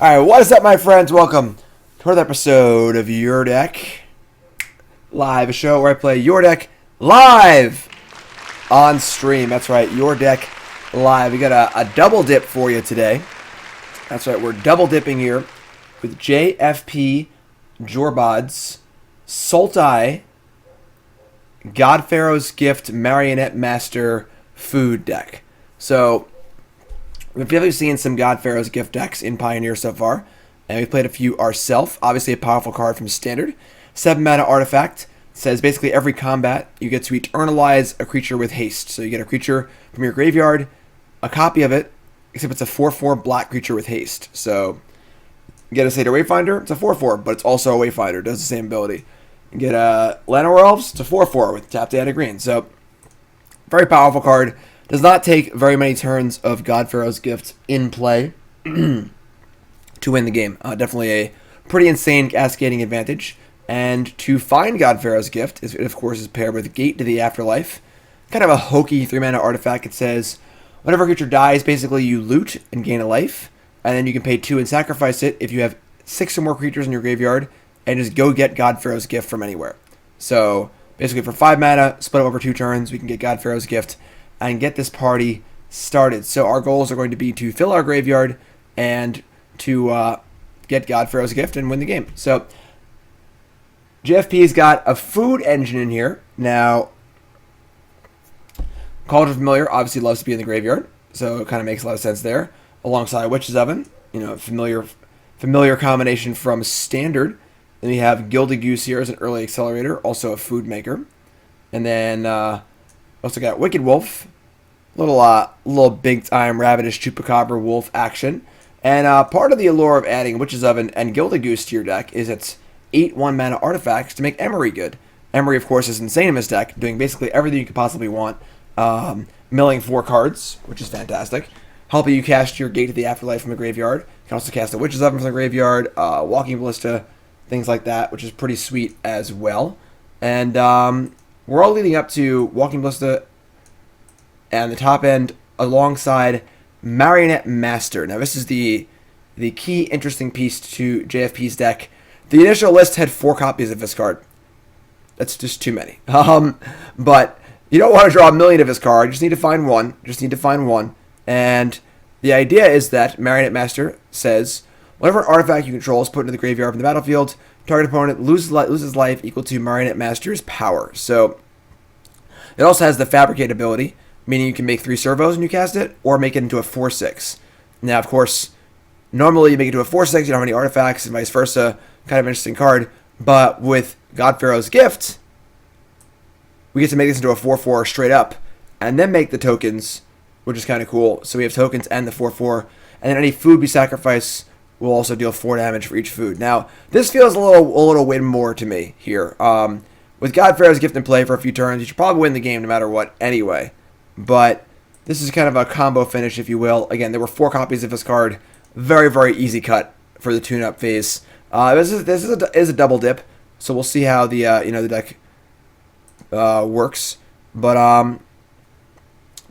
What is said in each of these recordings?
Alright, what is up, my friends? Welcome to another episode of Your Deck Live, a show where I play Your Deck live on stream. That's right, Your Deck live. We got a double dip for you today. That's right, we're double dipping here with JFP Jorbod's Sultai God-Pharaoh's Gift Marionette Master food deck. So, we've definitely seen some God-Pharaoh's Gift decks in Pioneer so far, and we've played a few ourselves. Obviously, a powerful card from Standard. 7 mana artifact. Says basically every combat, you get to eternalize a creature with haste. So you get a creature from your graveyard, a copy of it, except it's a 4/4 black creature with haste. So you get a Satyr Wayfinder, it's a 4/4, but it's also a Wayfinder, does the same ability. You get a Llanowar Elves, it's a 4/4 with tap to add a green. So very powerful card. Does not take very many turns of God-Pharaoh's Gift in play to win the game. Definitely a pretty insane cascading advantage. And to find God-Pharaoh's Gift, it of course is paired with Gate to the Afterlife. Kind of a hokey 3-mana artifact. It says, whenever a creature dies, basically you loot and gain a life. And then you can pay 2 and sacrifice it if you have 6 or more creatures in your graveyard. And just go get God-Pharaoh's Gift from anywhere. So, basically for 5 mana, split over 2 turns, we can get God-Pharaoh's Gift and get this party started. So our goals are going to be to fill our graveyard and to get God-Pharaoh's Gift and win the game. So JFP's got a food engine in here. Now, Cauldron Familiar obviously loves to be in the graveyard, so it kind of makes a lot of sense there. Alongside Witch's Oven, you know, familiar combination from Standard. Then we have Gilded Goose here as an early accelerator, also a food maker. And then also got Wicked Wolf, little big time Ravenous Chupacabra Wolf action. And part of the allure of adding Witch's Oven and Gilded Goose to your deck is its 8 1-mana artifacts to make Emry good. Emry, of course, is insane in this deck, doing basically everything you could possibly want. Milling 4 cards, which is fantastic. Helping you cast your Gate to the Afterlife from the graveyard. You can also cast a Witch's Oven from the graveyard, Walking Ballista, things like that, which is pretty sweet as well. And we're all leading up to Walking Ballista and the top end alongside Marionette Master. Now, this is the key interesting piece to JFP's deck. The initial list had 4 copies of this card. That's just too many. But you don't want to draw a million of this card. You just need to find one. And the idea is that Marionette Master says, whenever an artifact you control is put into the graveyard from the battlefield, target opponent loses life equal to Marionette Master's power. So it also has the Fabricate ability, meaning you can make 3 servos when you cast it, or make it into a 4/6. Now, of course, normally you make it into a 4/6, you don't have any artifacts, and vice versa. Kind of interesting card. But with God-Pharaoh's Gift, we get to make this into a 4/4 straight up, and then make the tokens, which is kind of cool. So we have tokens and the 4/4, and then any food we sacrifice will also deal 4 damage for each food. Now, this feels a little win more to me here. With God-Pharaoh's Gift in play for a few turns, you should probably win the game no matter what anyway. But this is kind of a combo finish, if you will. Again, there were 4 copies of this card. Very, very easy cut for the tune-up phase. This is a double dip, so we'll see how the the deck works. But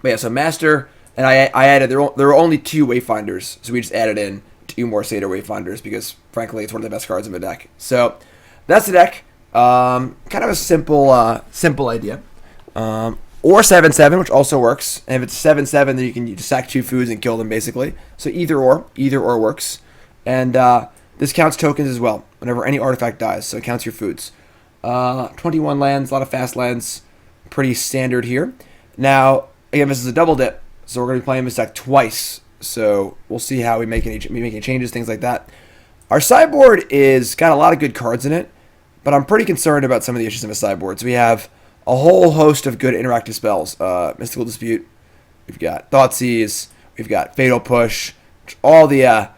yeah, so Master, and I added there were only 2 Wayfinders, so we just added in 2 more Satyr Wayfinders because frankly it's one of the best cards in the deck. So that's the deck. Kind of a simple idea. Or 7/7, which also works. And if it's 7/7, then you can just sack 2 foods and kill them basically. So either or works. And this counts tokens as well. Whenever any artifact dies, so it counts your foods. 21 lands, a lot of fast lands, pretty standard here. Now, again, this is a double dip, so we're going to be playing this deck twice. So we'll see how we make any changes, things like that. Our sideboard is got a lot of good cards in it, but I'm pretty concerned about some of the issues in the sideboard. So we have a whole host of good interactive spells. Mystical Dispute, we've got Thoughtseize, we've got Fatal Push, all the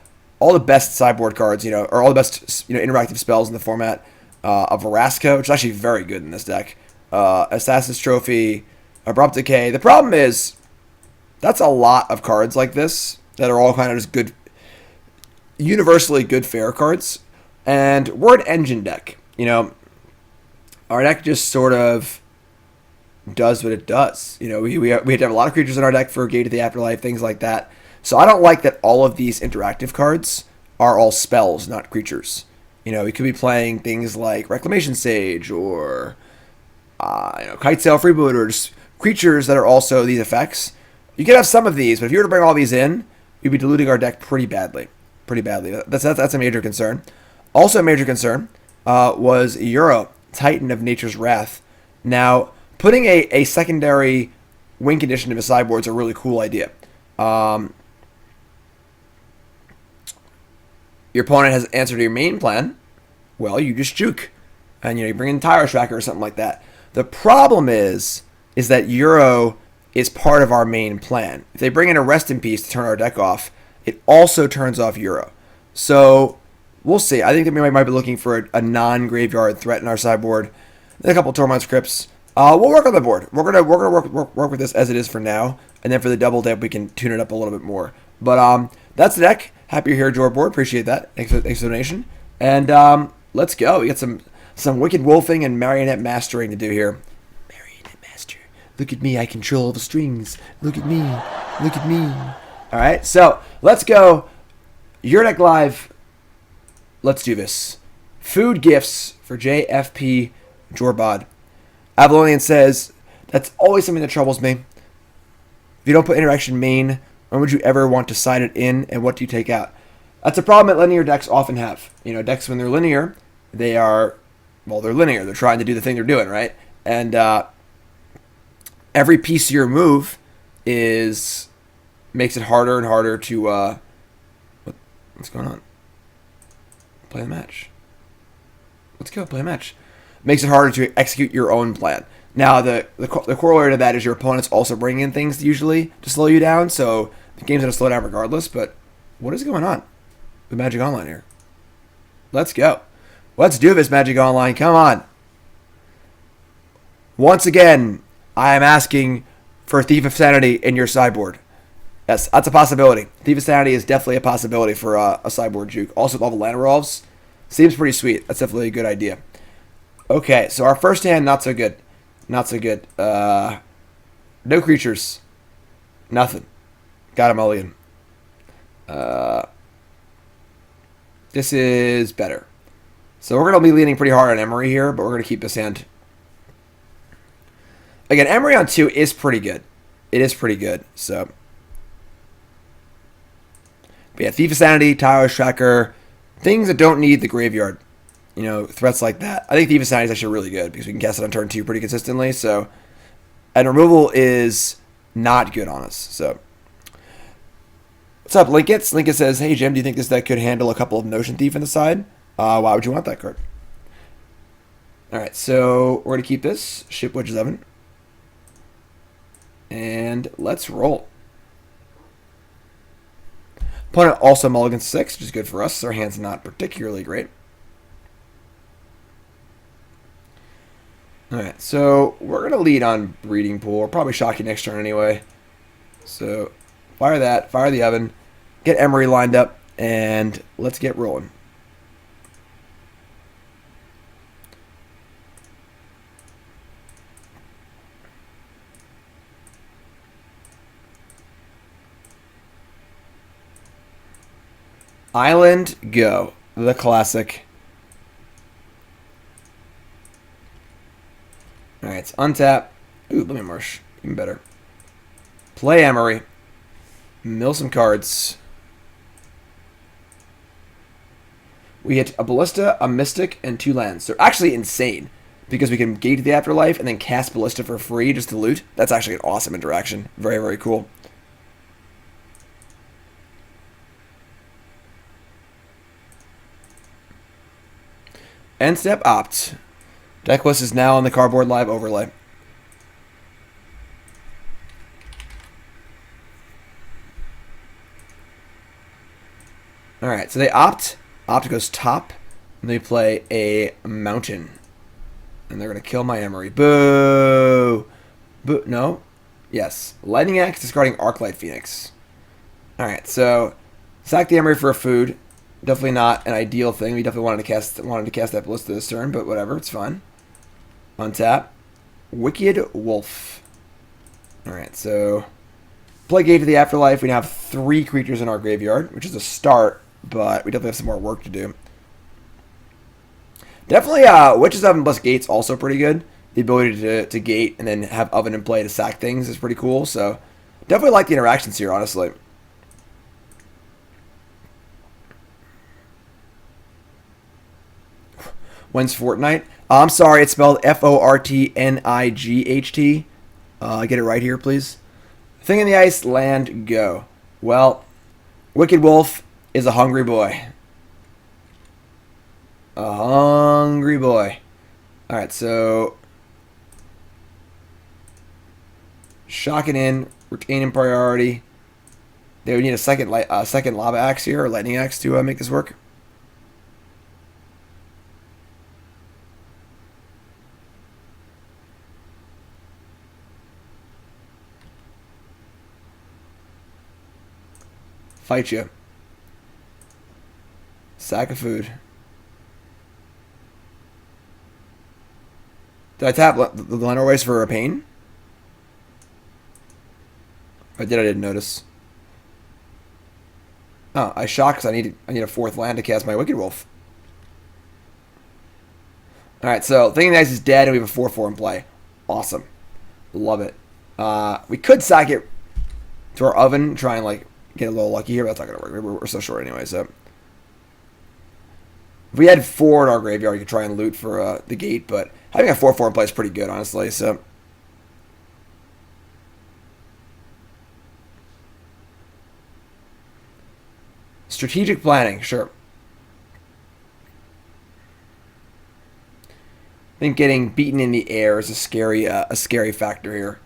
best sideboard cards, or all the best interactive spells in the format. A Vraska, which is actually very good in this deck. Assassin's Trophy, Abrupt Decay. The problem is, that's a lot of cards like this that are all kind of just good, universally good fair cards. And we're an engine deck. Our deck just sort of does what it does. We have to have a lot of creatures in our deck for Gate to the Afterlife, things like that. So I don't like that all of these interactive cards are all spells, not creatures. You know, we could be playing things like Reclamation Sage or Kite Sail Freeboot, or just creatures that are also these effects. You could have some of these, but if you were to bring all these in, you'd be diluting our deck pretty badly. Pretty badly. That's a major concern. Also a major concern was Euro, Titan of Nature's Wrath. Now, putting a secondary win condition to the sideboard is a really cool idea. Your opponent has answered your main plan. Well, you just juke. And you bring in Tire Tracker or something like that. The problem is that Euro is part of our main plan. If they bring in a Rest in Peace to turn our deck off, it also turns off Euro. So we'll see. I think that we might be looking for a non-graveyard threat in our sideboard. Then a couple Tormod Crypts. We'll work on the board. We're gonna work with this as it is for now, and then for the double dip we can tune it up a little bit more. But that's the deck. Happy you're here, Jor Board. Appreciate that. Thanks for the donation. And let's go. We got some wicked wolfing and marionette mastering to do here. Marionette Master. Look at me. I control the strings. Look at me. Look at me. All right. So let's go. Your deck live. Let's do this. Food gifts for JFP Jorbod. Avalonian says, that's always something that troubles me. If you don't put interaction main, when would you ever want to side it in, and what do you take out? That's a problem that linear decks often have. Decks when they're linear, they're linear. They're trying to do the thing they're doing, right? And every piece of your move makes it harder and harder to what's going on? Play the match. Let's go, play a match. Makes it harder to execute your own plan. Now, the corollary to that is your opponent's also bringing in things usually to slow you down, so the game's going to slow down regardless, but what is going on with Magic Online here? Let's go. Let's do this, Magic Online. Come on. Once again, I am asking for Thief of Sanity in your sideboard. Yes, that's a possibility. Thief of Sanity is definitely a possibility for a sideboard juke. Also, with all the Llanowar Elves, seems pretty sweet. That's definitely a good idea. Okay, so our first hand, not so good. Not so good. No creatures. Nothing. Got a mulligan. This is better. So we're going to be leaning pretty hard on Emry here, but we're going to keep this hand. Again, Emry on 2 is pretty good. It is pretty good, so. But yeah, Thief of Sanity, Tire Tracker, things that don't need the graveyard. Threats like that. I think Thief of Sanity is actually really good because we can cast it on turn 2 pretty consistently. So, and removal is not good on us. So, what's up, Linkets? Linkets says, "Hey Jim, do you think this deck could handle a couple of Notion Thief in the side? Why would you want that card?" All right, so we're gonna keep this Ship Wedge 7, and let's roll. Opponent also mulligans 6, which is good for us. Our hand's not particularly great. Alright, so we're going to lead on Breeding Pool. We'll probably shock you next turn anyway. So, fire that, fire the oven, get Emry lined up, and let's get rolling. Island Go, the classic. Alright, it's untap. Ooh, Blooming Marsh. Even better. Play Emry. Mill some cards. We hit a Ballista, a Mystic, and 2 lands. They're actually insane, because we can gate the Afterlife and then cast Ballista for free just to loot. That's actually an awesome interaction. Very, very cool. End step opt. Decklist is now on the Cardboard Live overlay. Alright, so they opt. Opt goes top. And they play a mountain. And they're going to kill my Emry. Boo! Boo. No? Yes. Lightning Axe discarding Arclight Phoenix. Alright, so sack the Emry for a food. Definitely not an ideal thing. We definitely wanted to cast that Ballista this turn, but whatever, it's fine. Untap. Wicked Wolf. Alright, so play Gate to the Afterlife. We now have 3 creatures in our graveyard, which is a start, but we definitely have some more work to do. Definitely, Witch's Oven plus Gate's also pretty good. The ability to gate and then have Oven in play to sack things is pretty cool. So definitely like the interactions here, honestly. When's Fortnite? I'm sorry, it's spelled Fortnight. Get it right here, please. Thing in the ice, land, go. Well, Wicked Wolf is a hungry boy. A hungry boy. Alright, so shocking in, retaining priority. They would need a second lava axe here, or lightning axe to make this work. Fight you. Sack of food. Did I tap the Llanowar Wastes for a pain? If I did, I didn't notice. Oh, I shocked because I need a 4th land to cast my Wicked Wolf. Alright, so Thing in the Ice is dead and we have a 4/4 in play. Awesome. Love it. We could sack it to our Oven, try and like get a little lucky here, but that's not going to work. We're so short anyway, so. If we had 4 in our graveyard, we could try and loot for the gate, but having a 4/4 in play is pretty good, honestly, so. Strategic planning, sure. I think getting beaten in the air is a scary factor here.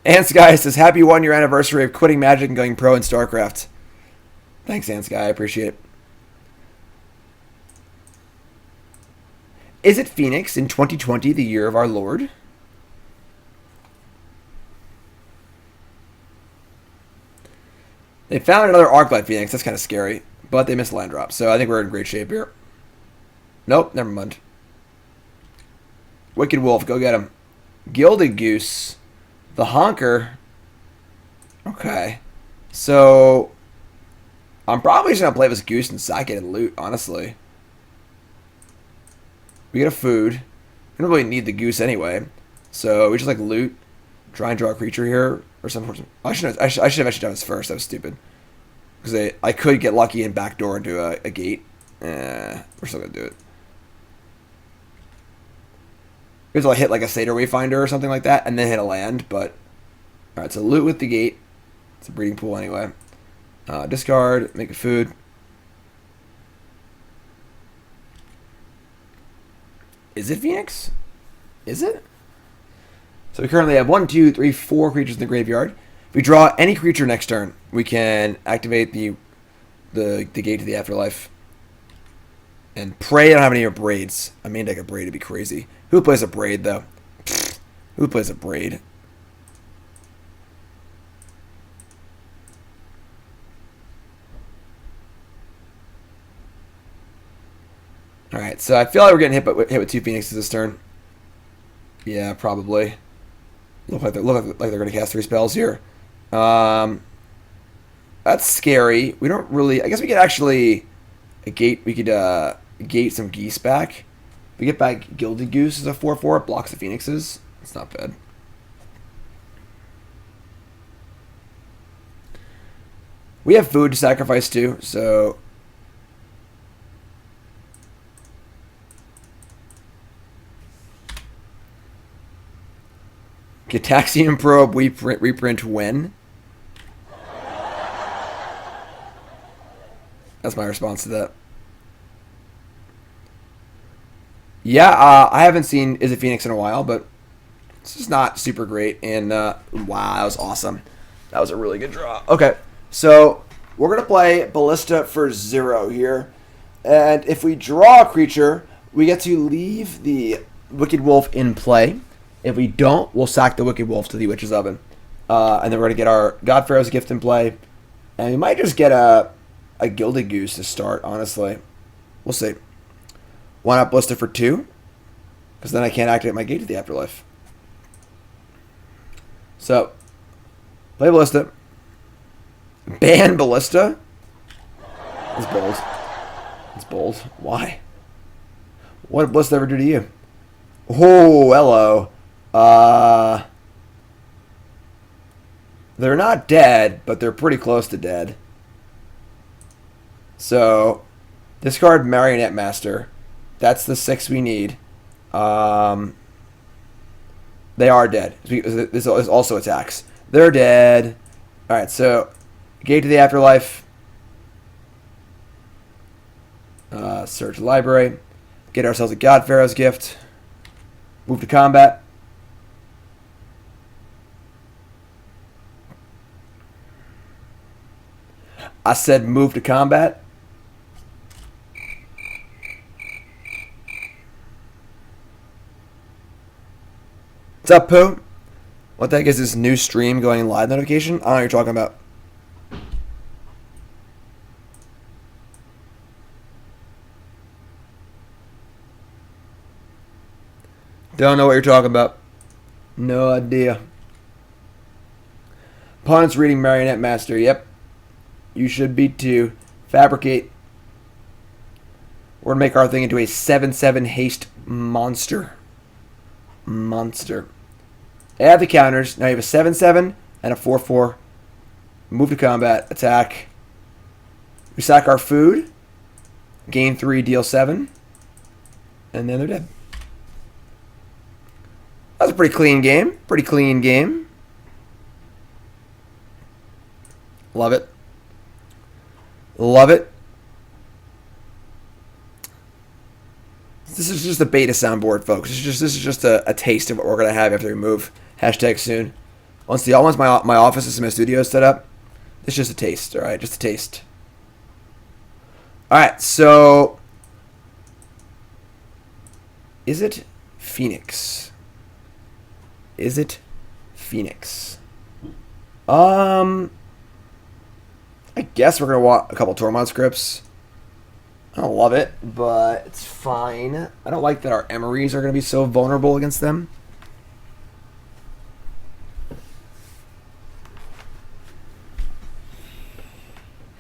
Ants Guy says, happy 1-year anniversary of quitting Magic and going pro in StarCraft. Thanks, Ants Guy. I appreciate it. Is it Phoenix in 2020, the year of our Lord? They found another Arclight Phoenix. That's kind of scary. But they missed land drop. So I think we're in great shape here. Nope, never mind. Wicked Wolf, go get him. Gilded Goose. The Honker. Okay. So I'm probably just going to play this Goose and sack it and loot, honestly. We get a food. We don't really need the Goose anyway. So we just like loot. Try and draw a creature here. Or something. I should have actually done this first. That was stupid. Because I could get lucky and backdoor into a gate. We're still going to do it. Maybe I'll hit like a Satyr Wayfinder or something like that, and then hit a land, but... Alright, so loot with the gate. It's a breeding pool anyway. Discard, make a food. Is it Phoenix? Is it? So we currently have 1, 2, 3, 4 creatures in the graveyard. If we draw any creature next turn, we can activate the gate to the Afterlife. And pray I don't have any braids. I mean, like a braid would be crazy. Who plays a braid, though? Who plays a braid? Alright, so I feel like we're getting hit with 2 Phoenixes this turn. Yeah, probably. Look like they're going to cast 3 spells here. That's scary. We don't really... I guess we could actually... gate some geese back. We get back Gilded Goose as a 4/4. It blocks the Phoenixes. It's not bad. We have food to sacrifice too, so... Gitaxian Probe, reprint when? That's my response to that. Yeah, I haven't seen Is It Phoenix in a while, but it's just not super great. And, wow, that was awesome. That was a really good draw. Okay, so we're going to play Ballista for 0 here. And if we draw a creature, we get to leave the Wicked Wolf in play. If we don't, we'll sack the Wicked Wolf to the Witch's Oven. And then we're going to get our God-Pharaoh's Gift in play. And we might just get a Gilded Goose to start, honestly. We'll see. Why not Ballista for 2? Because then I can't activate my gate to the Afterlife. So, play Ballista. Ban Ballista? It's bold. It's bold. Why? What did Ballista ever do to you? Oh, hello. They're not dead, but they're pretty close to dead. So, discard Marionette Master. That's the 6 we need. They are dead. This also attacks. They're dead. Alright, so Gate to the Afterlife. Search library. Get ourselves a God-Pharaoh's gift. Move to combat. I said move to combat. What's up, Pooh? What the heck is this new stream going live notification? I don't know what you're talking about. Don't know what you're talking about. No idea. Opponent's reading Marionette Master. Yep. You should be too. Fabricate. We're going to make our thing into a 7/7 haste monster. Monster. Add the counters. Now you have a 7/7 and a 4/4. Move to combat. Attack. We sack our food. Gain 3, deal 7. And then they're dead. That was a pretty clean game. Pretty clean game. Love it. Love it. This is just a beta soundboard, folks. This is just a taste of what we're gonna have after we move. Hashtag soon. Once my office and my studio is set up, it's just a taste. All right, just a taste. All right, so is it Phoenix? Is it Phoenix? I guess we're gonna want a couple Tormod scripts. I don't love it, but it's fine. I don't like that our Emrys are gonna be so vulnerable against them.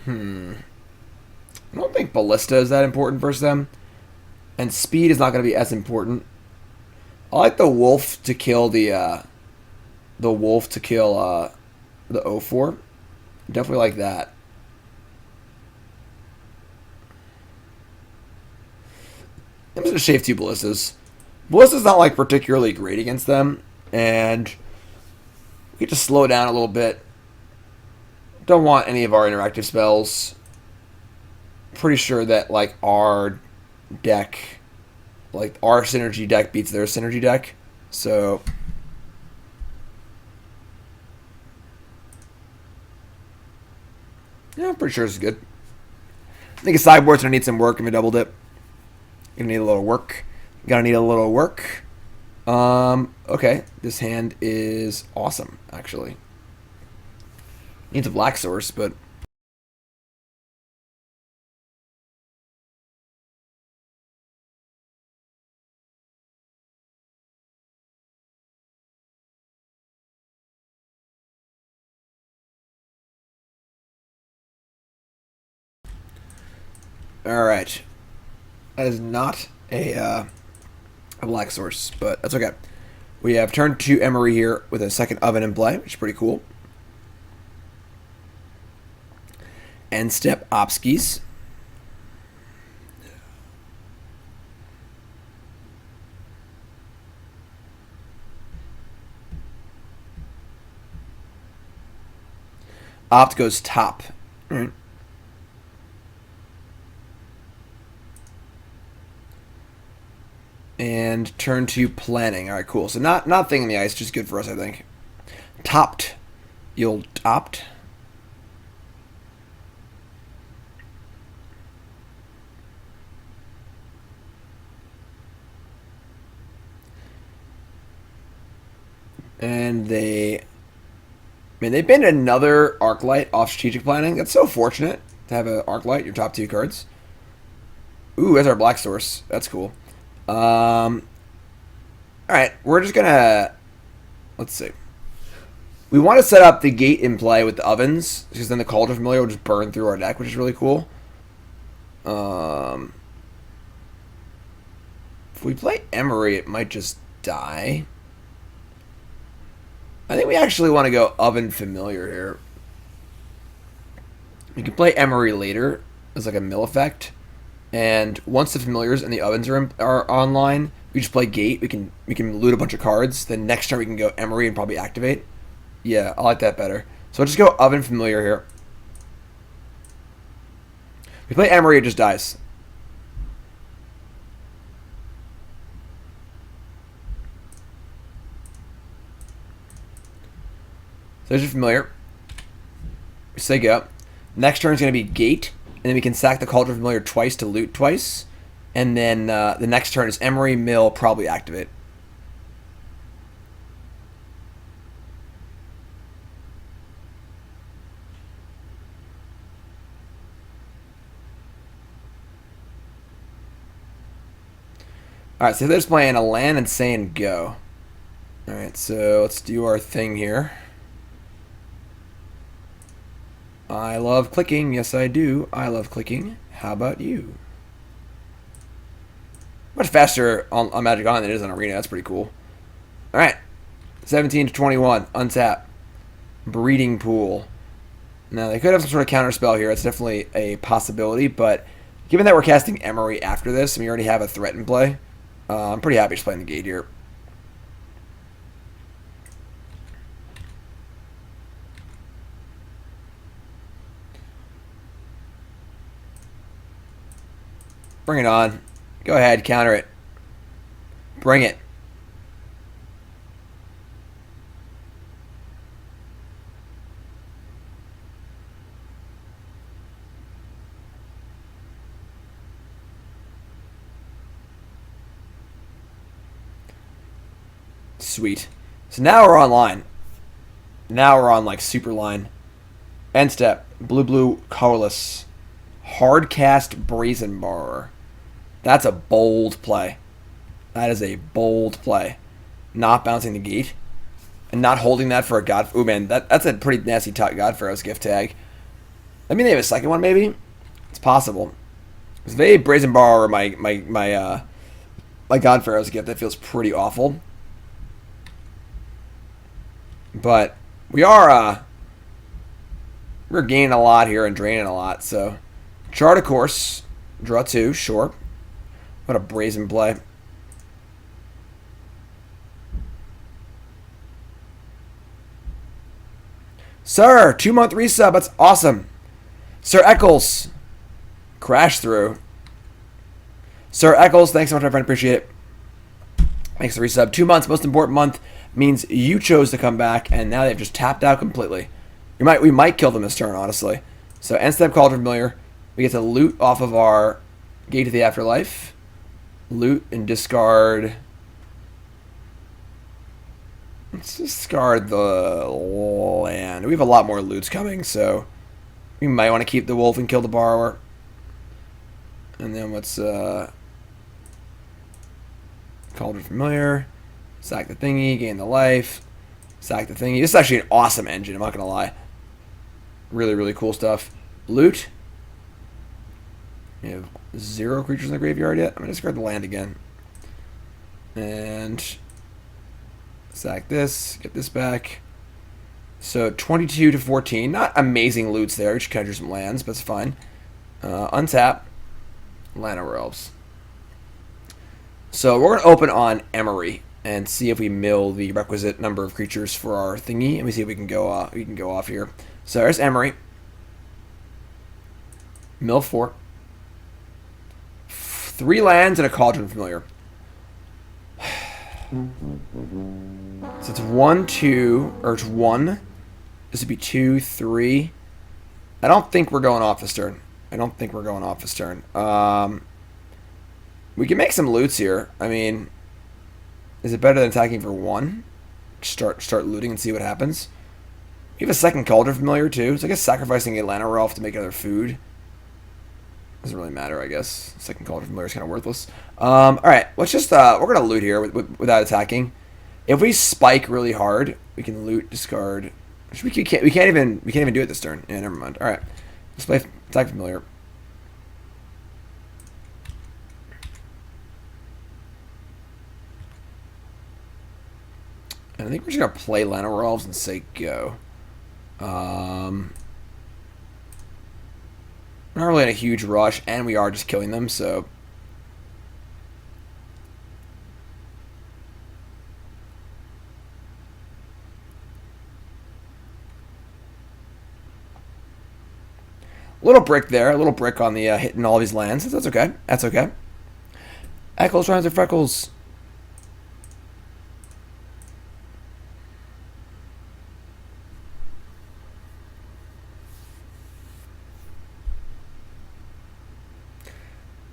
I don't think Ballista is that important versus them, and speed is not gonna be as important. I like the wolf to kill the 0/4. Definitely like that. I'm just gonna shave 2 ballistas. Ballista's not like particularly great against them, and we get to slow down a little bit. Don't want any of our interactive spells. Pretty sure that like our deck, like our synergy deck beats their synergy deck. So yeah, I'm pretty sure this is good. I think a sideboard's gonna need some work if we double dip. Gonna need a little work. Gonna need a little work. Okay, this hand is awesome, actually. Needs a black source, but all right. That is not a black source, but that's okay. We have turn 2 Emry here with a second oven in play, which is pretty cool. End step Opskis. Opt goes top. All right. And turn 2 planning. All right, cool. So not thing in the ice, just good for us, I think. Topped. You'll opt. And they banned another Arclight off strategic planning. That's so fortunate to have an Arclight, your top 2 cards. Ooh, that's our black source. That's cool. Alright, we're just gonna, let's see. We want to set up the gate in play with the ovens, because then the Cauldron Familiar will just burn through our deck, which is really cool. Um, if we play Emry, it might just die. I think we actually want to go Oven Familiar here. We can play Emry later as like a mill effect, and once the familiars and the ovens are online, we just play Gate. We can loot a bunch of cards. Then next turn we can go Emry and probably activate. Yeah, I like that better. So I'll just go Oven Familiar here. We play Emry, it just dies. So there's your Familiar. We say go. Next turn is going to be Gate, and then we can sack the Cauldron Familiar twice to loot twice. And then the next turn is Emry, Mill, probably activate. Alright, so they're just playing a land and saying go. Alright, so let's do our thing here. I love clicking. Yes, I do. I love clicking. How about you? Much faster on Magic Online than it is on Arena. That's pretty cool. Alright. 17 to 21. Untap. Breeding Pool. Now, they could have some sort of counter spell here. It's definitely a possibility, but given that we're casting Emry after this, and we already have a threat in play, I'm pretty happy just playing the Gate here. Bring it on. Go ahead, counter it. Bring it. Sweet. So now we're online. Now we're on like super line. End step. Blue colorless. Hardcast Brazen Bar. That's a bold play. That is a bold play. Not bouncing the Gate. And not holding that for a God... Ooh, man, that's a pretty nasty God-Pharaoh's gift tag. I mean, they have a second one, maybe? It's possible. If they Brazen Bar or my God-Pharaoh's gift, that feels pretty awful. But we are... we're gaining a lot here and draining a lot, so... Chart a course. Draw 2, sure. What a brazen play. Sir, 2-month resub. That's awesome. Sir Eccles. Crash through. Sir Eccles, thanks so much, my friend. Appreciate it. Thanks for the resub. 2 months, most important month, means you chose to come back, and now they've just tapped out completely. We might kill them this turn, honestly. So, end step Cauldron Familiar. We get to loot off of our Gate to the Afterlife. Loot and discard. Let's discard the land. We have a lot more loots coming, so we might want to keep the wolf and kill the borrower. And then let's Cauldron Familiar. Sack the thingy, gain the life. Sack the thingy. This is actually an awesome engine, I'm not going to lie. Really, really cool stuff. Loot. We have 0 creatures in the graveyard yet. I'm going to discard the land again. And sack this. Get this back. So 22 to 14. Not amazing loots there. Just kind of drew some lands, but it's fine. Untap. Llanowar Elves. So we're going to open on Emry and see if we mill the requisite number of creatures for our thingy. And we see if we can go off here. So there's Emry. Mill 4. 3 lands and a Cauldron Familiar. So it's 1, 2, or it's 1. This would be 2, 3. I don't think we're going off this turn. We can make some loots here. I mean, is it better than attacking for 1? Start looting and see what happens. We have a second Cauldron Familiar too, so I guess sacrificing a Llanowar Elf to make other food doesn't really matter, I guess. Second Cauldron Familiar is kind of worthless. Alright, let's just, we're going to loot here without attacking. If we spike really hard, we can loot, discard. We can't even do it this turn. Yeah, never mind. Alright, let's play Attack Familiar. think we're just going to play Llanowar Elves and say go. Not really in a huge rush, and we are just killing them, so... Little brick there, a little brick on the hitting all these lands. That's okay. That's okay. Eccles, Rhymes, and Freckles.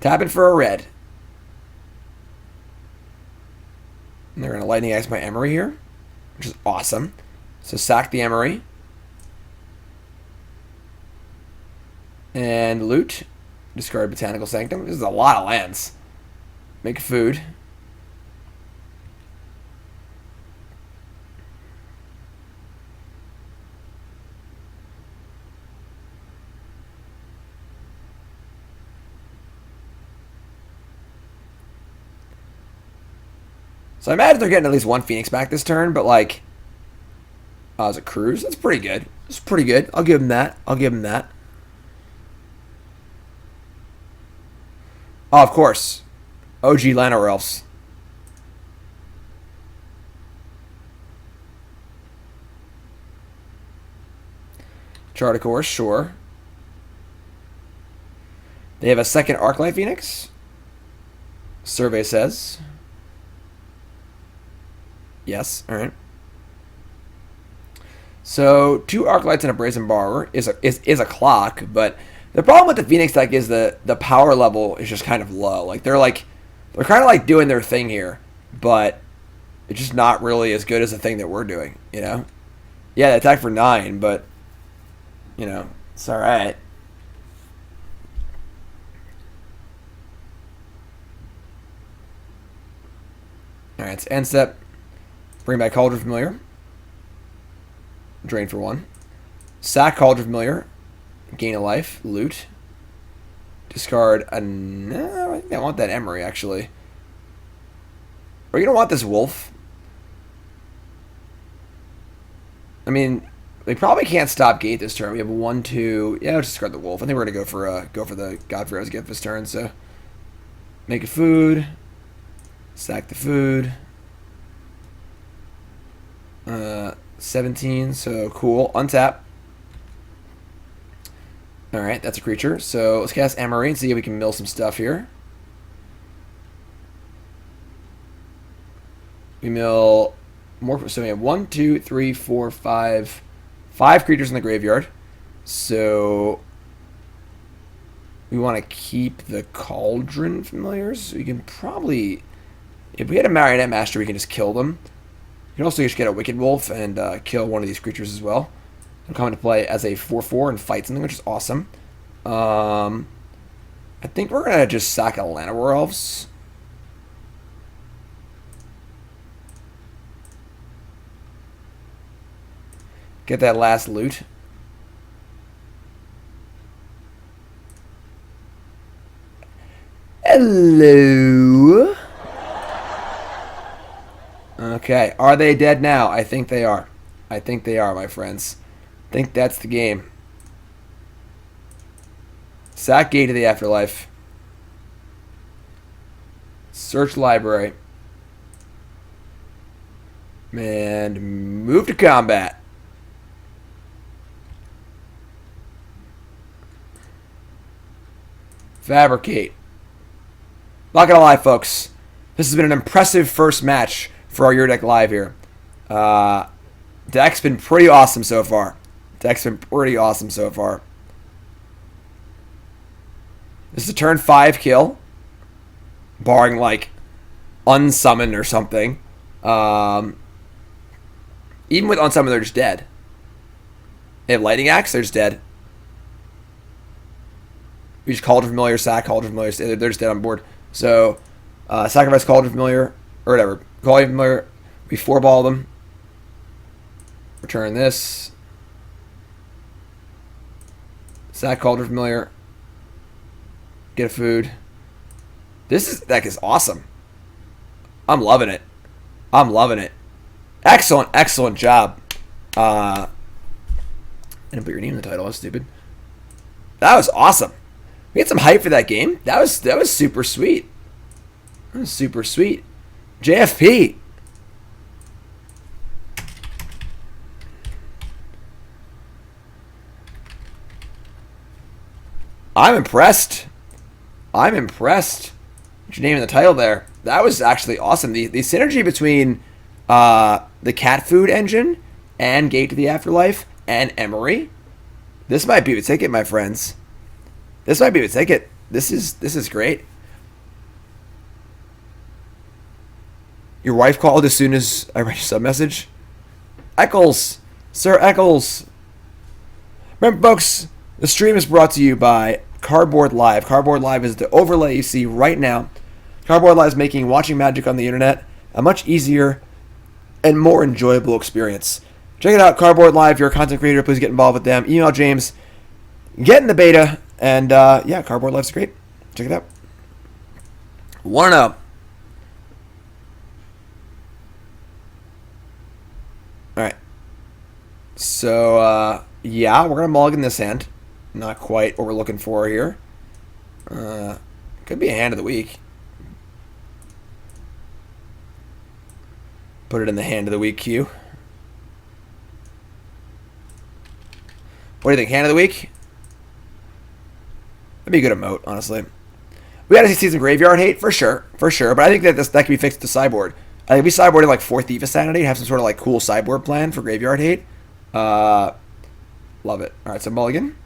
Tapping for a red. And they're going to Lightning Axe my Emry here, which is awesome. So sack the Emry. And loot. Discard Botanical Sanctum. This is a lot of lands. Make food. So I imagine they're getting at least one Phoenix back this turn, but like... is it Cruise? That's pretty good. It's pretty good. I'll give him that. I'll give him that. Oh, of course. OG Llanowar Elves. Chart of course, sure. They have a second Arclight Phoenix. Survey says. Yes, alright. So, 2 Arclights and a Brazen Borrower is a clock, but the problem with the Phoenix deck is the power level is just kind of low. Like they're kind of like doing their thing here, but it's just not really as good as the thing that we're doing, you know? Yeah, they attack for 9, but you know, it's alright. Alright, it's end step. Bring back Cauldron Familiar. Drain for 1. Sack Cauldron Familiar. Gain a life. Loot. Discard a... No, I think I want that Emry, actually. Are you going to want this Wolf? I mean, they probably can't stop Gate this turn. We have 1, 2... Yeah, let's discard the Wolf. I think we're going to go for the God-Pharaoh's gift this turn, so... Make a food. Sack the food. 17, so cool. Untap. Alright, that's a creature. So let's cast Emry and see if we can mill some stuff here. We mill more. So we have 1, 2, 3, 4, 5. 5 creatures in the graveyard. So we want to keep the Cauldron Familiars. We can probably... If we had a Marionette Master, we can just kill them. You can also just get a Wicked Wolf and kill one of these creatures as well. It'll come into play as a 4/4 and fight something, which is awesome. I think we're going to just sack a Llanowar Elves. Get that last loot. Hello. Okay, are they dead now? I think they are. I think they are, my friends. I think that's the game. Sack Gate to the Afterlife. Search Library. And move to combat. Fabricate. Not gonna lie, folks. This has been an impressive first match for our Your Deck Live here. Deck's been pretty awesome so far. This is a turn 5 kill. Barring, like, unsummon or something. Even with unsummon, they're just dead. They have Lightning Axe, they're just dead. We just Cauldron Familiar, sack Cauldron Familiar, they're just dead on board. So, sacrifice Cauldron Familiar, or whatever. Cauldron Familiar, we 4-ball them. Return this. Sack Cauldron Familiar. Get a food. This deck is awesome. I'm loving it. I'm loving it. Excellent, excellent job. I didn't put your name in the title. That's stupid. That was awesome. We had some hype for that game. That was super sweet. That was super sweet. JFP. I'm impressed. I'm impressed. What's your name in the title there? That was actually awesome. The synergy between the cat food engine and Gate to the Afterlife and Emry. This might be the ticket, my friends. This might be the ticket. This is great. Your wife called as soon as I read your sub message. Eccles, Sir Eccles. Remember, folks, the stream is brought to you by Cardboard Live. Cardboard Live is the overlay you see right now. Cardboard Live is making watching Magic on the internet a much easier and more enjoyable experience. Check it out, Cardboard Live. If you're a content creator, please get involved with them. Email James. Get in the beta. And, yeah, Cardboard Live's great. Check it out. 1-0. All right. So, yeah, we're going to mulligan this hand. Not quite what we're looking for here. Could be a hand of the week. Put it in the hand of the week queue. What do you think? Hand of the week? That'd be a good emote, honestly. We gotta see some graveyard hate for sure, But I think that that can be fixed to sideboard. I think we sideboarded like 4th Thief of Sanity and have some sort of like cool sideboard plan for graveyard hate. Love it. All right, so mulligan.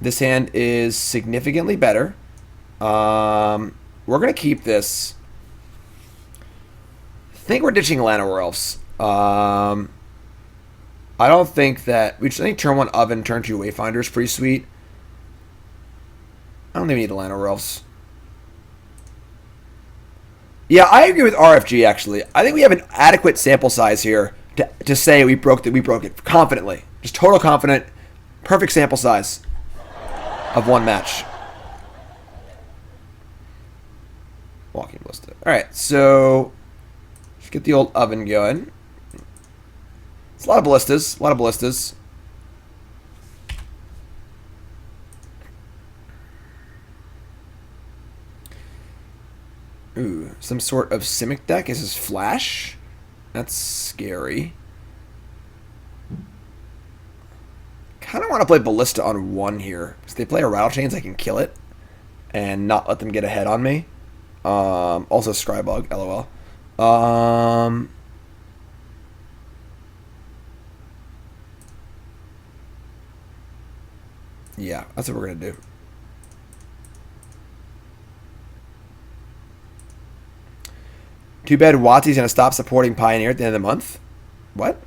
This hand is significantly better. We're gonna keep this. I think we're ditching Llanowar Elves. I don't think that... I think turn 1 Oven, turn 2 Wayfinder is pretty sweet. I don't think we need the Llanowar Elves. Yeah, I agree with RFG, actually. I think we have an adequate sample size here to say we broke it confidently. Just total confident. Perfect sample size of one match. Walking Ballista. Alright, so... let's get the old oven going. It's a lot of ballistas. A lot of ballistas. Ooh, some sort of Simic deck. Is this Flash? That's scary. Kind of want to play Ballista on 1 here. Because if they play a Rattle Chains, I can kill it. And not let them get ahead on me. Also Scrybug, lol. Yeah, that's what we're going to do. Too bad Watsy's going to stop supporting Pioneer at the end of the month. What?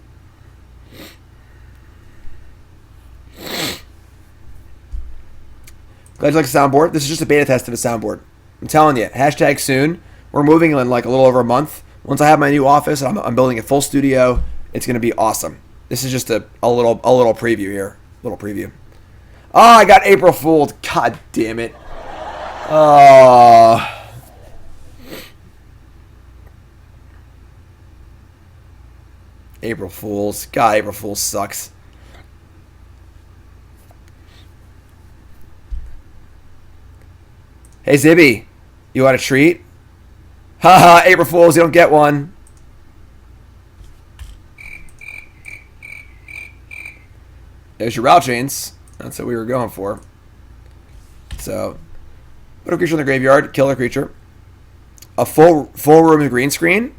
Glad you like the soundboard. This is just a beta test of a soundboard. I'm telling you, hashtag soon. We're moving in like a little over a month. Once I have my new office and I'm building a full studio, it's going to be awesome. This is just a little preview here. Little preview. Oh, I got April Fooled. God damn it. Oh. April Fools. God, April Fools sucks. Hey, Zibby. You want a treat? Haha, April Fools, you don't get one. There's your Route Chains. That's what we were going for. So, put a creature in the graveyard, kill a creature. A full room green screen.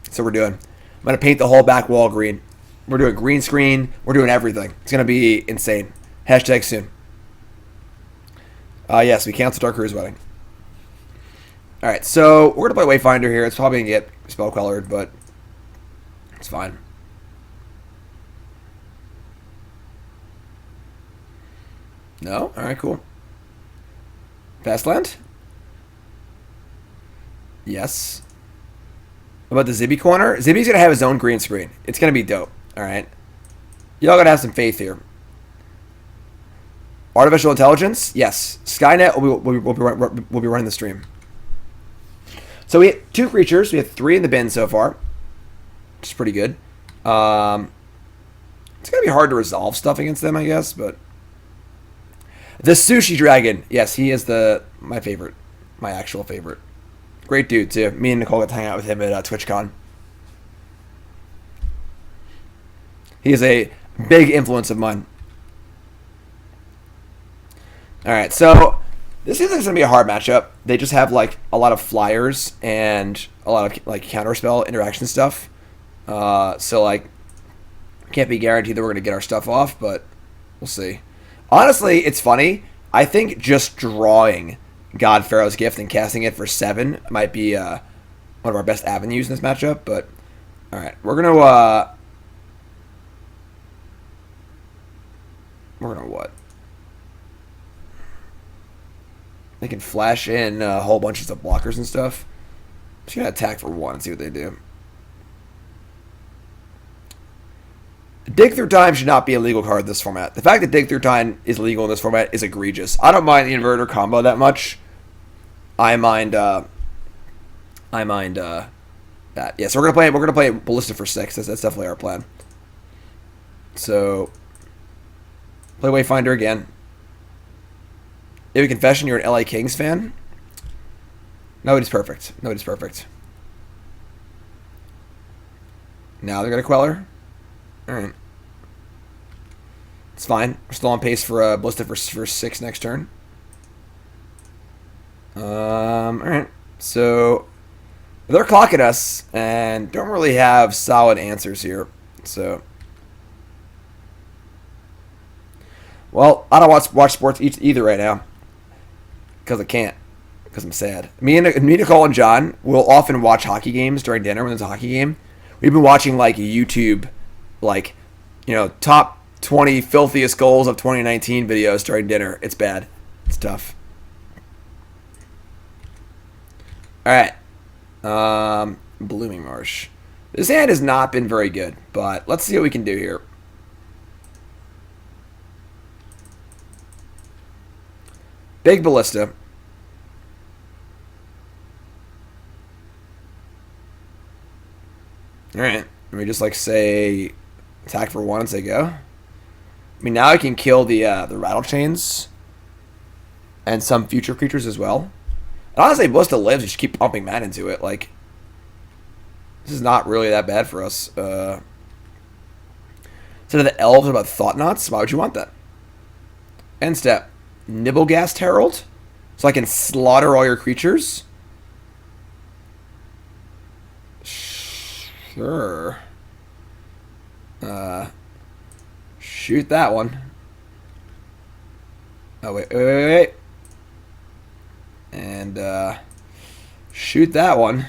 So we're doing. I'm going to paint the whole back wall green. We're doing green screen. We're doing everything. It's going to be insane. Hashtag soon. Yes, we canceled our cruise wedding. Alright, so we're going to play Wayfinder here. It's probably going to get spell colored, but it's fine. No? Alright, cool. Fastland? Yes. What about the Zibby corner? Zibby's going to have his own green screen. It's going to be dope. Alright. Y'all got to have some faith here. Artificial intelligence? Yes. Skynet will be running the stream. So we had 2 creatures. We had 3 in the bin so far, which is pretty good. It's going to be hard to resolve stuff against them, I guess, but... The Sushi Dragon. Yes, he is my favorite. My actual favorite. Great dude, too. Me and Nicole got to hang out with him at TwitchCon. He is a big influence of mine. Alright, so... This seems like it's going to be a hard matchup. They just have, like, a lot of flyers and a lot of, like, counterspell interaction stuff. So, like, can't be guaranteed that we're going to get our stuff off, but we'll see. Honestly, it's funny. I think just drawing God-Pharaoh's Gift and casting it for 7 might be one of our best avenues in this matchup, but alright. We're going to what? They can flash in a whole bunch of blockers and stuff. I'm just going to attack for 1 and see what they do. Dig Through Time should not be a legal card in this format. The fact that Dig Through Time is legal in this format is egregious. I don't mind the inverter combo that much. I mind that. Yeah, so we're gonna play Ballista for 6. That's definitely our plan. So play Wayfinder again. Maybe Confession, you're an LA Kings fan? Nobody's perfect. Nobody's perfect. Now they're gonna Queller. Alright. It's fine. We're still on pace for Ballista for 6 next turn. Alright. So they're clocking us and don't really have solid answers here. So well, I don't watch sports either right now. Because I can't. Because I'm sad. Me, Nicole, and John will often watch hockey games during dinner when there's a hockey game. We've been watching like YouTube, like, you know, top 20 filthiest goals of 2019 videos during dinner. It's bad. It's tough. Alright. Blooming Marsh. This hand has not been very good, but let's see what we can do here. Big Ballista. Alright. Let me just like say attack for 1 and say go. I mean, now I can kill the rattle chains and some future creatures as well. And honestly, Ballista lives. You just keep pumping mana into it. Like, this is not really that bad for us. So the elves are about thought knots. Why would you want that? End step. Nibblegast Herald. So I can slaughter all your creatures. Sure. Shoot that one. Oh, wait. And, shoot that one.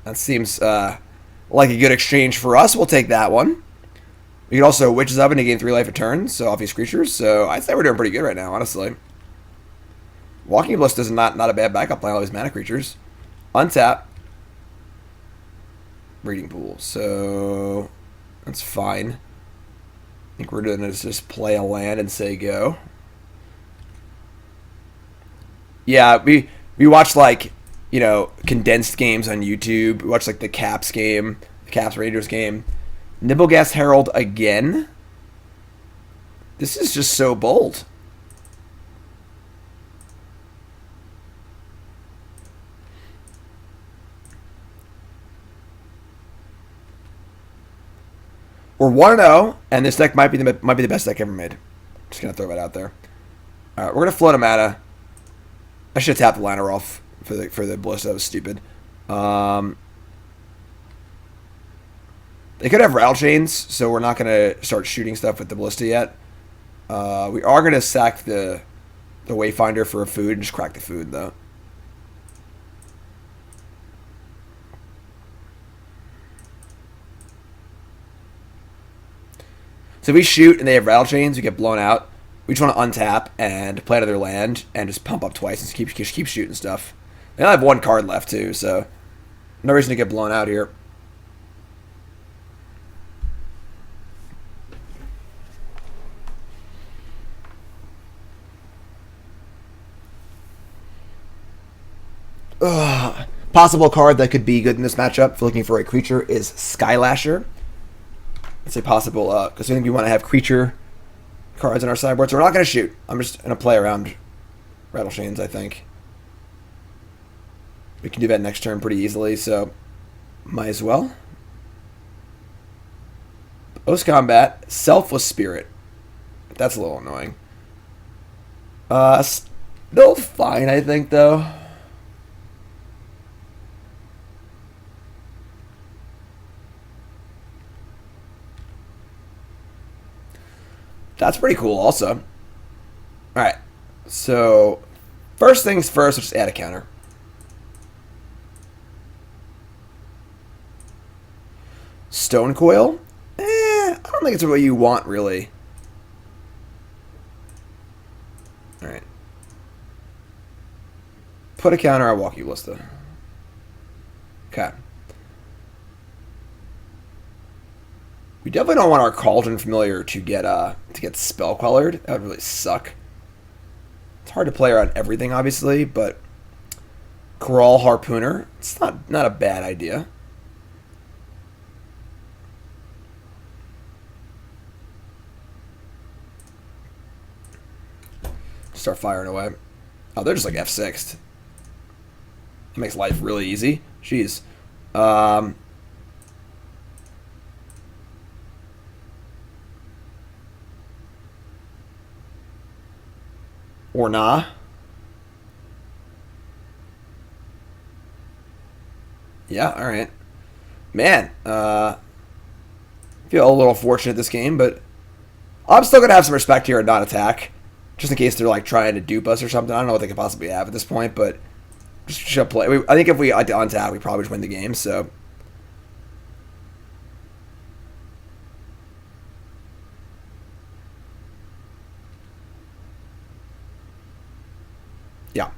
That seems, like a good exchange for us. We'll take that one. We can also Witch's Oven to gain 3 life a turn, so off these creatures. So I'd say we're doing pretty good right now, honestly. Walking Ballista is not a bad backup playing all these mana creatures. Untap. Breeding Pool. So that's fine. I think we're doing is just play a land and say go. Yeah, we watch like, you know, condensed games on YouTube. We watch like the Caps game, the Caps Rangers game. Nibblegast Herald again? This is just so bold. We're 1-0, and this deck might be the best deck ever made. Just gonna throw that out there. All right, we're gonna float a mana. I should have tapped the liner off for the Ballista. That was stupid. They could have rattle chains, so we're not gonna start shooting stuff with the Ballista yet. We are gonna sack the Wayfinder for a food and just crack the food though. So if we shoot and they have rattle chains, we get blown out. We just want to untap and play another land and just pump up twice and keep shooting stuff. They only have 1 card left too, so no reason to get blown out here. Possible card that could be good in this matchup if looking for a creature is Skylasher. It's a possible, because I think we want to have creature cards in our sideboard, so we're not going to shoot. I'm just going to play around Rattleshanes, I think. We can do that next turn pretty easily, so might as well. Post combat, Selfless Spirit. That's a little annoying. Still fine, I think, though. That's pretty cool, also. Alright, so first things first, let's just add a counter. Stone Coil? I don't think it's what you want, really. Alright. Put a counter on Walking Ballista. Okay. We definitely don't want our Cauldron Familiar to get Spell Quellered. That would really suck. It's hard to play around everything, obviously, but Corral Harpooner, it's not a bad idea. Start firing away. Oh, they're just like F6'd. It makes life really easy. Jeez. Or nah. Yeah, alright. Man, feel a little fortunate this game, but I'm still going to have some respect here and not attack. Just in case they're like trying to dupe us or something. I don't know what they could possibly have at this point, but just should play. I think if we untap, we probably just win the game, so. Yeah.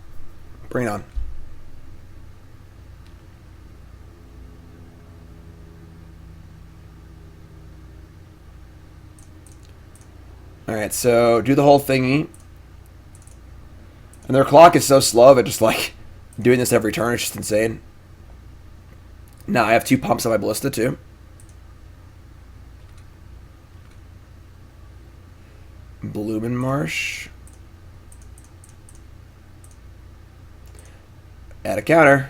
Bring it on. Alright, so do the whole thingy. And their clock is so slow that just like doing this every turn is just insane. Now I have 2 pumps on my Ballista too. Blooming Marsh. Add a counter.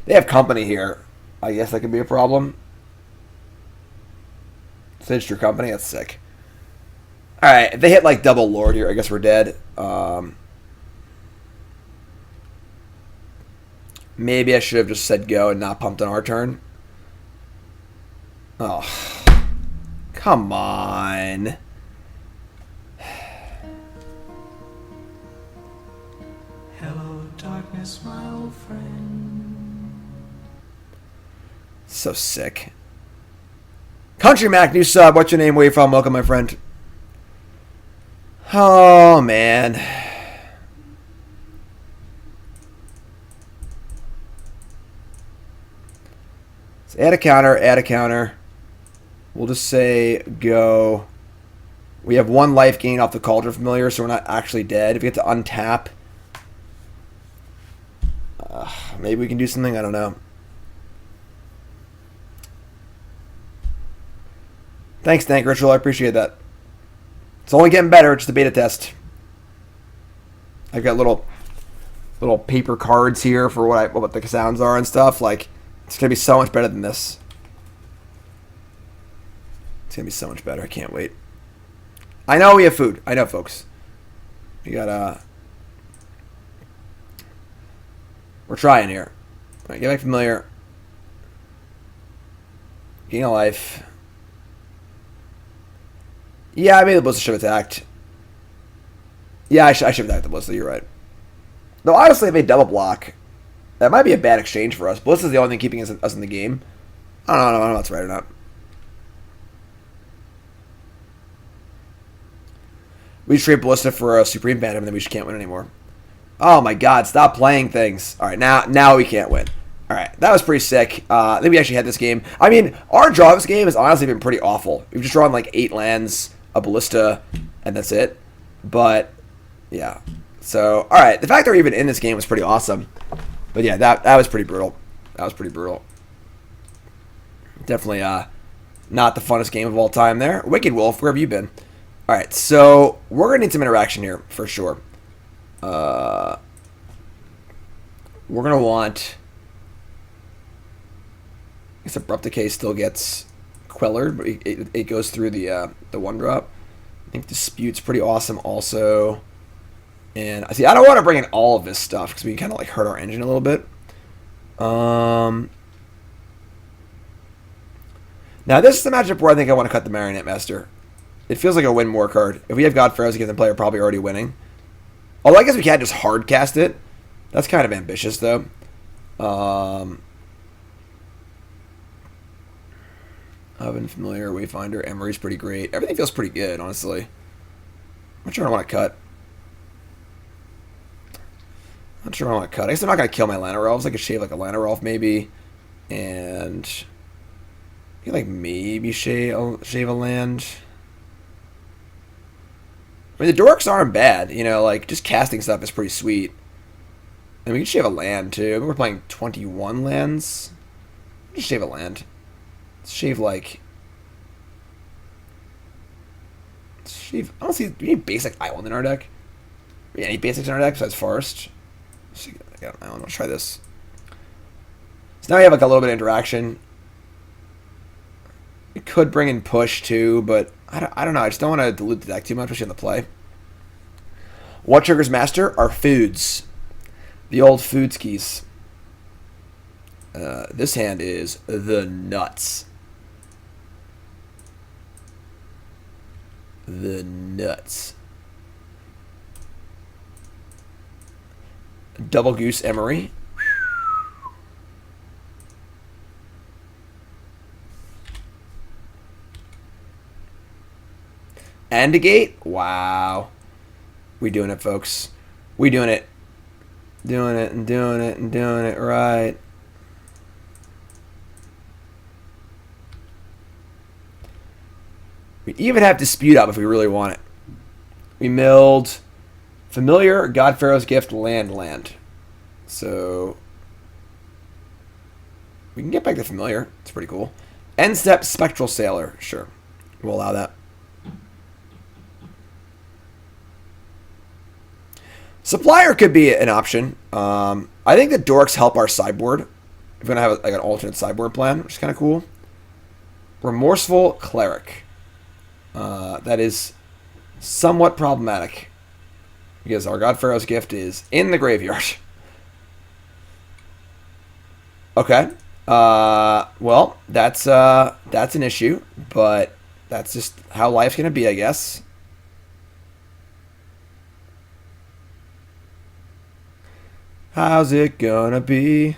They have company here. I guess that could be a problem. Cinched your company? That's sick. Alright, if they hit like double Lord here, I guess we're dead. Maybe I should have just said go and not pumped on our turn. Oh. Come on. Hello, darkness, my old friend. So sick. Country Mac, new sub. What's your name? Where you from? Welcome, my friend. Oh, man. So add a counter, add a counter. We'll just say go. We have 1 life gain off the Cauldron Familiar, so we're not actually dead. If we get to untap, maybe we can do something. I don't know. Thanks, Tank Ritual. I appreciate that. It's only getting better. It's just a beta test. I've got little paper cards here for what the sounds are and stuff. Like, it's gonna be so much better than this. It's gonna be so much better. I can't wait. I know we have food. I know, folks. We got we're trying here. All right, get back familiar. Gain a life. Yeah, I mean the Ballista should have attacked. Yeah, I should have attacked the Ballista. You're right. Though honestly, if they double block, that might be a bad exchange for us. Ballista's the only thing keeping us in the game. I don't know if that's right or not. We trade Ballista for a Supreme Phantom, and then we just can't win anymore. Oh my God! Stop playing things. All right, now we can't win. All right, that was pretty sick. I think we actually had this game. I mean, our draw of this game has honestly been pretty awful. We've just drawn like 8 lands, a ballista, and that's it. But yeah, so all right, the fact that we're even in this game was pretty awesome. But yeah, that was pretty brutal. That was pretty brutal. Definitely not the funnest game of all time there. Wicked Wolf, where have you been? All right, so we're gonna need some interaction here for sure. We're gonna want. I guess Abrupt Decay still gets Quellered, but it goes through the 1-drop. I think Dispute's pretty awesome also. And I see, I don't want to bring in all of this stuff because we can kind of like hurt our engine a little bit. Now this is the matchup where I think I want to cut the Marionette Master. It feels like a win more card. If we have God-Pharaoh's against the player, probably already winning. Although I guess we can't just hard cast it. That's kind of ambitious though. Oven, Familiar, Wayfinder, Emry's pretty great. Everything feels pretty good, honestly. I'm not sure I want to cut. Not sure I want to cut. I guess I'm not going to kill my Llanowar Elves. I could shave like a Llanowar Elf maybe. And I could like maybe shave a land. I mean, the dorks aren't bad. You know, like just casting stuff is pretty sweet. And we can shave a land too. I mean, we're playing 21 lands. Just shave a land. Shave like. Shave. I don't see any basic island in our deck. Yeah, any basics in our deck besides forest. I got an island. Let's try this. So now we have like a little bit of interaction. We could bring in push too, but I don't know. I just don't want to dilute the deck too much, especially on the play. What triggers master are foods. The old food skis. This hand is the nuts. The nuts. Double Goose Emry. And a gate. Wow. We doing it, folks. We doing it. Doing it and doing it and doing it right. We even have Dispute up if we really want it. We milled Familiar, God-Pharaoh's Gift, land. So we can get back to Familiar. It's pretty cool. End step, Spectral Sailor. Sure. We'll allow that. Supplier could be an option. I think the dorks help our sideboard. We're going to have like an alternate sideboard plan, which is kind of cool. Remorseful Cleric. That is somewhat problematic because our God-Pharaoh's Gift is in the graveyard. Okay. Well, that's an issue, but that's just how life's gonna be, I guess. How's it gonna be?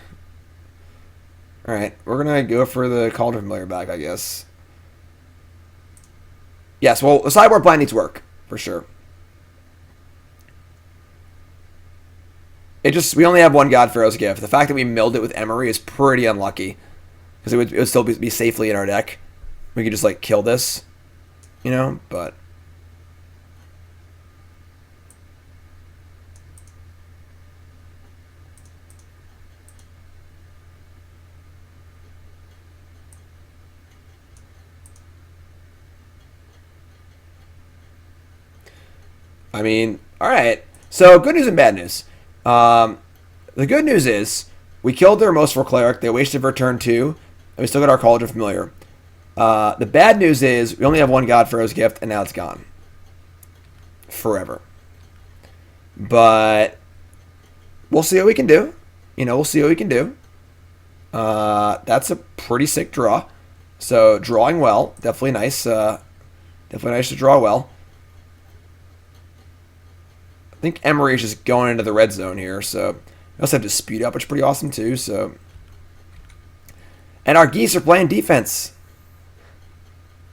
All right, we're gonna go for the Cauldron Familiar back, I guess. Yes, well, the sideboard plan needs work, for sure. We only have one God-Pharaoh's Gift. The fact that we milled it with Emry is pretty unlucky. Because it would still be safely in our deck. We could just, like, kill this. You know, but... I mean, alright. So, good news and bad news. The good news is, we killed their Remorseful Cleric, they wasted for turn 2, and we still got our Cauldron Familiar. The bad news is, we only have one God-Pharaoh's Gift, and now it's gone. Forever. But, we'll see what we can do. You know, we'll see what we can do. That's a pretty sick draw. So, drawing well. Definitely nice. Definitely nice to draw well. I think Emry is just going into the red zone here, so we also have Dispute up, which is pretty awesome too. So, and our geese are playing defense.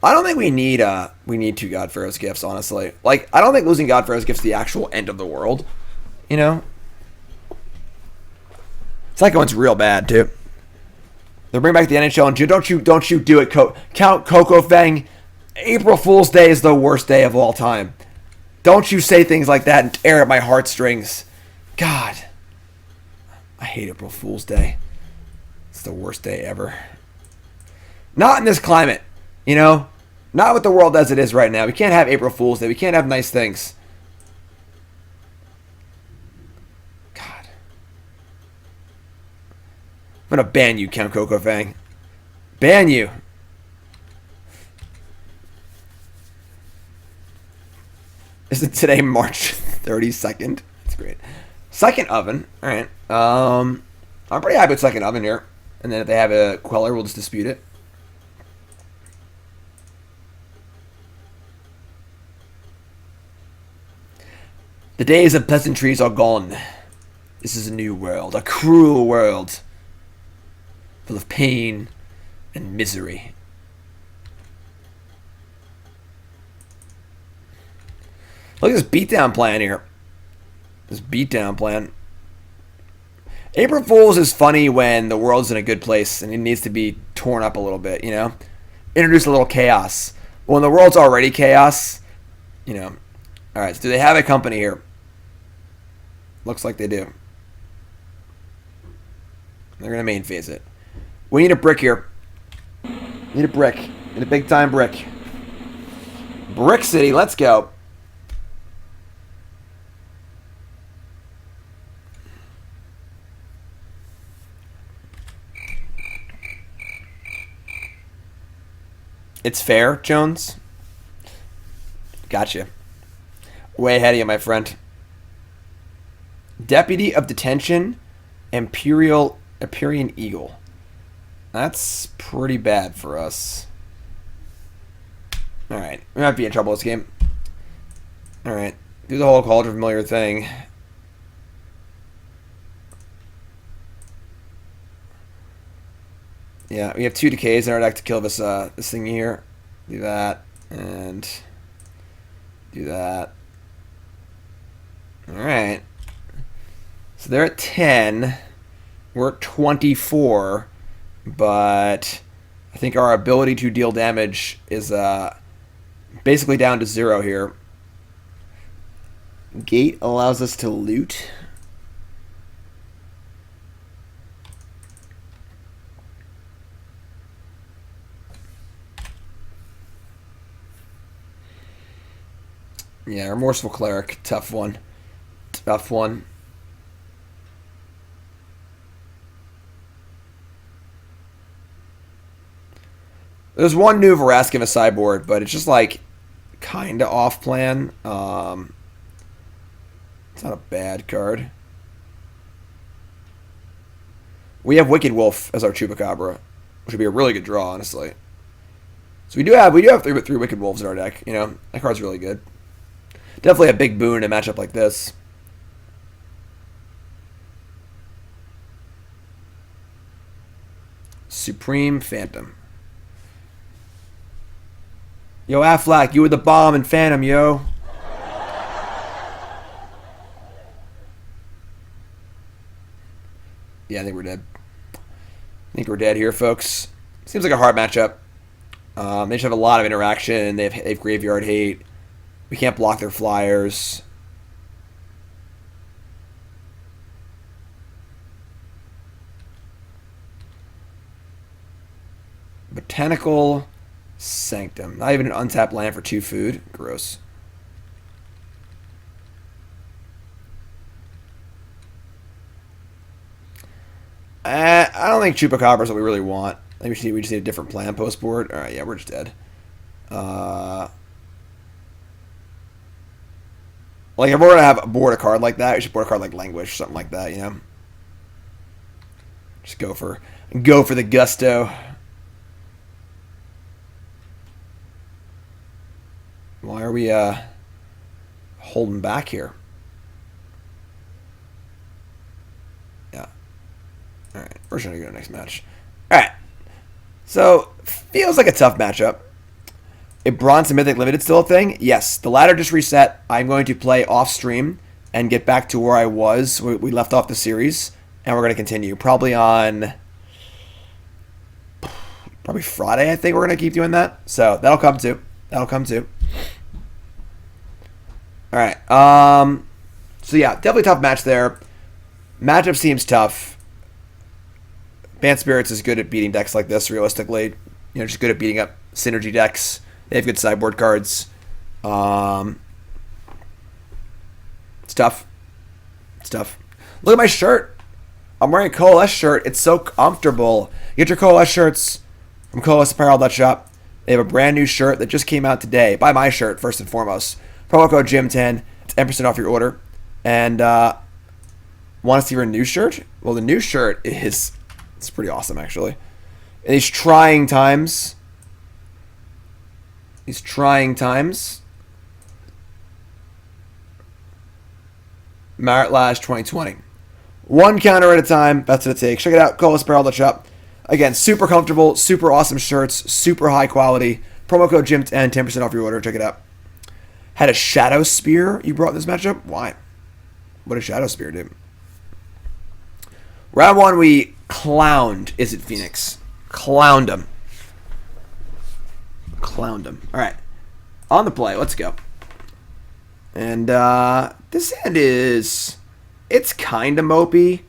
I don't think we need two God-Pharaoh's Gifts, honestly. Like, I don't think losing God-Pharaoh's Gifts is the actual end of the world. You know, it's like when it's real bad too. They'll bring back the NHL in June. Don't you do it, Count Coco Fang. April Fool's Day is the worst day of all time. Don't you say things like that and tear at my heartstrings. God. I hate April Fool's Day. It's the worst day ever. Not in this climate, you know? Not with the world as it is right now. We can't have April Fool's Day. We can't have nice things. God. I'm going to ban you, Count Coco Fang. Ban you. Isn't today March 32nd? That's great. Second oven. All right. I'm pretty happy with second oven here. And then if they have a queller, we'll just dispute it. The days of pleasantries are gone. This is a new world. A cruel world. Full of pain and misery. Look at this beatdown plan here. This beatdown plan. April Fool's is funny when the world's in a good place and it needs to be torn up a little bit, you know? Introduce a little chaos. When the world's already chaos, you know. Alright, so do they have a company here? Looks like they do. They're going to main phase it. We need a brick here. Need a brick. Need a big time brick. Brick City, let's go. It's fair, Jones. Gotcha. Way ahead of you, my friend. Deputy of Detention, Empyrean Eagle. That's pretty bad for us. Alright, we might be in trouble this game. Alright, do the whole Cauldron Familiar thing. Yeah, we have 2 decays in our deck to kill this this thing here. Do that, and do that. Alright. So they're at 10. We're at 24. But I think our ability to deal damage is basically down to 0 here. Gate allows us to loot. Yeah, Remorseful Cleric. Tough one. Tough one. There's one new Vraska in a sideboard, but it's just like kind of off plan. It's not a bad card. We have Wicked Wolf as our Chupacabra, which would be a really good draw, honestly. So we do have three Wicked Wolves in our deck. You know, that card's really good. Definitely a big boon in a matchup like this. Supreme Phantom. Yo, Affleck, you were the bomb in Phantom, yo. Yeah, I think we're dead. I think we're dead here, folks. Seems like a hard matchup. They just have a lot of interaction. They have graveyard hate. We can't block their flyers. Botanical Sanctum. Not even an untapped land for 2 food. Gross. I don't think Chupacabra is what we really want. I think we just need a different plan post board. Alright, yeah, we're just dead. Like, if we're going to have board a card like that, we should board a card like Languish, something like that, you know? Just go for the gusto. Why are we holding back here? Yeah. Alright, we're just going to go to the next match. Alright. So, feels like a tough matchup. A Bronze and Mythic Limited still a thing? Yes. The ladder just reset. I'm going to play off stream and get back to where I was. We left off the series. And we're going to continue. Probably on probably Friday, I think we're going to keep doing that. So that'll come too. That'll come too. All right. So yeah, definitely tough match there. Matchup seems tough. Banned Spirits is good at beating decks like this, realistically. You know, just good at beating up synergy decks. They have good sideboard cards. It's tough. It's tough. Look at my shirt. I'm wearing a Coalesce shirt. It's so comfortable. Get your Coalesce shirts from coalesceapparel.shop. They have a brand new shirt that just came out today. Buy my shirt, first and foremost. Promo code GYM10. It's 10% off your order. And want to see your new shirt? Well, the new shirt is... It's pretty awesome, actually. In these trying times... Marionette Master 2020. One counter at a time. That's what it takes. Check it out. coalesceapparel.shop. Again, super comfortable, super awesome shirts, super high quality. Promo code GYM10, 10% off your order. Check it out. Had a Shadow Spear you brought in this matchup? Why? What did Shadow Spear do? Round 1, we clowned Is It Phoenix. Clowned him. Clowned him. Alright. On the play. Let's go. And this hand is... It's kind of mopey,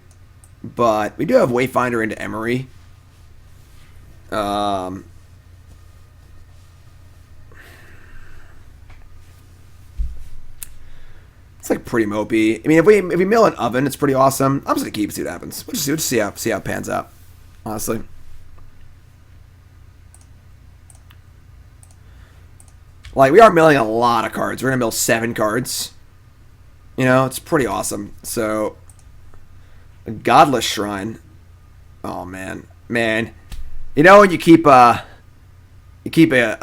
but we do have Wayfinder into Emry. It's like pretty mopey. I mean, if we mill an oven, it's pretty awesome. I'm just gonna keep it, see what happens. We'll just see how it pans out. Honestly. Like, we are milling a lot of cards. We're gonna mill 7 cards. You know, it's pretty awesome. So, a Godless Shrine. Oh man, you know when you keep a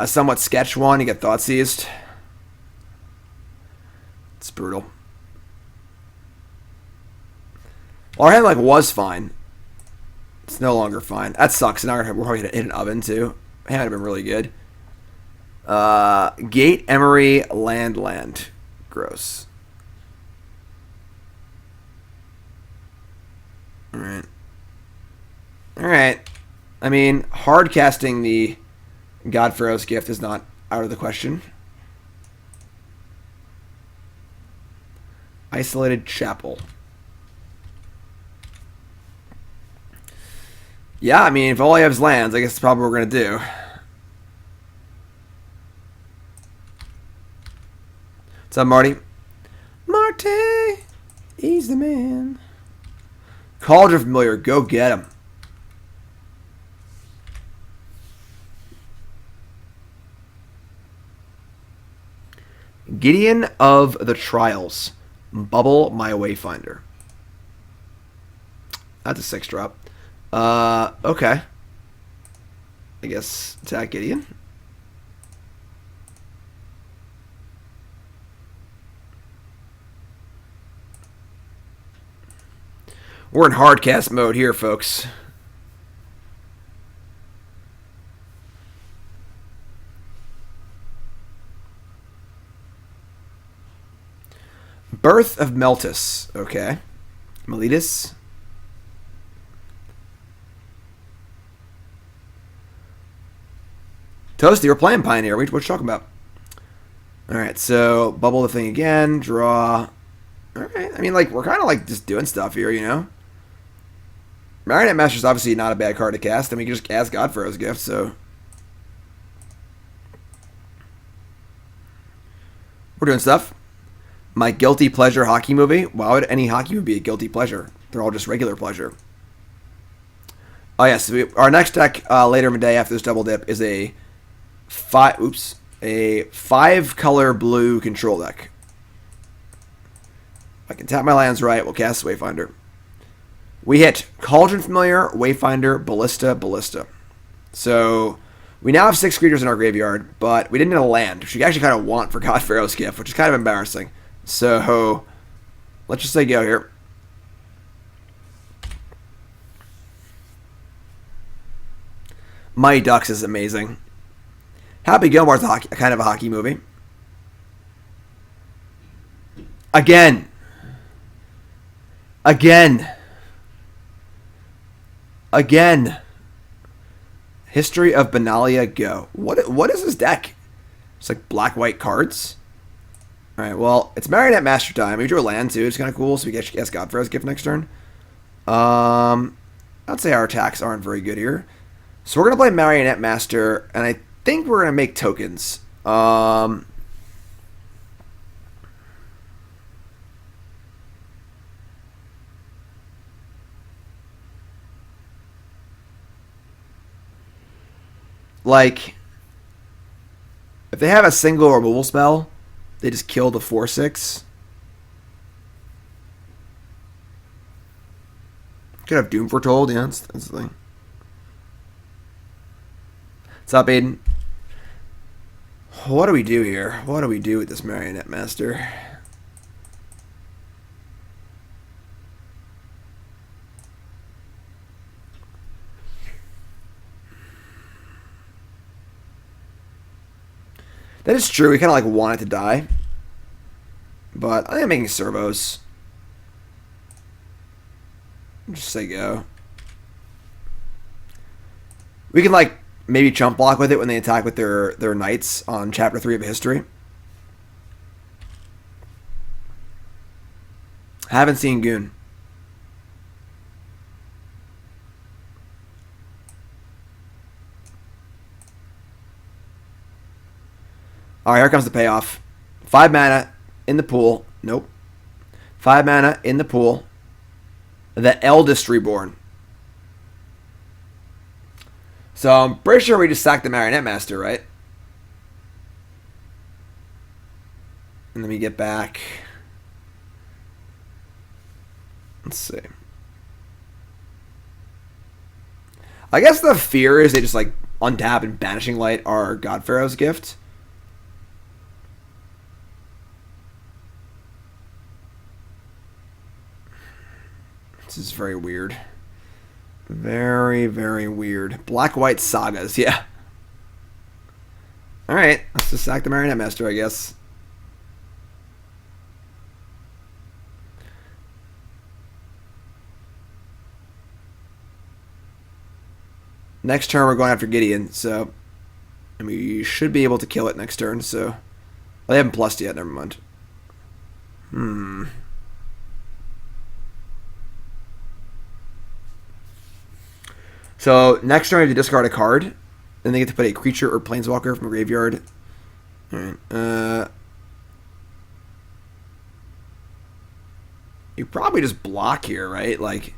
somewhat sketch one, you get Thoughtseized. It's brutal. Well, our hand like was fine. It's no longer fine. That sucks. Now we're probably gonna hit an oven too. Hand would have been really good. Gate Emry land. Gross. Alright. I mean, hard casting the God-Pharaoh's Gift is not out of the question. Isolated Chapel. Yeah, I mean, if all I have is lands, I guess that's probably what we're going to do. What's up, Marty? Marty! He's the man. Cauldron Familiar, go get him. Gideon of the Trials. Bubble my Wayfinder. That's a 6-drop. Okay. I guess attack Gideon. We're in hard cast mode here, folks. Birth of Meltus. Okay. Meletus. Toasty, we're playing Pioneer. What you talking about? Alright, so bubble the thing again. Draw. Alright, I mean, like, we're kind of like just doing stuff here, you know? Marionette Master is obviously not a bad card to cast. I mean, you can just cast God-Pharaoh's Gift, so... We're doing stuff. My guilty pleasure hockey movie. Why would any hockey movie be a guilty pleasure? They're all just regular pleasure. Oh yes, our next deck later in the day after this double dip is a 5-color blue control deck. If I can tap my lands right, we'll cast Wayfinder. We hit Cauldron Familiar, Wayfinder, Ballista. So we now have 6 creatures in our graveyard, but we didn't get a land, which we actually kind of want for God-Pharaoh's Gift, which is kind of embarrassing. So let's just say go here. Mighty Ducks is amazing. Happy Gilmore's kind of a hockey movie. Again. History of Benalia, go. What is this deck? It's like black-white cards. All right, well, it's Marionette Master time. We drew a land, too. It's kind of cool, so we get God-Pharaoh's Gift next turn. I'd say our attacks aren't very good here. So we're going to play Marionette Master, and I think we're going to make tokens. Like, if they have a single removal spell, they just kill the 4/6. Could have Doom Foretold, yeah, that's the thing. What's up, Aiden? What do we do here? What do we do with this Marionette Master? That is true. We kind of like want it to die. But I think I'm making servos. Just say go. We can like maybe chump block with it when they attack with their knights on chapter 3 of history. Haven't seen Goon. Alright, here comes the payoff. 5 mana in the pool. Nope. 5 mana in the pool. The Eldest Reborn. So I'm pretty sure we just sacked the Marionette Master, right? And then we get back. Let's see. I guess the fear is they just like untap and Banishing Light our God-Pharaoh's Gift. This is very weird. Very, very weird. Black-white sagas, yeah. Alright, let's just sack the Marionette Master, I guess. Next turn we're going after Gideon, so... And we should be able to kill it next turn, so... Well, they haven't plussed yet, never mind. So, next turn I have to discard a card. Then they get to put a creature or planeswalker from a graveyard. Alright. You probably just block here, right? Like,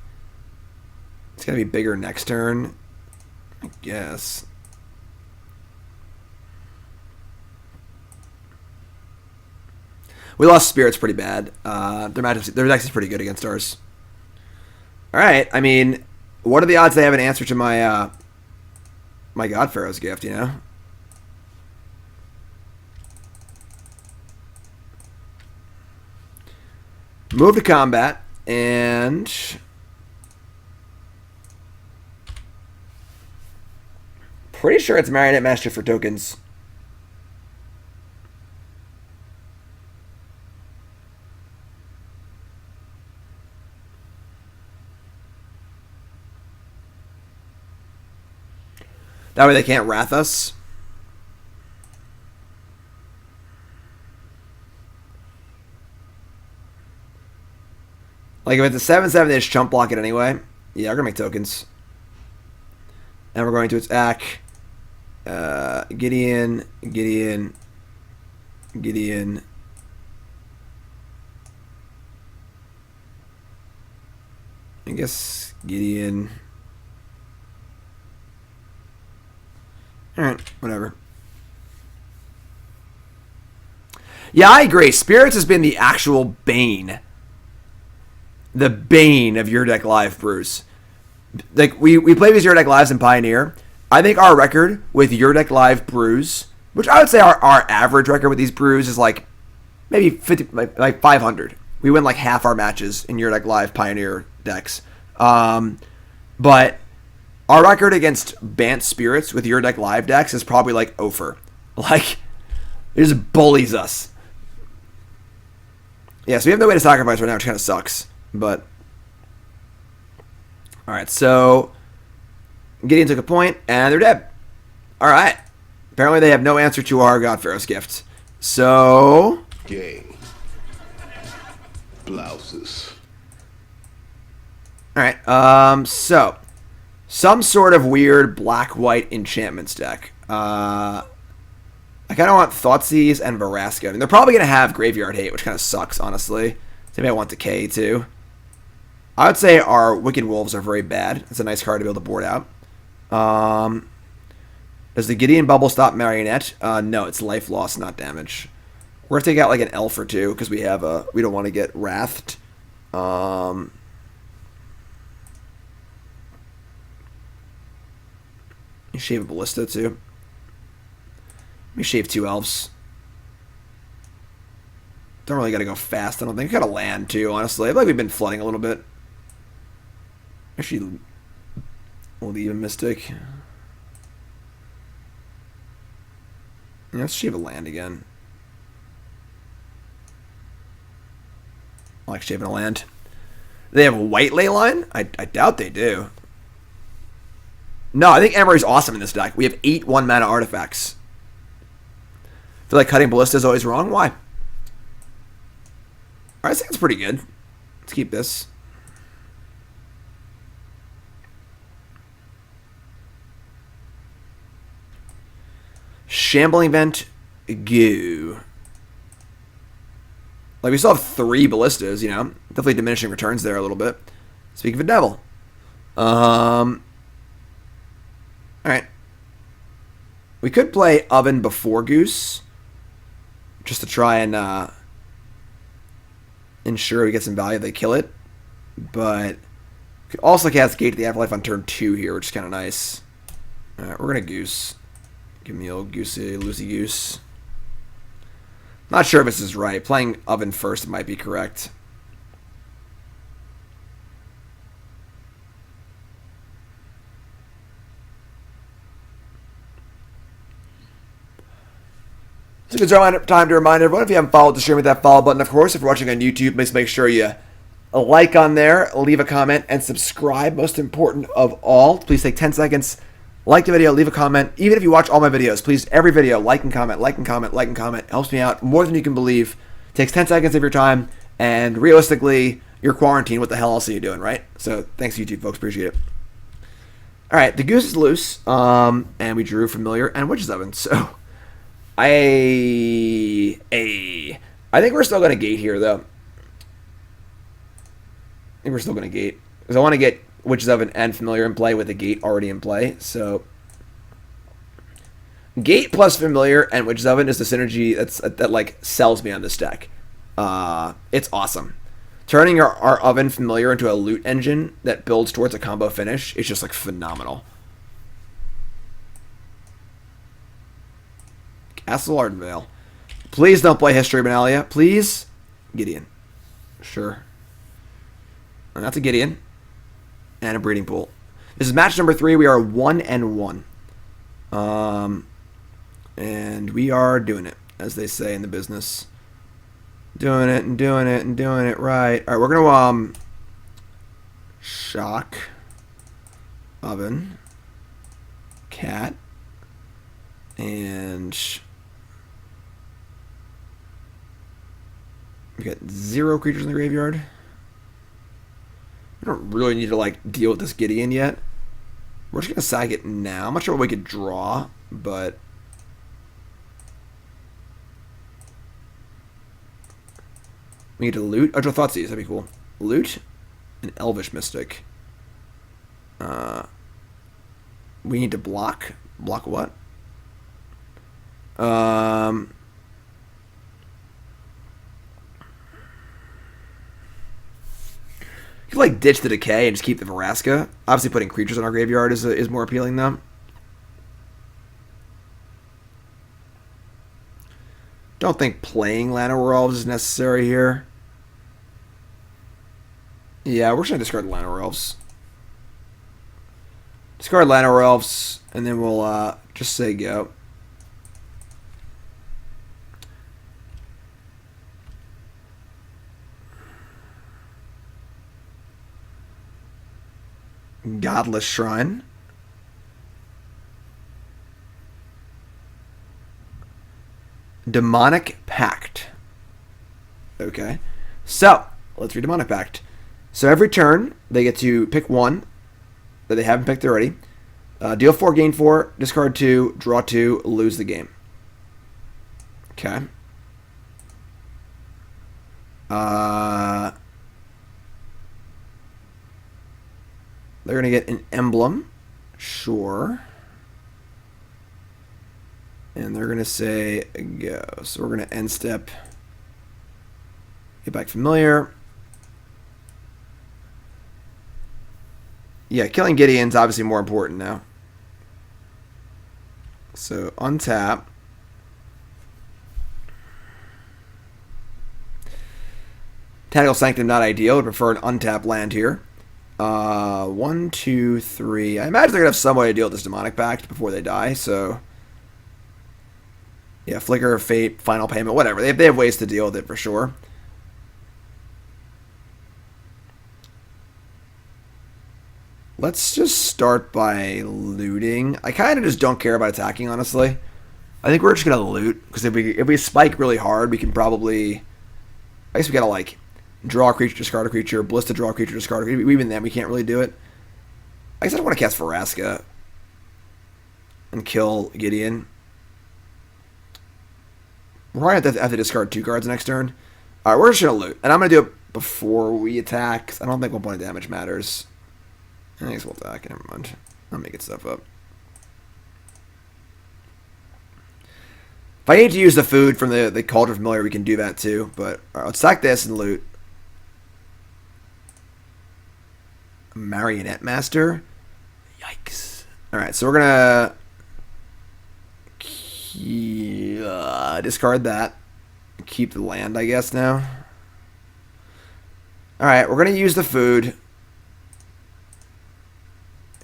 it's going to be bigger next turn. I guess. We lost Spirits pretty bad. Their deck is pretty good against ours. Alright, I mean... What are the odds they have an answer to my my God-Pharaoh's Gift, you know? Move to combat, and... Pretty sure it's Marionette Master for tokens. That way they can't wrath us. Like if it's a 7/7, they just chump block it anyway. Yeah, we're gonna make tokens. And we're going to attack Gideon. I guess Gideon. Alright, whatever. Yeah, I agree. Spirits has been the actual bane. The bane of your deck live, Bruce. Like, we play these your deck lives in Pioneer. I think our record with your deck live brews, which I would say our average record with these brews is like maybe 50, like 500. We win like half our matches in your deck live Pioneer decks. But our record against Bant Spirits with your deck live decks is probably like over. Like, it just bullies us. Yeah, so we have no way to sacrifice right now, which kind of sucks. But, alright, so Gideon took a point, and they're dead. All right. Apparently they have no answer to our God-Pharaoh's gift. So... Gay. Blouses. Alright, so... Some sort of weird black-white enchantments deck. I kind of want Thoughtseize and Vraska. I mean, they're probably going to have Graveyard Hate, which kind of sucks, honestly. So maybe I want Decay, too. I would say our Wicked Wolves are very bad. It's a nice card to be able to board out. Does the Gideon Bubble stop Marionette? No, it's life loss, not damage. We're going to take out like an elf or two because we don't want to get wrathed. You shave a Ballista too. Let me shave 2 elves. Don't really got to go fast, I don't think. Got to land too, honestly. I feel like we've been flooding a little bit. Actually, we'll leave a Mystic. Yeah, let's shave a land again. I like shaving a land. Do they have a white ley line? I doubt they do. No, I think Emry's awesome in this deck. We have 8 1-mana artifacts. I feel like cutting Ballista is always wrong. Why? Alright, I think it's pretty good. Let's keep this. Shambling Vent, goo. Like, we still have 3 Ballistas, you know. Definitely diminishing returns there a little bit. Speaking of a devil. Alright. We could play Oven before Goose. Just to try and ensure we get some value if they kill it. But we could also cast Gate to the Afterlife on turn 2 here, which is kind of nice. Alright, we're going to Goose. Give me the old Goosey, Loosey Goose. Not sure if this is right. Playing Oven first might be correct. So it's time to remind everyone, if you haven't followed the stream, with that follow button, of course. If you're watching on YouTube, please make sure you like on there, leave a comment, and subscribe. Most important of all, please take 10 seconds. Like the video, leave a comment. Even if you watch all my videos, please, every video, like and comment, like and comment, like and comment. It helps me out more than you can believe. It takes 10 seconds of your time, and realistically, you're quarantined. What the hell else are you doing, right? So, thanks, YouTube folks. Appreciate it. All right, the Goose is loose, and we drew Familiar and Witch's Oven. So, I think we're still going to gate here, though. I think we're still going to gate. Because I want to get Witch's Oven and Familiar in play with the gate already in play. So, gate plus Familiar and Witch's Oven is the synergy that like sells me on this deck. It's awesome. Turning our Oven Familiar into a loot engine that builds towards a combo finish is just like phenomenal. Castle Ardenvale. Please don't play History of Benalia. Please. Gideon. Sure. And that's a Gideon. And a Breeding Pool. This is match number 3. We are 1-1. And we are doing it, as they say in the business. Doing it and doing it and doing it right. Alright, we're going to shock. Oven. Cat. And we got 0 creatures in the graveyard. We don't really need to like deal with this Gideon yet. We're just gonna sack it now. I'm not sure what we could draw, but we need to loot. Oh, draw Thoughtseize. That'd be cool. Loot an Elvish Mystic. We need to block. Block what? You could like ditch the Decay and just keep the Vraska. Obviously, putting creatures in our graveyard is more appealing, though. Don't think playing Llanowar Elves is necessary here. Yeah, we're just gonna discard the Llanowar Elves. Discard Llanowar Elves, and then we'll just say go. Godless Shrine. Demonic Pact. Okay. So, let's read Demonic Pact. So every turn, they get to pick one that they haven't picked already. Deal 4, gain 4, discard 2, draw 2, lose the game. Okay. They're going to get an emblem. Sure. And they're going to say go. So we're going to end step. Get back familiar. Yeah, killing Gideon's obviously more important now. So untap. Botanical Sanctum not ideal. Would prefer an untap land here. 1, 2, 3. I imagine they're gonna have some way to deal with this Demonic Pact before they die. So yeah, Flicker of Fate, Final Payment, whatever. They have ways to deal with it for sure. Let's just start by looting. I kind of just don't care about attacking, honestly. I think we're just gonna loot because if we spike really hard, we can probably. I guess we gotta like draw a creature, discard a creature, Ballista, draw a creature, discard a creature. Even then, we can't really do it. I guess I don't want to cast Vraska and kill Gideon. We're gonna have to discard 2 cards next turn. All right, we're just gonna loot, and I'm gonna do it before we attack. 'Cause I don't think 1 point of damage matters. I guess we'll attack. Never mind. I'm making stuff up. If I need to use the food from the Cauldron Familiar, we can do that too. But all right, let's sack this and loot. Marionette Master. Yikes. All right, so we're gonna discard that. Keep the land, I guess now. All right, we're gonna use the food.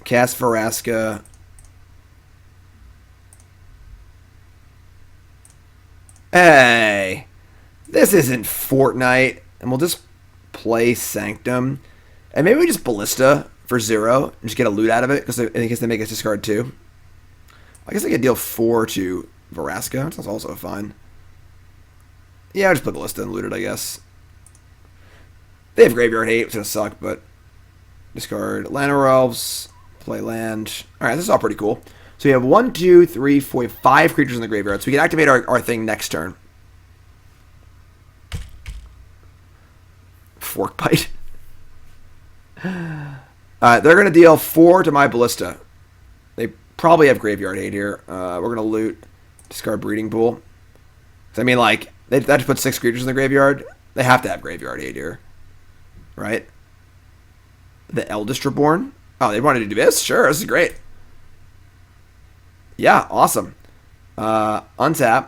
Cast Vraska. Hey, this isn't Fortnite, and we'll just play Sanctum, and maybe we just Ballista for 0 and just get a loot out of it because in case they make us discard 2. I guess I could deal 4 to Vraska. That's also fine. Yeah, I'll just put Ballista and loot it, I guess. They have Graveyard Hate, it's gonna suck, but discard Llanowar Elves, play land. All right, this is all pretty cool. So we have 1, 2, 3, 4, 5 creatures in the graveyard. So we can activate our thing next turn. Fork Bite. They're going to deal 4 to my Ballista. They probably have Graveyard Hate here. We're going to loot, discard Breeding Pool. So, I mean, like, they have to put 6 creatures in the graveyard. They have to have Graveyard Hate here. Right? The Eldest Reborn. Oh, they wanted to do this? Sure, this is great. Yeah, awesome. Untap.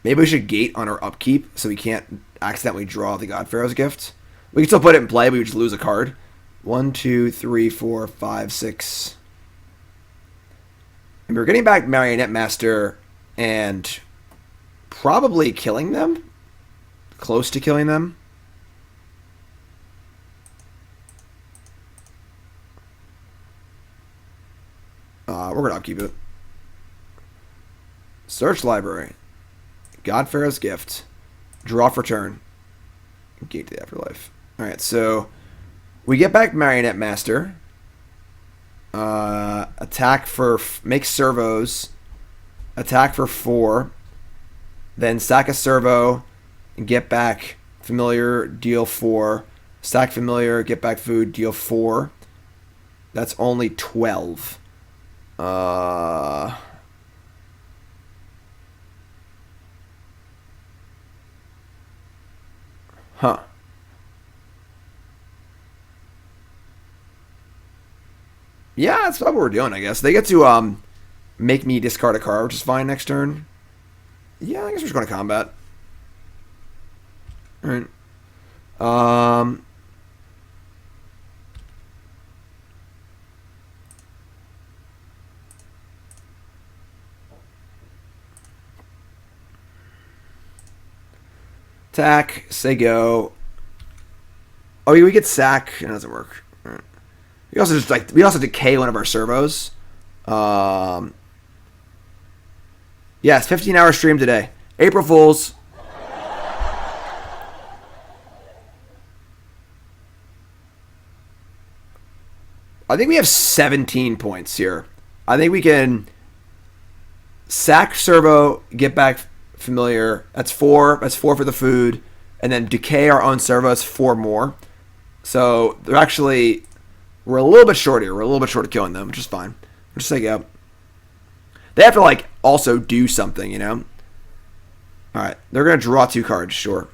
Maybe we should gate on our upkeep so we can't accidentally draw the God-Pharaoh's Gift. We can still put it in play, but we just lose a card. 1, 2, 3, 4, 5, 6. And we're getting back Marionette Master and probably killing them. Close to killing them. We're going to upkeep it. Search library. God-Pharaoh's Gift. Draw for turn. Gate to the Afterlife. Alright, so we get back Marionette Master. Attack for... Make servos. Attack for 4. Then sack a servo. And get back Familiar. Deal 4. Sack Familiar. Get back food. Deal 4. That's only 12. Huh. Yeah, that's what we're doing, I guess. They get to make me discard a card, which is fine next turn. Yeah, I guess we're just going to combat. Alright. Attack, say go. Oh, we get sack. It doesn't work. Right. We also decay one of our servos. Yes, 15-hour stream today. April Fools. I think we have 17 points here. I think we can sack Servo, get back Familiar. That's 4. That's 4 for the food. And then decay our own Servo. That's 4 more. So they're actually... We're a little bit short here. We're a little bit short of killing them, which is fine. We'll just take out. They have to, like, also do something, you know? Alright. They're going to draw 2 cards, sure.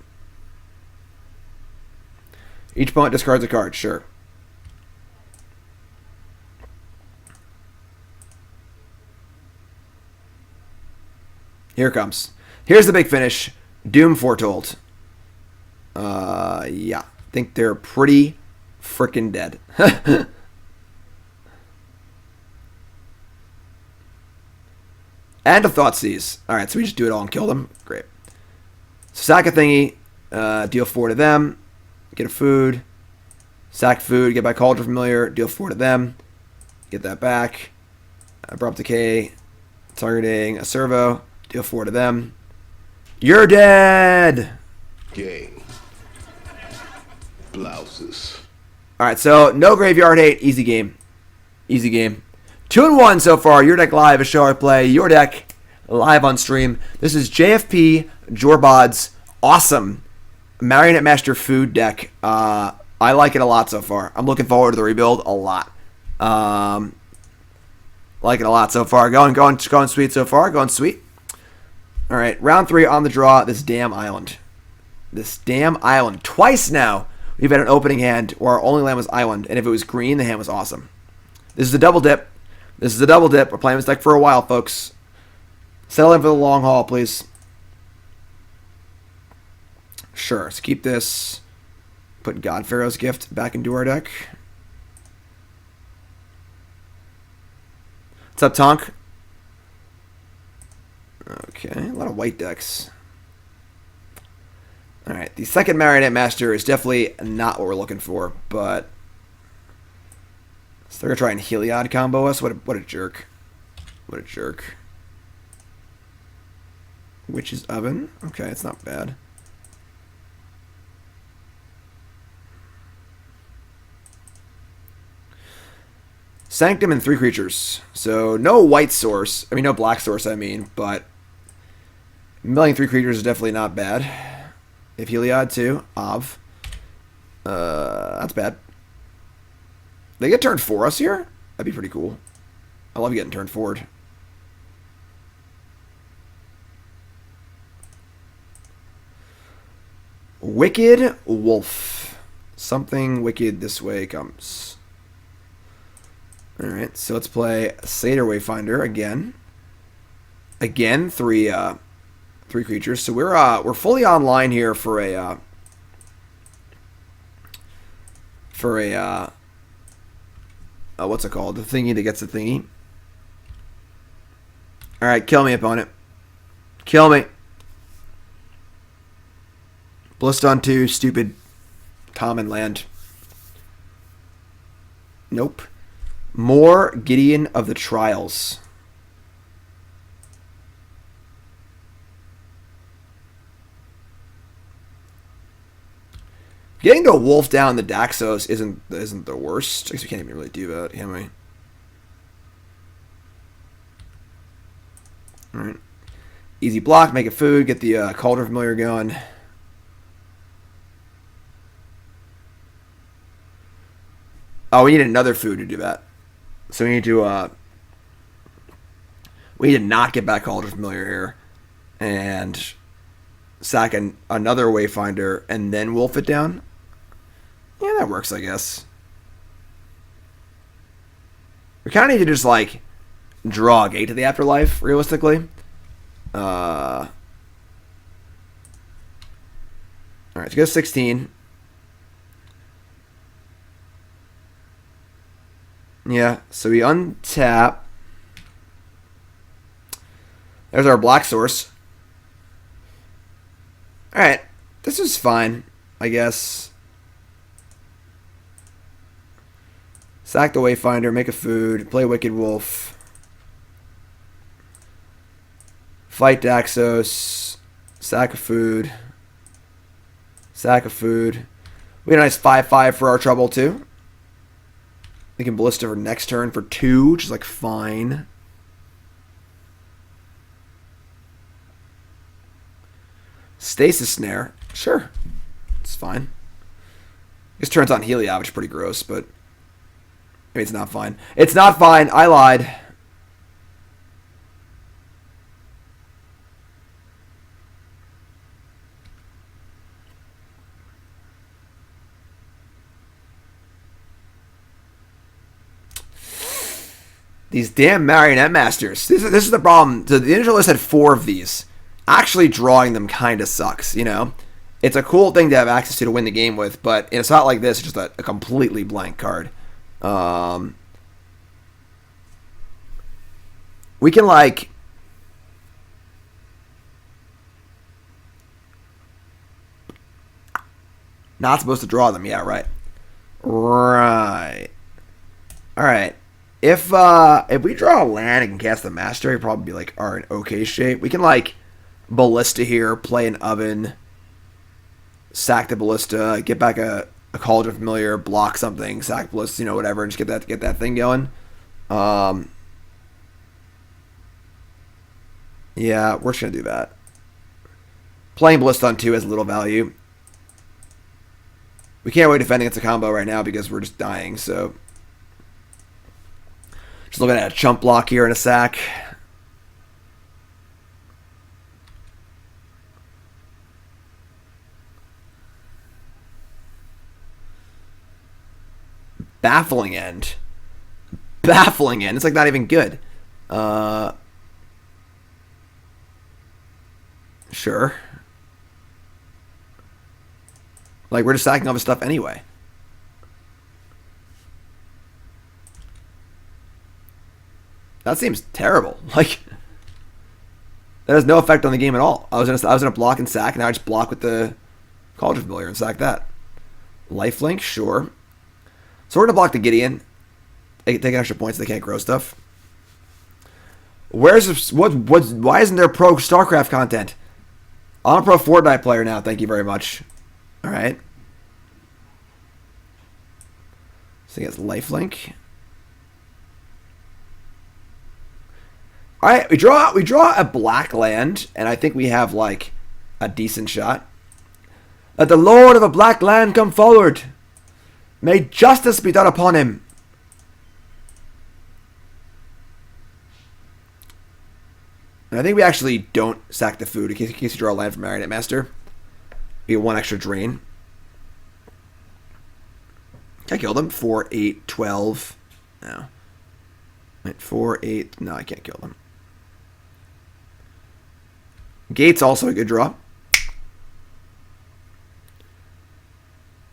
Each opponent discards a card, sure. Here it comes. Here's the big finish. Doom Foretold. Yeah. I think they're pretty freaking dead. And a Thoughtseize. Alright, so we just do it all and kill them. Great. So sack a thingy. Deal 4 to them. Get a food. Sack food. Get back Cauldron Familiar. Deal 4 to them. Get that back. Abrupt Decay. Targeting a Servo. Deal 4 to them. You're dead! Gang. Blouses. Alright, so no graveyard hate. Easy game. Easy game. 2-1 so far. Your Deck Live, a show I play. Your Deck live on stream. This is JFP Jorbod's awesome Marionette Master food deck. I like it a lot so far. I'm looking forward to the rebuild a lot. Like it a lot so far. Going sweet so far. Going sweet. Alright, round 3 on the draw. This damn island. This damn island. Twice now we've had an opening hand where our only land was island, and if it was green, the hand was awesome. This is a double dip. This is a double dip. We're playing this deck for a while, folks. Settle in for the long haul, please. Sure, let's keep this. Put God-Pharaoh's Gift back into our deck. What's up, Tonk? Okay, a lot of white decks. Alright, the second Marionette Master is definitely not what we're looking for, but... So they're going to try and Heliod combo us? What a jerk. What a jerk. Witch's Oven? Okay, it's not bad. Sanctum and 3 creatures. So no white source. I mean, no black source, I mean, but... Milling 3 creatures is definitely not bad. If Heliod too. That's bad. They get turned for us here? That'd be pretty cool. I love getting turned forward. Wicked Wolf. Something wicked this way comes. Alright, so let's play Satyr Wayfinder again. Again, 3 creatures. So we're fully online here for a what's it called? The thingy that gets the thingy. Alright, kill me, opponent. Kill me. Ballista on 2, stupid common land. Nope. More Gideon of the Trials. Getting to wolf down the Daxos isn't the worst. I guess we can't even really do that, can we? Alright. Easy block, make it food, get the Cauldron Familiar going. Oh, we need another food to do that. So we need to not get back Cauldron Familiar here. And sack another Wayfinder and then wolf it down. Yeah, that works, I guess. We kind of need to just, like, draw a gate to the Afterlife, realistically. Alright, so go 16. Yeah, so we untap. There's our black source. Alright, this is fine, I guess. Sack the Wayfinder, make a food, play Wicked Wolf. Fight Daxos. Sack of food. Sack of food. We had a nice 5/5 for our trouble, too. We can Ballista for next turn for 2, which is, like, fine. Stasis Snare. Sure. It's fine. This turns on Heliod, which is pretty gross, but maybe it's not fine. It's not fine. I lied. These damn Marionette Masters. This is the problem. So the initial list had 4 of these. Actually drawing them kind of sucks, you know? It's a cool thing to have access to win the game with, but in a spot like this, it's just a completely blank card. We can, like... Not supposed to draw them. Yeah, right. Right. Alright. If we draw a land and can cast the Master, he'd probably be, like, in okay shape. We can, like, Ballista here, play an Oven, sack the Ballista, get back a Cauldron Familiar, block something, sack Ballista, you know, whatever, and just get that thing going. Yeah, we're just going to do that. Playing Ballista on 2 has little value. We can't really defend against a combo right now because we're just dying, so... Just looking at a chump block here and a sack. Baffling end. Baffling end. It's like not even good. Sure. Like, we're just sacking all this stuff anyway. That seems terrible. Like, that has no effect on the game at all. I was gonna block and sack, and now I just block with the Cauldron Familiar and sack that. Lifelink, sure. So we're gonna block the Gideon. They can take extra points so they can't grow stuff. Why isn't there pro StarCraft content? I'm a pro Fortnite player now. Thank you very much. All right. So he has lifelink. All right, we draw a black land, and I think we have like a decent shot. Let the Lord of a black land come forward. May justice be done upon him. And I think we actually don't sack the food in case you draw a land from Marionette Master. We get 1 extra drain. Can I kill them? 4, 8, 12. No. Wait, 4, 8. No, I can't kill them. Gate's also a good draw.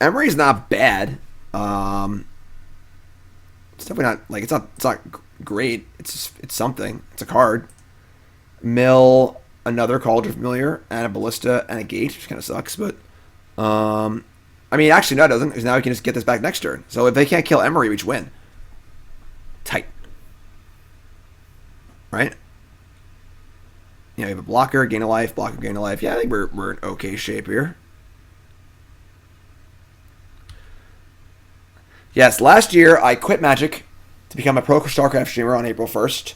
Emry's not bad. It's definitely not like it's not great. It's something. It's a card. Mill another Cauldron Familiar and a Ballista and a Gate, which kind of sucks, but I mean actually no it doesn't, because now we can just get this back next turn. So if they can't kill Emry, we just win. Tight. Right? Yeah, we have a blocker, gain a life, blocker, gain a life. Yeah, I think we're in okay shape here. Yes, last year I quit Magic to become a pro StarCraft streamer on April 1st.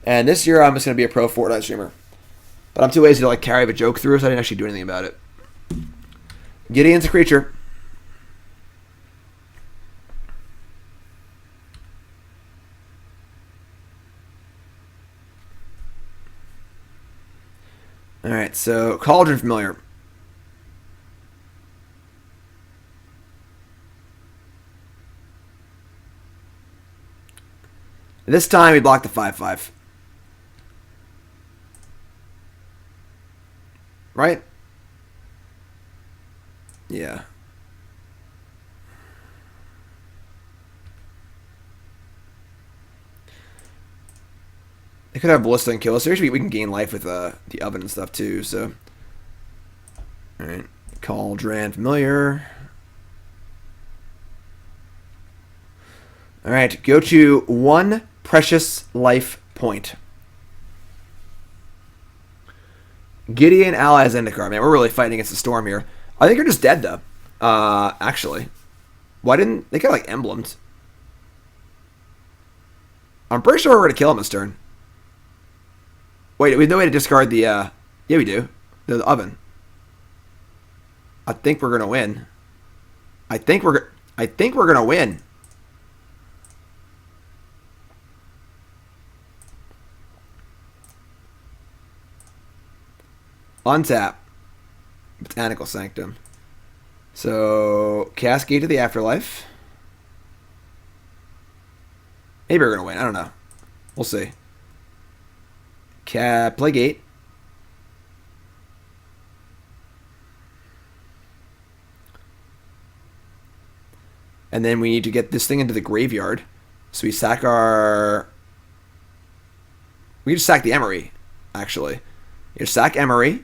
And this year I'm just going to be a pro Fortnite streamer. But I'm too lazy to like carry the joke through, so I didn't actually do anything about it. Gideon's a creature. Alright, so Cauldron Familiar. This time we block the 5/5. Right? Yeah. They could have Ballista and kill us. Actually, we can gain life with the Oven and stuff too, so. Alright. Cauldron Familiar. Alright, go to 1 precious life point. Gideon, allies, Zendikar. Man, we're really fighting against the storm here. I think they're just dead, though. Actually. Why didn't... They got, like, emblemed. I'm pretty sure we're going to kill him this turn. Wait, we have no way to discard the... Yeah, we do. The oven. I think we're going to win. I think we're going to win. Untap. Botanical Sanctum. So, Cascade to the Afterlife. Maybe we're going to win. I don't know. We'll see. Play Gate. And then we need to get this thing into the graveyard. So we sack our... We just sack the Emry, actually. You sack Emry.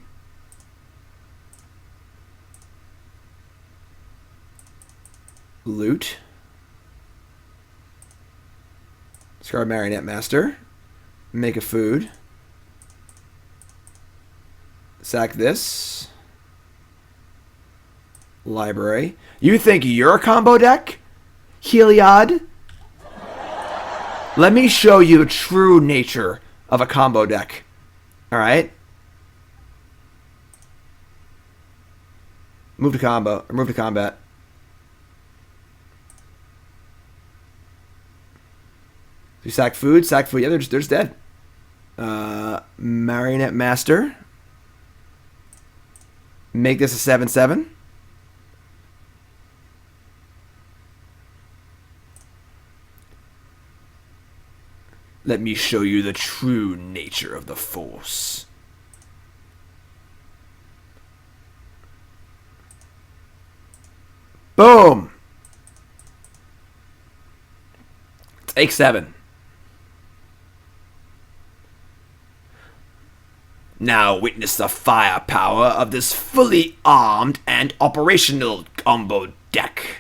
Loot. Discard Marionette Master. Make a food. Sack this. Library. You think you're a combo deck? Heliod? Let me show you the true nature of a combo deck. Alright? Move to combo. Or move to combat. You sack food. Yeah, they're just dead. Marionette Master. Make this a 7/7. Let me show you the true nature of the Force. Boom! Take 7. Now witness the firepower of this fully armed and operational combo deck.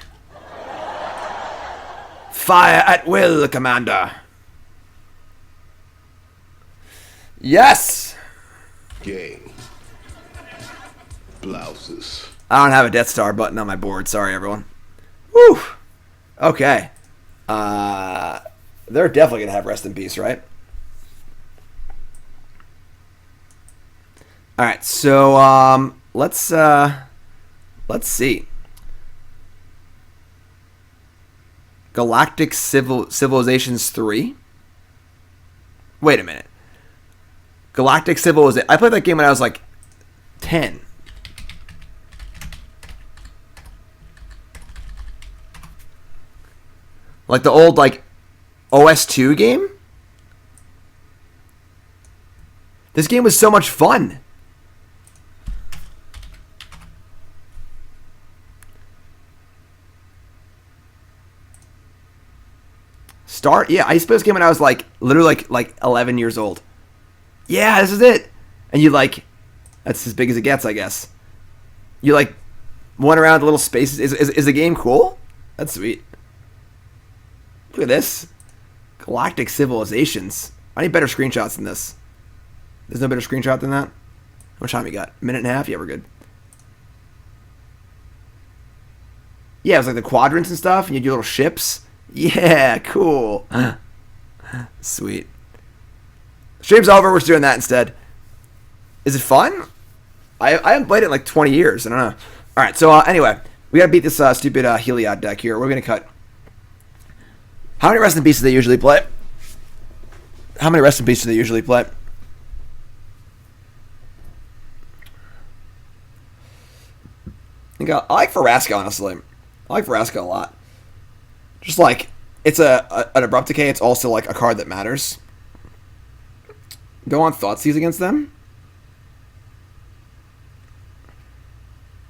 Fire at will, Commander. Yes! Gang. Blouses. I don't have a Death Star button on my board. Sorry, everyone. Whew. Okay. They're definitely going to have Rest in Peace, right? Alright, so, let's see. Galactic Civilizations 3? Wait a minute. Galactic Civilization. I played that game when I was like 10. Like the old like OS2 game? This game was so much fun. Yeah, I suppose this game when I was like literally like 11 years old. Yeah, this is it. And you like, that's as big as it gets, I guess. You like went around the little spaces. Is the game cool? That's sweet. Look at this. Galactic Civilizations. I need better screenshots than this. There's no better screenshot than that? How much time you got? A minute and a half? Yeah, we're good. Yeah, it was like the quadrants and stuff, and you had your little ships. Yeah, cool. Sweet. Stream's over, we're just doing that instead. Is it fun? I haven't played it in like 20 years, I don't know. Alright, so anyway, we gotta beat this stupid Heliod deck here. We're gonna cut. How many Rest in Peace do they usually play? How many Rest in Peace do they usually play? I like Vraska, honestly. I like Vraska a lot. Just like, it's an Abrupt Decay, it's also like a card that matters. Go on Thoughtseize against them.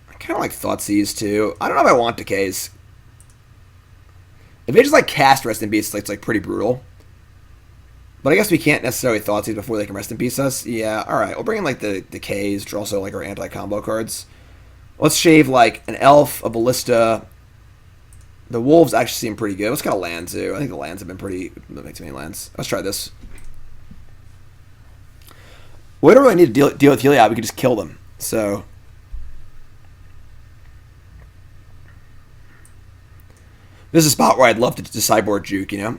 I kind of like Thoughtseize too. I don't know if I want Decays. If they just like cast Rest in Peace, it's like pretty brutal. But I guess we can't necessarily Thoughtseize before they can Rest in Peace us. Yeah, alright. We'll bring in like the Decays, which are also like our anti-combo cards. Let's shave like an Elf, a Ballista. The Wolves actually seem pretty good. Let's get a land too. I think the lands have been pretty... That makes me lands. Let's try this. We don't really need to deal with Heliod. We can just kill them. So this is a spot where I'd love to sideboard juke, you know?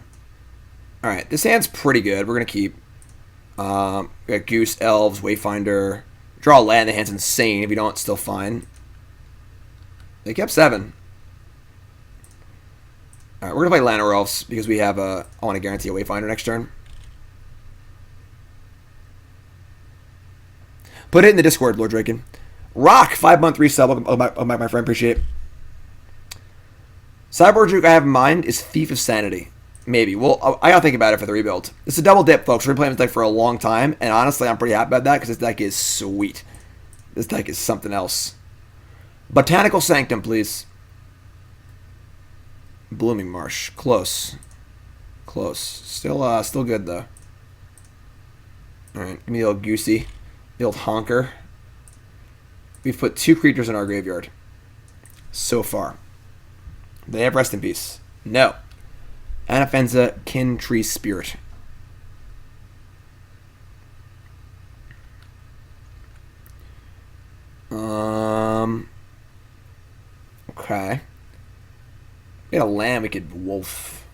Alright, this hand's pretty good. We're going to keep... we got Goose, Elves, Wayfinder. Draw a land. The hand's insane. If you don't, it's still fine. They kept 7. Alright, we're going to play Llanowar Elves because we have I want to guarantee a Wayfinder next turn. Put it in the Discord, Lord Draken. Rock, 5-month resub. My friend, appreciate it. Sideboard juke I have in mind is Thief of Sanity. Maybe. Well, I gotta think about it for the rebuild. It's a double dip, folks. We've been playing this deck for a long time, and honestly, I'm pretty happy about that because this deck is sweet. This deck is something else. Botanical Sanctum, please. Blooming Marsh. Close. Close. Still good, though. Alright, give me the old Goosey. The old Honker. We've put 2 creatures in our graveyard. So far. They have Rest in Peace. No. Anafenza, Kin Tree Spirit. Okay. We got a land we could wolf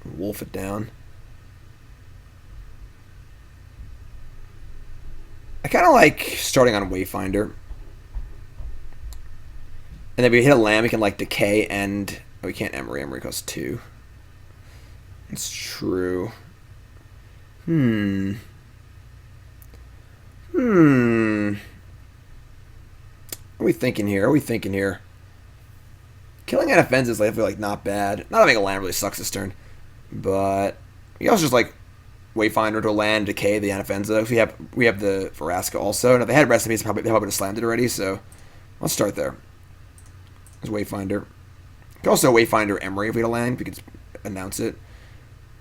it down. I kind of like starting on Wayfinder. And then if we hit a land, we can like decay and... Oh, we can't Emry. Emry costs 2. It's true. What are we thinking here? Killing Anafenza is, I feel like, not bad. Not having a land really sucks this turn. But we also just, like, Wayfinder to land, decay the Anafenza. We have the Vraska also. And if they had Rest in Peace, they probably would have slammed it already. So let's start there. There's Wayfinder. You could also Wayfinder Emry if we had a land. We could announce it.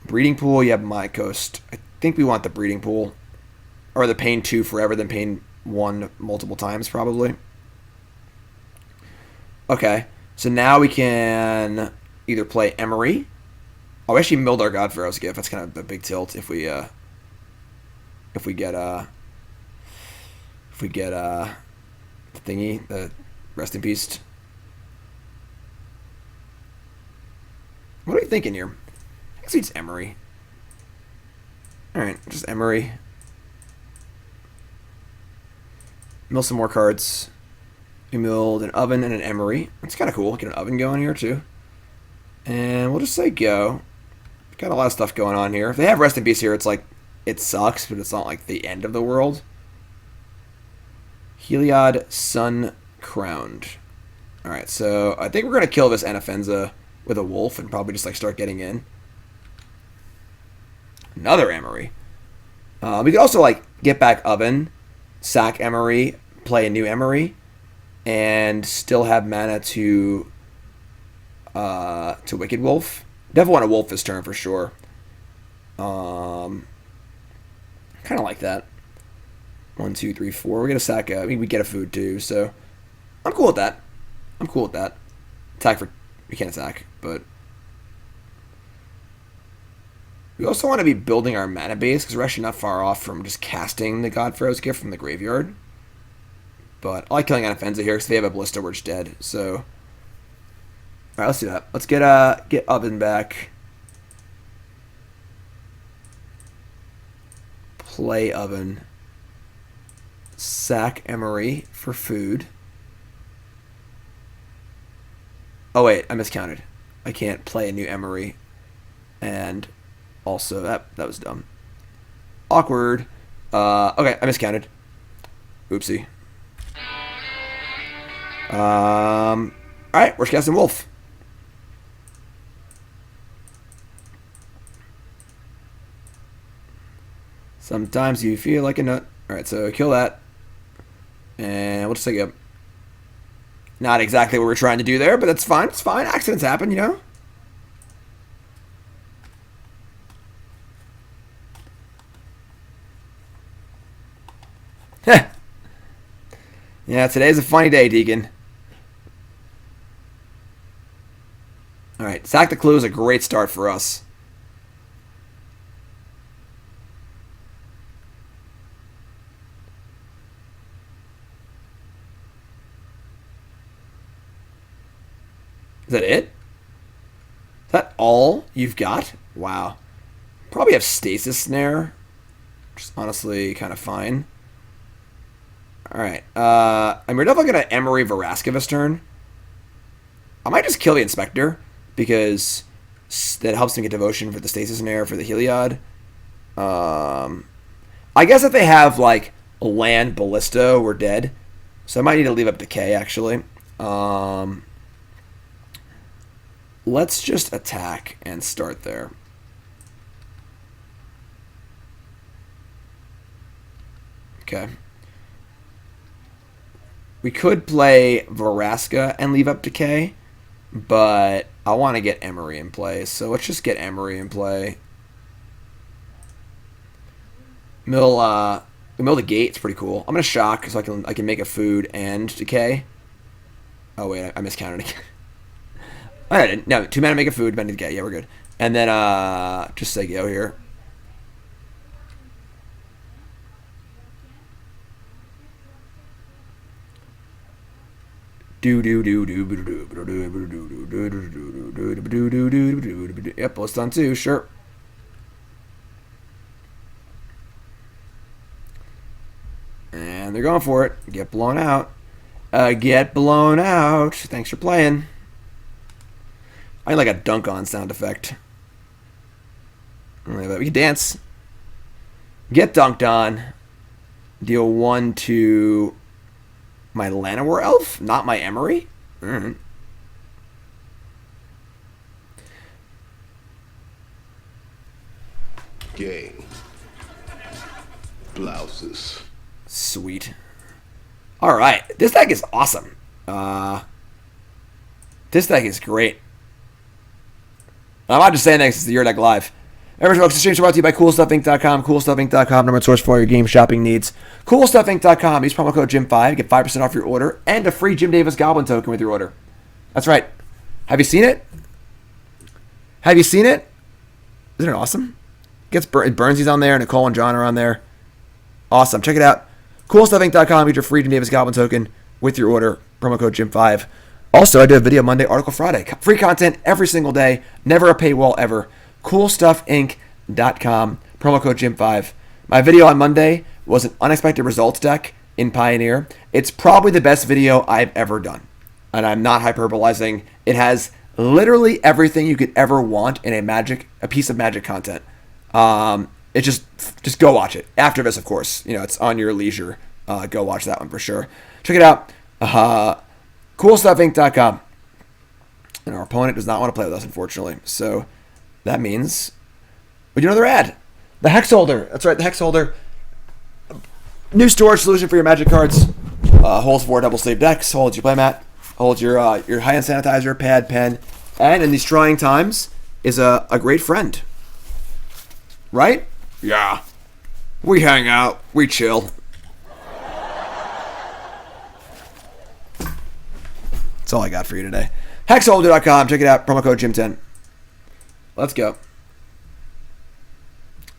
Breeding Pool, you have Yavimaya Coast. I think we want the Breeding Pool. Or the Pain 2 forever, then Pain 1 multiple times, probably. Okay. So now we can either play Emry. Oh, we actually milled our God-Pharaoh's Gift. That's kind of a big tilt if we get the thingy, the Rest in Peace. What are we thinking here? I guess it's Emry. Alright, just Emry. Mill some more cards. We milled an Oven and an Emry. It's kind of cool. Get an Oven going here, too. And we'll just say go. Got a lot of stuff going on here. If they have Rest in Peace here, it's like, it sucks, but it's not like the end of the world. Heliod Sun Crowned. Alright, so I think we're going to kill this Anafenza with a wolf and probably just like start getting in. Another Emry. We could also like get back Oven, sack Emry, play a new Emry, and still have mana to Wicked Wolf. Definitely want a wolf this turn for sure. Kind of like that. 1, 2, 3, 4. We get a sack. I mean, we get a food too, so I'm cool with that. Attack for we can't attack, but we also want to be building our mana base because we're actually not far off from just casting the God-Pharaoh's Gift from the graveyard. But I like killing Anafenza here because they have a Ballista, we're just dead. So, all right, let's do that. Let's get Oven back. Play Oven. Sack Emry for food. Oh wait, I miscounted. I can't play a new Emry. And also that was dumb. Awkward. Okay, I miscounted. Oopsie. Alright, we're casting Wolf. Sometimes you feel like a nut. Alright, so kill that. And we'll just take a... Not exactly what we're trying to do there, but that's fine. It's fine. Accidents happen, you know? Heh. Yeah, today's a funny day, Deacon. Alright, Sack the Clue is a great start for us. Is that it? Is that all you've got? Wow. Probably have Stasis Snare. Which is honestly kind of fine. Alright. And we're definitely going to Emry Vraska this turn. I might just kill the Inspector. Because that helps me get Devotion for the Stasis Snare for the Heliod. I guess if they have, like, Land Ballista, we're dead. So I might need to leave up Decay, actually. Let's just attack and start there. Okay. We could play Vraska and leave up Decay, but I want to get Emry in play, so let's just get Emry in play. Mill the gate. It's pretty cool. I'm gonna shock so I can make a food and Decay. Oh wait, I miscounted again. I didn't. No, 2 mana make a food, bend Decay. Yeah, we're good. And then just say go here. Yep, let's done too. Sure. And they're going for it. Get blown out. Get blown out. Thanks for playing. I need like a dunk on sound effect. But we can dance. Get dunked on. Deal 1 to my Llanowar Elf, not my Emry. Mm-hmm. Gang. Blouses. Sweet. Alright. This deck is awesome. This deck is great. I'm not just saying that it's the Your Deck Live. Every stream is brought to you by CoolStuffInc.com. CoolStuffInc.com, number one source for all your game shopping needs. CoolStuffInc.com. Use promo code Jim5. Get 5% off your order and a free Jim Davis Goblin token with your order. That's right. Have you seen it? Have you seen it? Isn't it awesome? Burnsy's on there. Nicole and John are on there. Awesome. Check it out. CoolStuffInc.com. Get your free Jim Davis Goblin token with your order. Promo code Jim5. Also, I do a video Monday, article Friday. Free content every single day. Never a paywall ever. CoolStuffInc.com. Promo code Jim5. My video on Monday was an unexpected results deck in Pioneer. It's probably the best video I've ever done. And I'm not hyperbolizing. It has literally everything you could ever want in a piece of Magic content. It just go watch it. After this, of course. You know, it's on your leisure. Go watch that one for sure. Check it out. CoolStuffInc.com. And our opponent does not want to play with us, unfortunately. So that means we do another ad. The Hex Holder. That's right, the Hex Holder. New storage solution for your Magic cards. Holds 4 double sleeve decks. Holds your playmat. Holds your high-end sanitizer, pad, pen. And in these trying times, is a great friend. Right? Yeah. We hang out. We chill. That's all I got for you today. Hexholder.com. Check it out. Promo code Jim10. Let's go.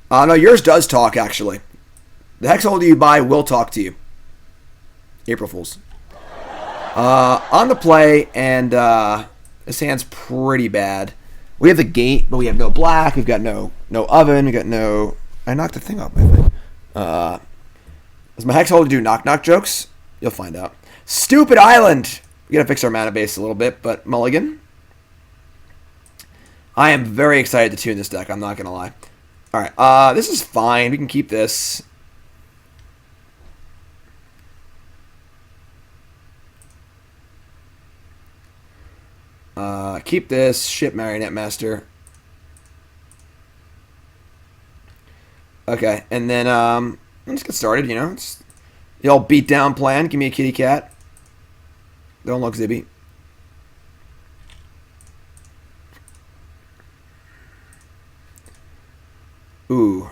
No, yours does talk, actually. The Hexholder you buy will talk to you. April Fools. On the play, and this hand's pretty bad. We have the gate, but we have no black. We've got no oven. We got no... I knocked the thing off my thing. Does my Hexholder do knock-knock jokes? You'll find out. Stupid Island! We gotta fix our mana base a little bit, but mulligan. I am very excited to tune this deck, I'm not gonna lie. Alright, this is fine. We can keep this. Keep this. Ship Marionette Master. Okay, and then let's get started, you know. It's the old beat down plan. Give me a kitty cat. Don't look Zibby. Ooh.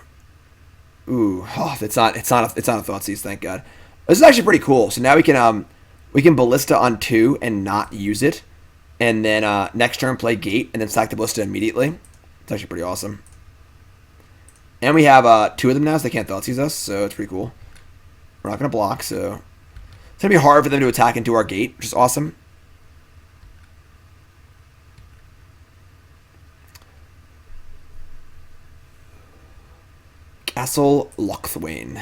Oh, it's not a Thoughtseize, thank God. This is actually pretty cool. So now we can Ballista on 2 and not use it. And then next turn play Gate and then sack the Ballista immediately. It's actually pretty awesome. And we have 2 of them now, so they can't Thoughtseize us, so it's pretty cool. We're not going to block, so it's going to be hard for them to attack into our Gate, which is awesome. Castle Lochthwain.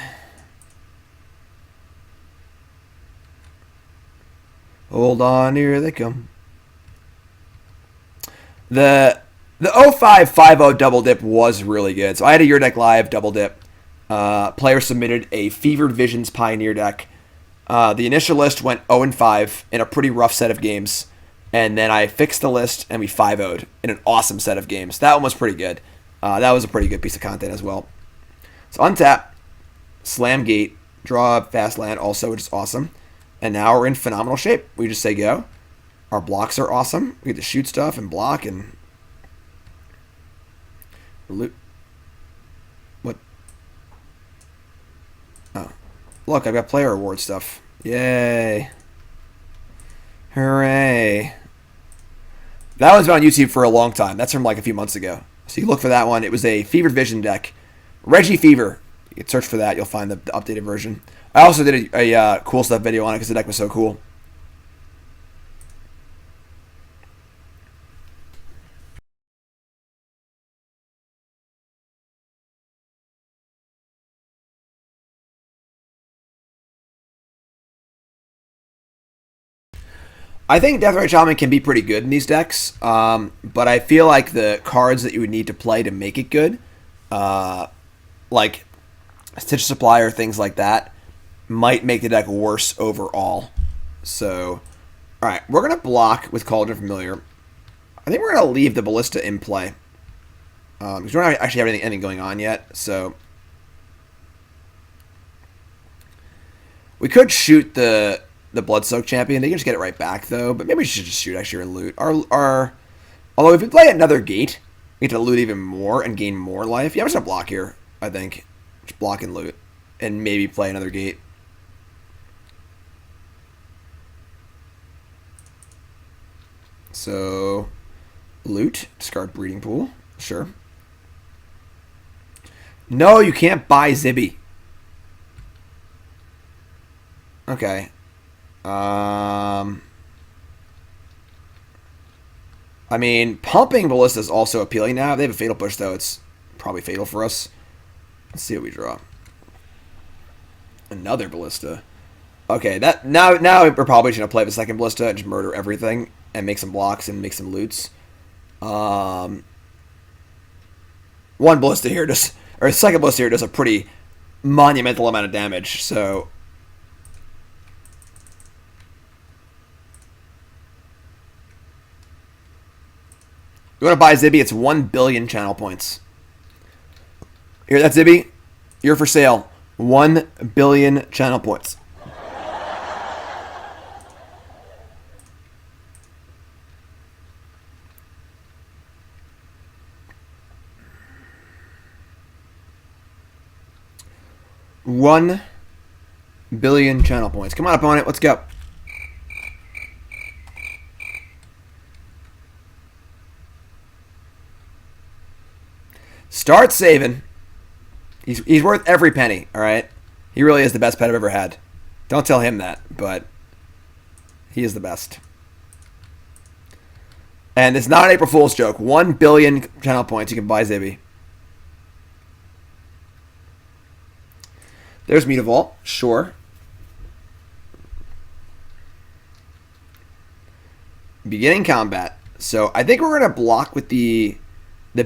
Hold on, here they come. The 0550 double dip was really good. So I had a Your Deck Live double dip. Player submitted a Fevered Visions Pioneer deck. The initial list went 0-5 in a pretty rough set of games. And then I fixed the list and we 5-0'd in an awesome set of games. That one was pretty good. That was a pretty good piece of content as well. So untap, slam gate, draw fast land also, which is awesome. And now we're in phenomenal shape. We just say go. Our blocks are awesome. We get to shoot stuff and block and loot. What? Oh. Look, I've got player reward stuff. Yay. Hooray. That one's been on YouTube for a long time. That's from like a few months ago. So you look for that one. It was a Fevered Vision deck. Reggie Fever. You can search for that. You'll find the updated version. I also did a cool stuff video on it because the deck was so cool. I think Deathrite Shaman can be pretty good in these decks, but I feel like the cards that you would need to play to make it good, like Stitch Supply or things like that, might make the deck worse overall. So, alright, we're going to block with Cauldron Familiar. I think we're going to leave the Ballista in play, because we don't actually have anything going on yet, so we could shoot the Bloodsoaked Champion. They can just get it right back, though. But maybe we should just shoot, actually, and loot. Although, if we play another gate, we get to loot even more and gain more life. Yeah, I'm just going to block here, I think. Just block and loot. And maybe play another gate. So, loot. Discard Breeding Pool. Sure. No, you can't buy Zibby. Okay. I mean, pumping Ballista is also appealing now. They have a Fatal Push, though. It's probably fatal for us. Let's see what we draw. Another Ballista. Okay, that now we're probably going to play the second Ballista and just murder everything and make some blocks and make some loots. One Ballista here does, or second Ballista here does a pretty monumental amount of damage, so you want to buy Zibby? It's 1 billion channel points. Here, that's Zibby. You're for sale. 1 billion channel points. $1 billion channel points. Come on, opponent. Let's go. Start saving. He's worth every penny, all right? He really is the best pet I've ever had. Don't tell him that, but he is the best. And it's not an April Fool's joke. 1 billion channel points, you can buy Zibby. There's Mutavault, sure. Beginning combat. So I think we're going to block with the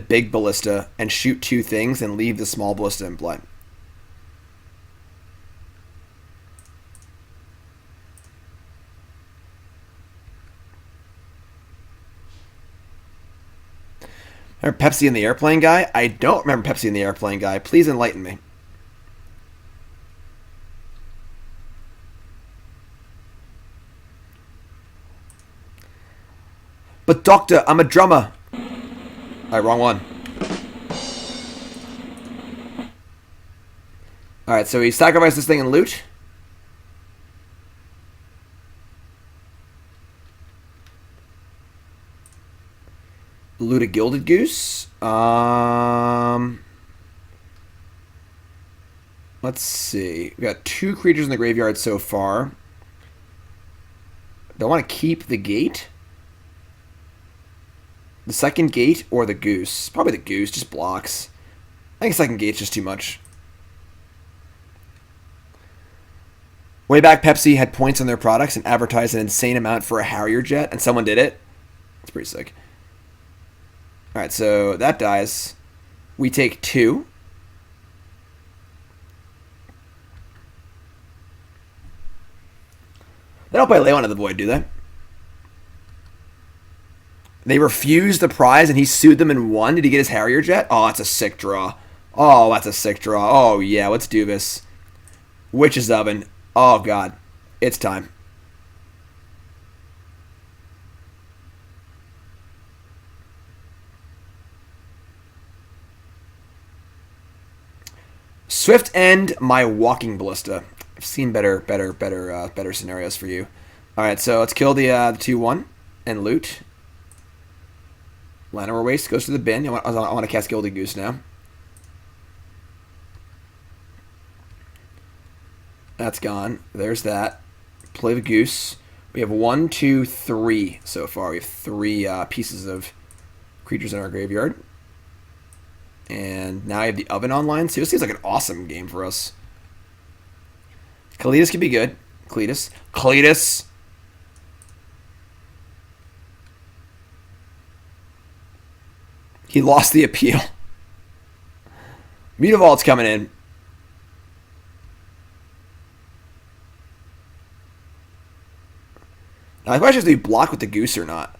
big Ballista and shoot 2 things and leave the small Ballista in play. Remember Pepsi and the Airplane Guy? I don't remember Pepsi and the Airplane Guy. Please enlighten me. But doctor, I'm a drummer. Alright, wrong one. Alright, so he sacrificed this thing and loot. Loot a Gilded Goose. Let's see. We got 2 creatures in the graveyard so far. Do I want to keep the gate? The second gate or the goose? Probably the goose, just blocks. I think second gate's just too much. Way back, Pepsi had points on their products and advertised an insane amount for a Harrier jet, and someone did it. It's pretty sick. All right, so that dies. We take 2. They don't play Leyline of the Void, do they? They refused the prize and he sued them and won. Did he get his Harrier jet? Oh, that's a sick draw. Oh, that's a sick draw. Oh, yeah, let's do this. Witch's Oven. Oh, God. It's time. Swift End my Walking Ballista. I've seen better scenarios for you. All right, so let's kill the 2/1 and loot. Llanowar Wastes goes to the bin. I want to cast Gilded Goose now. That's gone. There's that. Play the Goose. We have 1, 2, 3 so far. We have 3 pieces of creatures in our graveyard. And now I have the Oven online. So this seems like an awesome game for us. Cletus could be good. Cletus. He lost the appeal. Mutavault's coming in. Now the question is, do we block with the Goose or not?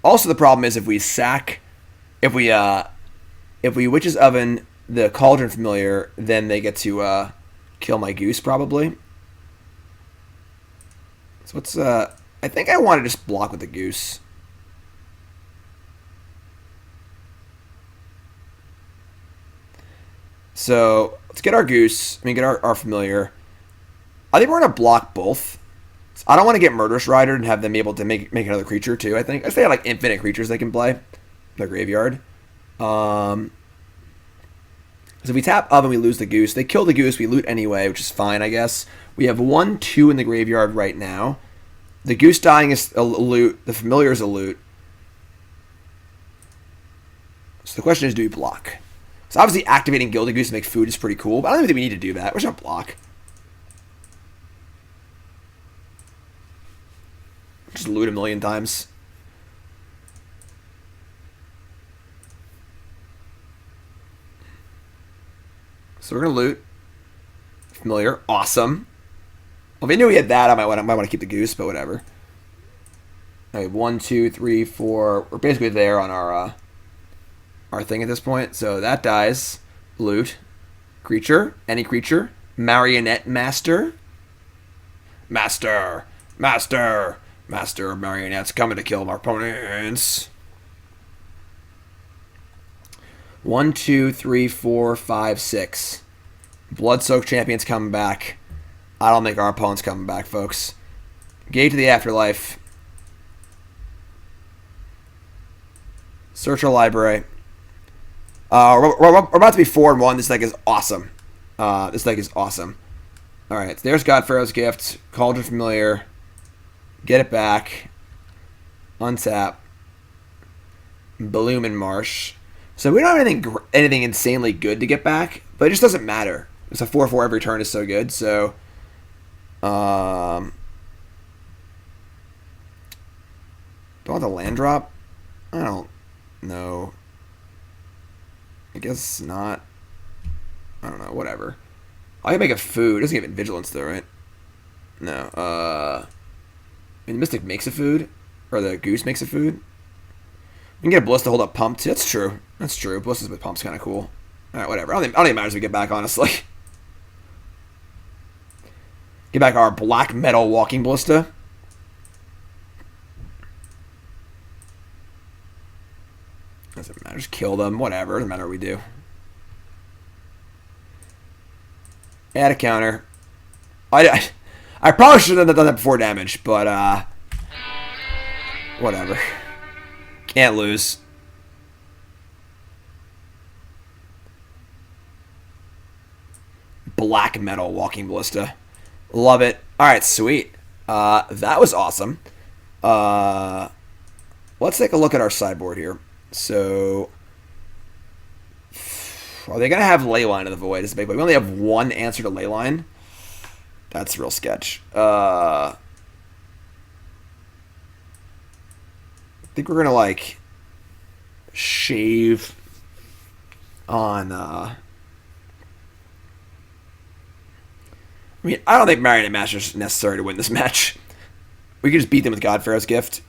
Also, the problem is if we Witch's Oven the Cauldron Familiar, then they get to kill my Goose probably. So what's I think I want to just block with the Goose. So let's get our Goose. Get our Familiar. I think we're gonna block both. I don't want to get Murderous Rider and have them able to make another creature too. I think they have like infinite creatures they can play in their graveyard. So if we tap Oven, we lose the Goose. They kill the Goose, we loot anyway, which is fine, I guess. We have 1, 2 in the graveyard right now. The Goose dying is a loot. The Familiar is a loot. So the question is, do we block? So obviously activating Gilded Goose to make food is pretty cool, but I don't even think we need to do that. We're just going to block. Just loot a million times. So we're going to loot. Familiar. Awesome. Well, if I knew we had that, I might want to keep the Goose, but whatever. All right, 1, 2, 3, 4. We're basically there on our thing at this point. So that dies. Loot. Creature. Any creature. Marionette Master. Master of Marionettes coming to kill our opponents. 1, 2, 3, 4, 5, 6. Blood-soaked champions coming back. I don't think our opponent's coming back, folks. Gate to the Afterlife. Search our library. We're about to be 4-1. This deck is awesome. All right, so there's God-Pharaoh's Gift. Cauldron Familiar. Get it back. Untap. Blooming Marsh. So we don't have anything insanely good to get back, but it just doesn't matter. It's a 4/4 every turn is so good. So, don't want the land drop. I don't know. I guess not. I don't know. Whatever. I can make a food. It doesn't give it vigilance though, right? No. The Mystic makes a food, or the Goose makes a food. We can get a Ballista to hold up Pump too. That's true. Ballistas with Pump's kind of cool. Alright, whatever. I don't think it matters if we get back, honestly. Get back our Black Metal Walking Ballista. Doesn't matter. Just kill them. Whatever. Doesn't matter what we do. Add a counter. I probably should have done that before damage, but whatever. Can't lose. Black Metal Walking Ballista. Love it. Alright, sweet. That was awesome. Let's take a look at our sideboard here. So, are they going to have Leyline of the Void? We only have one answer to Leyline. That's real sketch. I think we're gonna like shave on. I mean, I don't think Marionette Master is necessary to win this match. We could just beat them with God-Pharaoh's Gift.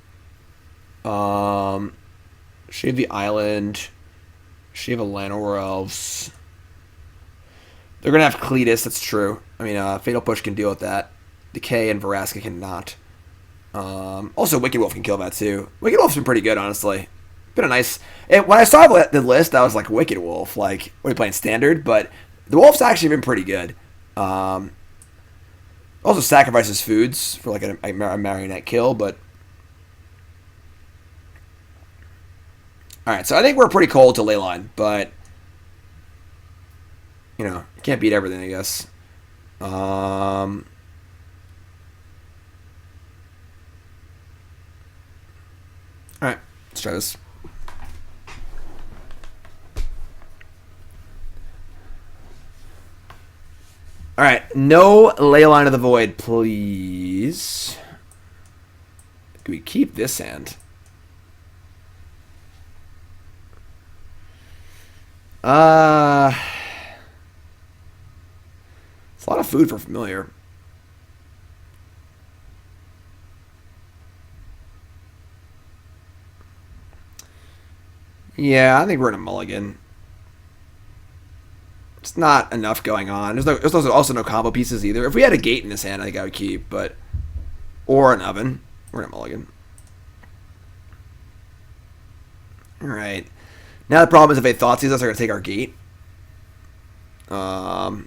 Shave the island. Shave a Llanowar Elves. They're gonna have Cletus. That's true. I mean, Fatal Push can deal with that. Decay and Vraska cannot. Also, Wicked Wolf can kill that too. Wicked Wolf's been pretty good, honestly. Been a nice. When I saw the list, I was like, Wicked Wolf. Like, what are you playing standard? But the Wolf's actually been pretty good. Also sacrifices foods for like a marionette kill, but. Alright, so I think we're pretty cold to Leyline, but. You know, you can't beat everything, I guess. Alright, let's try this. Alright, no Leyline of the Void, please. Can we keep this hand? It's a lot of food for familiar. Yeah, I think we're in a mulligan. It's not enough going on. There's also no combo pieces either. If we had a gate in this hand, I think I would keep, but or an oven. We're in a mulligan. All right. Now the problem is if they Thoughtseize us, they're gonna take our gate. But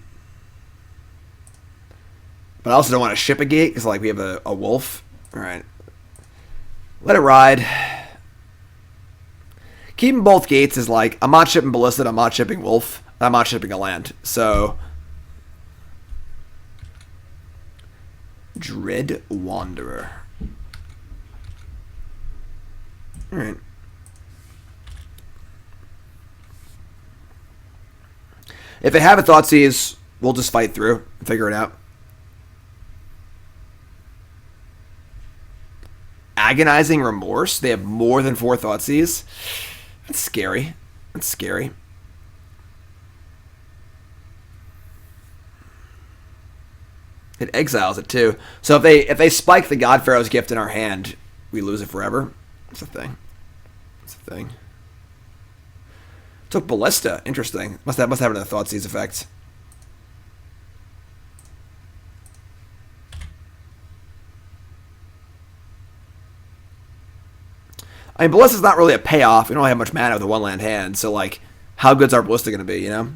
I also don't want to ship a gate because like we have a wolf. All right. Let it ride. Keeping both gates is like, I'm not shipping Ballista, I'm not shipping Wolf, I'm not shipping a land. So, Dread Wanderer. Alright. If they have a Thoughtseize, we'll just fight through and figure it out. Agonizing Remorse? They have more than 4 Thoughtseize? That's scary. That's scary. It exiles it too. So if they spike the God-Pharaoh's Gift in our hand, we lose it forever. That's a thing. That's a thing. Took Ballista. Interesting. Must have a Thoughtseize effect. I mean, Ballista's not really a payoff. We don't have much mana with a one-land hand, so, like, how good's our Ballista going to be, you know?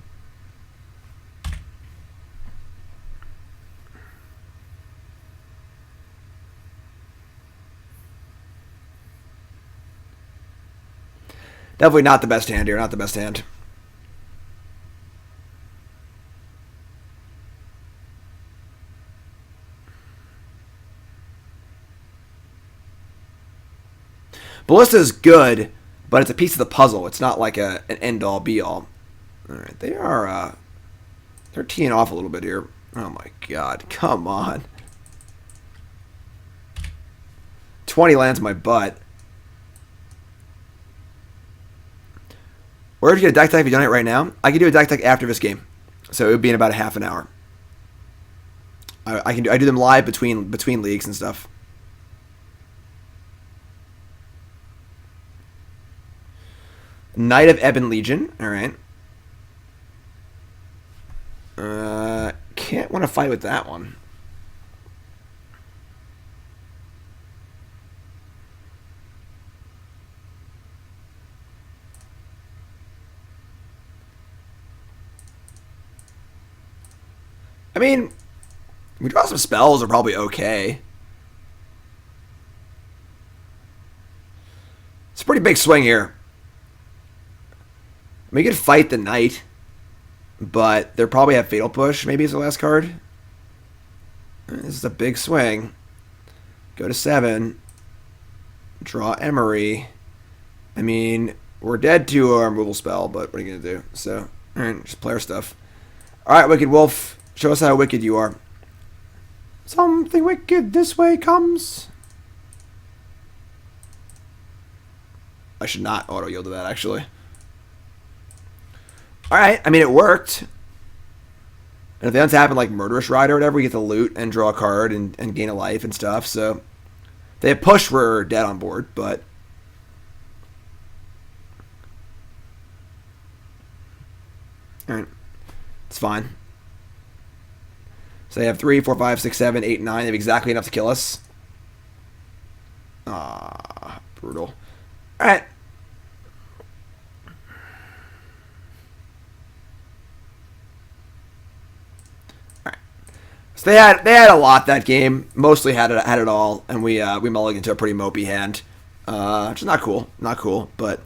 Definitely not the best hand here, not the best hand. Ballista is good, but it's a piece of the puzzle. It's not like an end-all, be-all. All right, they're teeing off a little bit here. Oh my god, come on. 20 lands my butt. Where did you get a deck tech if you donate right now? I can do a deck tech after this game, so it would be in about a half an hour. I do them live between leagues and stuff. Knight of Ebon Legion. All right. Can't want to fight with that one. I mean, we draw some spells are probably okay. It's a pretty big swing here. We could fight the Knight, but they'll probably have Fatal Push, maybe as the last card. This is a big swing. Go to 7. Draw Emry. I mean, we're dead to our removal spell, but what are you going to do? So, alright, just play our stuff. Alright, Wicked Wolf. Show us how wicked you are. Something wicked this way comes. I should not auto-yield to that, actually. Alright, I mean, it worked. And if they untap like Murderous Ride or whatever, we get to loot and draw a card and gain a life and stuff. So they have push, we're dead on board, but alright. It's fine. So they have 3, 4, 5, 6, 7, 8, 9. They have exactly enough to kill us. Ah, brutal. Alright. So they had a lot that game. Mostly had it all, and we mulliganed into a pretty mopey hand, which is not cool, But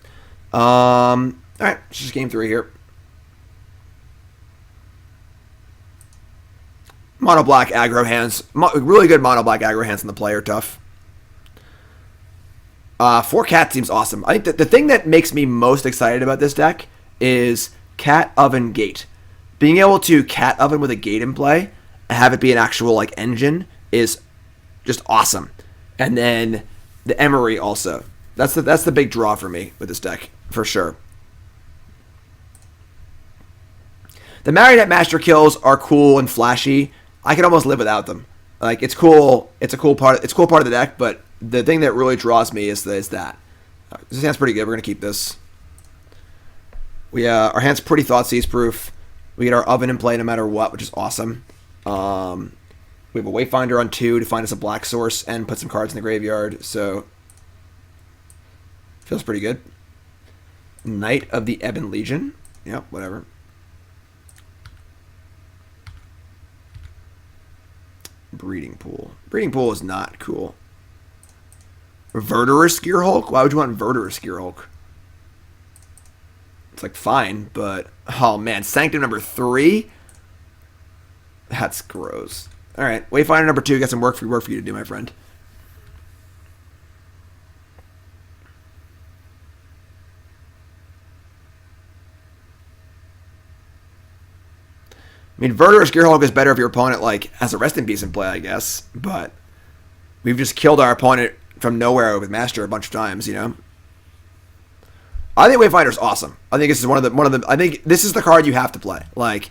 all right, it's just game 3 here. Mono black aggro hands, really good mono black aggro hands on the player. Tough. 4 cat seems awesome. I think that the thing that makes me most excited about this deck is Cat Oven Gate. Being able to Cat Oven with a gate in play and have it be an actual like engine is just awesome. And then the Emry also. That's the big draw for me with this deck for sure. The Marionette Master kills are cool and flashy. I can almost live without them. Like it's cool. It's a cool part. It's a cool part of the deck. But the thing that really draws me is that. This hand's pretty good. We're gonna keep this. Our hand's pretty Thoughtseize proof. We get our oven in play no matter what, which is awesome. We have a Wayfinder on 2 to find us a black source and put some cards in the graveyard. So feels pretty good. Knight of the Ebon Legion. Yep, whatever. Breeding Pool. Breeding Pool is not cool. Verdurous Gearhulk? Why would you want Verdurous Gearhulk? It's like fine, but oh man, Sanctum number 3? That's gross. Alright, Wayfinder number 2, got some work for you to do, my friend. I mean, Verdurous Gearhulk is better if your opponent like has a Rest in Peace in play, I guess. But we've just killed our opponent from nowhere with Master a bunch of times, you know. I think Wayfinder's awesome. I think this is one of the. I think this is the card you have to play. Like,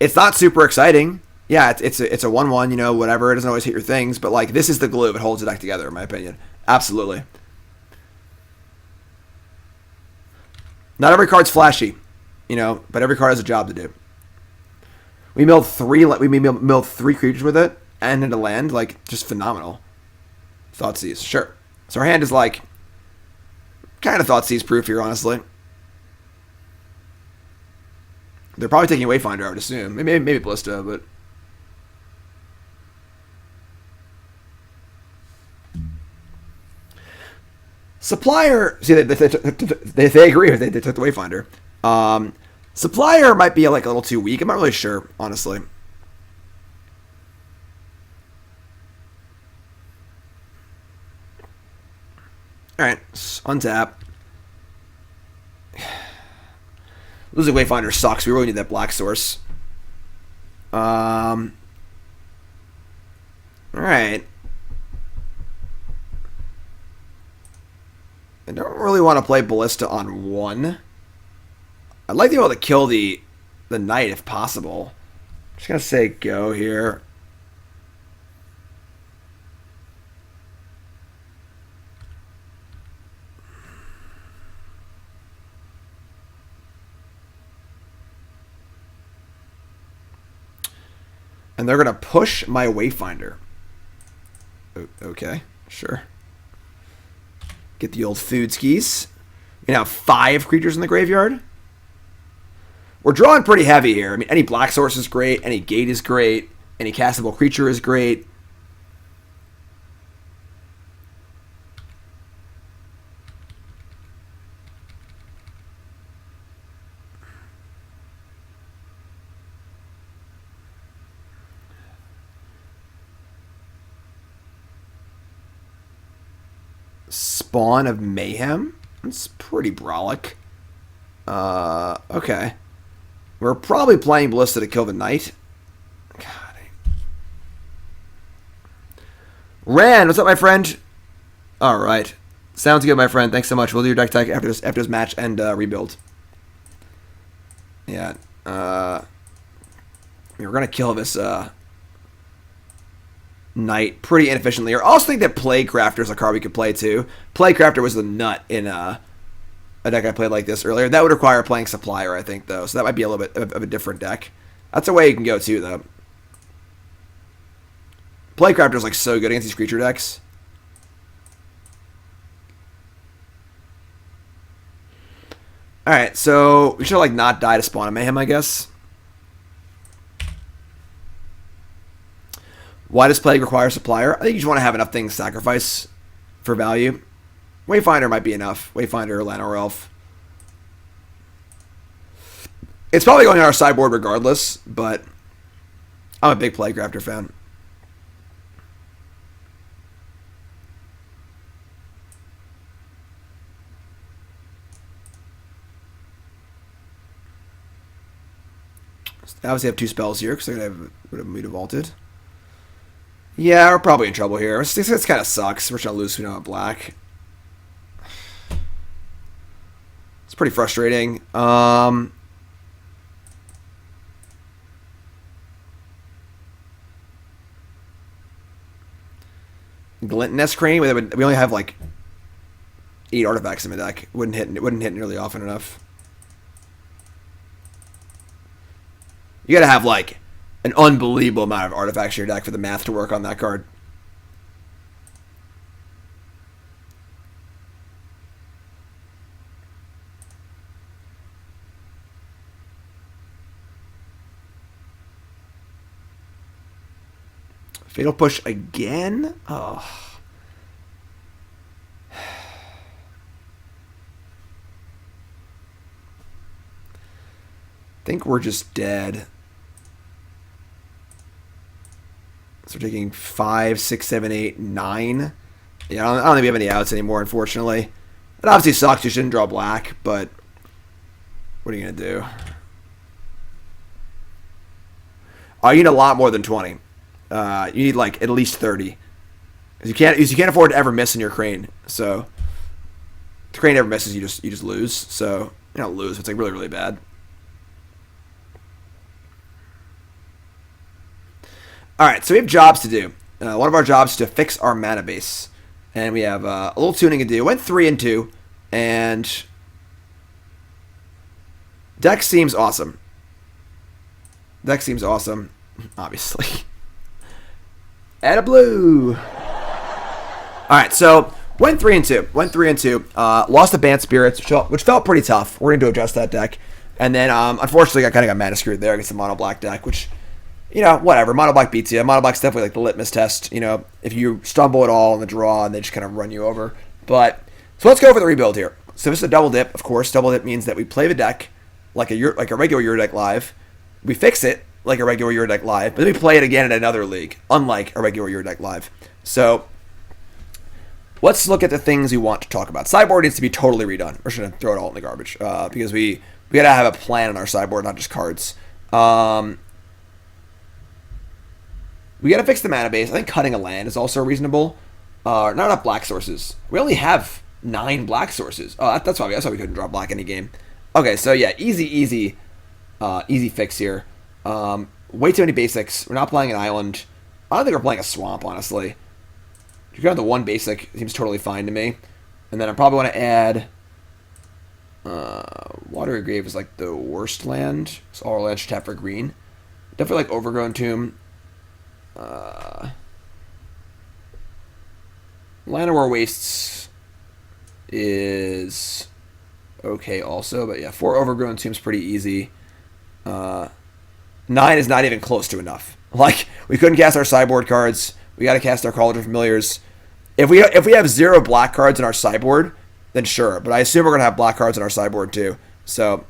it's not super exciting. Yeah, it's a 1/1, you know, whatever. It doesn't always hit your things, but like this is the glue that holds the deck together, in my opinion. Absolutely. Not every card's flashy, you know, but every card has a job to do. We milled 3 creatures with it and into land, like just phenomenal. Thoughtseize, sure. So our hand is like kind of Thoughtseize proof here, honestly. They're probably taking Wayfinder, I would assume. Maybe Ballista, but Supplier. See, they agree with it. They took the Wayfinder. Supplier might be like a little too weak. I'm not really sure, honestly. Alright, untap. Losing Wayfinder sucks. We really need that black source. Alright. I don't really want to play Ballista on 1. I'd like to be able to kill the knight if possible. I'm just going to say go here. And they're going to push my Wayfinder. Okay, sure. Get the old food skis. You know, 5 creatures in the graveyard. We're drawing pretty heavy here. I mean, any black source is great. Any gate is great. Any castable creature is great. Spawn of Mayhem? That's pretty brolic. Okay. We're probably playing Ballista to kill the knight. God. Ran, what's up, my friend? All right. Sounds good, my friend. Thanks so much. We'll do your deck tech after this match and rebuild. Yeah. We're going to kill this Knight pretty inefficiently. I also think that Plague Crafter is a card we could play, too. Plague Crafter was the nut in a deck I played like this earlier. That would require playing Supplier, I think, though. So that might be a little bit of a different deck. That's a way you can go, too, though. Plague Crafter is, like, so good against these creature decks. Alright, so we should, like, not die to Spawn of Mayhem, I guess. Why does Plague require Supplier? I think you just want to have enough things sacrifice for value. Wayfinder might be enough. Wayfinder or Llanowar Elf. It's probably going on our sideboard regardless, but I'm a big Plague Crafter fan. I obviously have 2 spells here because I would have Muta Vaulted. Yeah, we're probably in trouble here. This kind of sucks. We're trying to lose. We don't have black. It's pretty frustrating. Glintonous Crane. We only have like 8 artifacts in the deck. It wouldn't hit nearly often enough. You gotta have like an unbelievable amount of artifacts in your deck for the math to work on that card. Fatal Push again? Oh. I think we're just dead. So we're taking 5, 6, 7, 8, 9. Yeah, I don't think we have any outs anymore, unfortunately. It obviously sucks. You shouldn't draw black, but what are you going to do? Oh, you need a lot more than 20. You need like at least 30. Because you can't afford to ever miss in your Crane. So if the Crane ever misses, you just lose. So you don't lose. It's like really, really bad. Alright, so we have jobs to do. One of our jobs is to fix our mana base. And we have a little tuning to do. Went 3 and 2. And deck seems awesome. Deck seems awesome, obviously. Add a blue. Alright, so went 3 and 2. Lost the Bant Spirits, which felt pretty tough. We're going to adjust that deck. And then, unfortunately, I kind of got mana screwed there against the mono black deck, which, you know, whatever. Mono black beats you. Mono black's definitely like the litmus test. You know, if you stumble at all in the draw and they just kind of run you over. But so let's go over the rebuild here. So this is a double dip, of course. Double dip means that we play the deck like a regular Euro deck live. We fix it like a regular Euro deck live, but then we play it again in another league, unlike a regular Euro deck live. So let's look at the things we want to talk about. Sideboard needs to be totally redone. We're just gonna throw it all in the garbage because we gotta have a plan on our sideboard, not just cards. We gotta fix the mana base. I think cutting a land is also reasonable. Not enough black sources. We only have 9 black sources. Oh, that's why we couldn't draw black any game. Okay, so yeah, easy fix here. Way too many basics. We're not playing an island. I don't think we're playing a swamp, honestly. If you got the 1 basic, it seems totally fine to me. And then I probably want to add Watery Grave is like the worst land. So all our lands should tap for green. Definitely like Overgrown Tomb. Llanowar Wastes is okay also, but yeah, 4 Overgrown Tomb's pretty easy. 9 is not even close to enough. Like, we couldn't cast our sideboard cards. We got to cast our Cauldron Familiars. If we have 0 black cards in our sideboard, then sure. But I assume we're gonna have black cards in our sideboard too. So,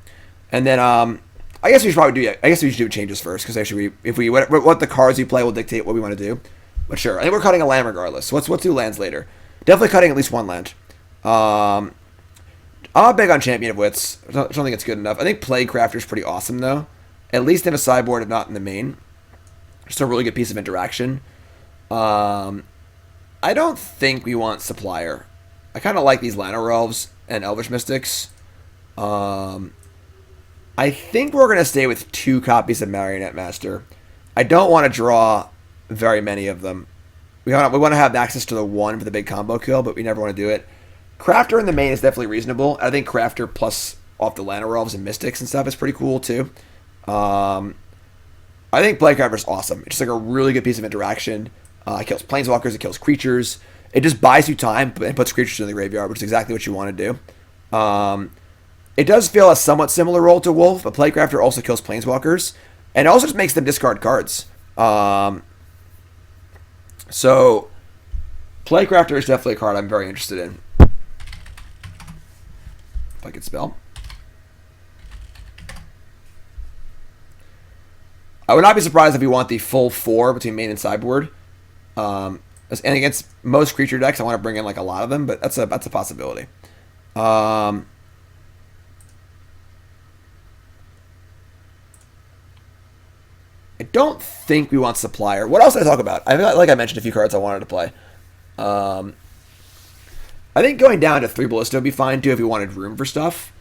and then I guess we should probably do. I guess we should do changes first because actually, what the cards we play will dictate what we want to do. But sure, I think we're cutting a land regardless. So let's do lands later. Definitely cutting at least 1 land. I'm big on Champion of Wits. I don't think it's good enough. I think Plague Crafter is pretty awesome though. At least in a sideboard, if not in the main. Just a really good piece of interaction. I don't think we want Supplier. I kind of like these Llanowar Elves and Elvish Mystics. I think we're going to stay with 2 copies of Marionette Master. I don't want to draw very many of them. We want to have access to the 1 for the big combo kill, but we never want to do it. Crafter in the main is definitely reasonable. I think Crafter plus off the Llanowar Elves and Mystics and stuff is pretty cool too. I think Playcrafter is awesome. It's just like a really good piece of interaction. It kills planeswalkers, it kills creatures. It just buys you time and puts creatures in the graveyard, which is exactly what you want to do. It does feel a somewhat similar role to Wolf, but Playcrafter also kills planeswalkers, and it also just makes them discard cards. So, Playcrafter is definitely a card I'm very interested in. If I could spell. I would not be surprised if we want the full 4 between main and sideboard. And against most creature decks, I want to bring in like a lot of them, but that's a possibility. I don't think we want Supplier. What else did I talk about? I feel like I mentioned a few cards I wanted to play. I think going down to 3 Ballista would be fine too if we wanted room for stuff.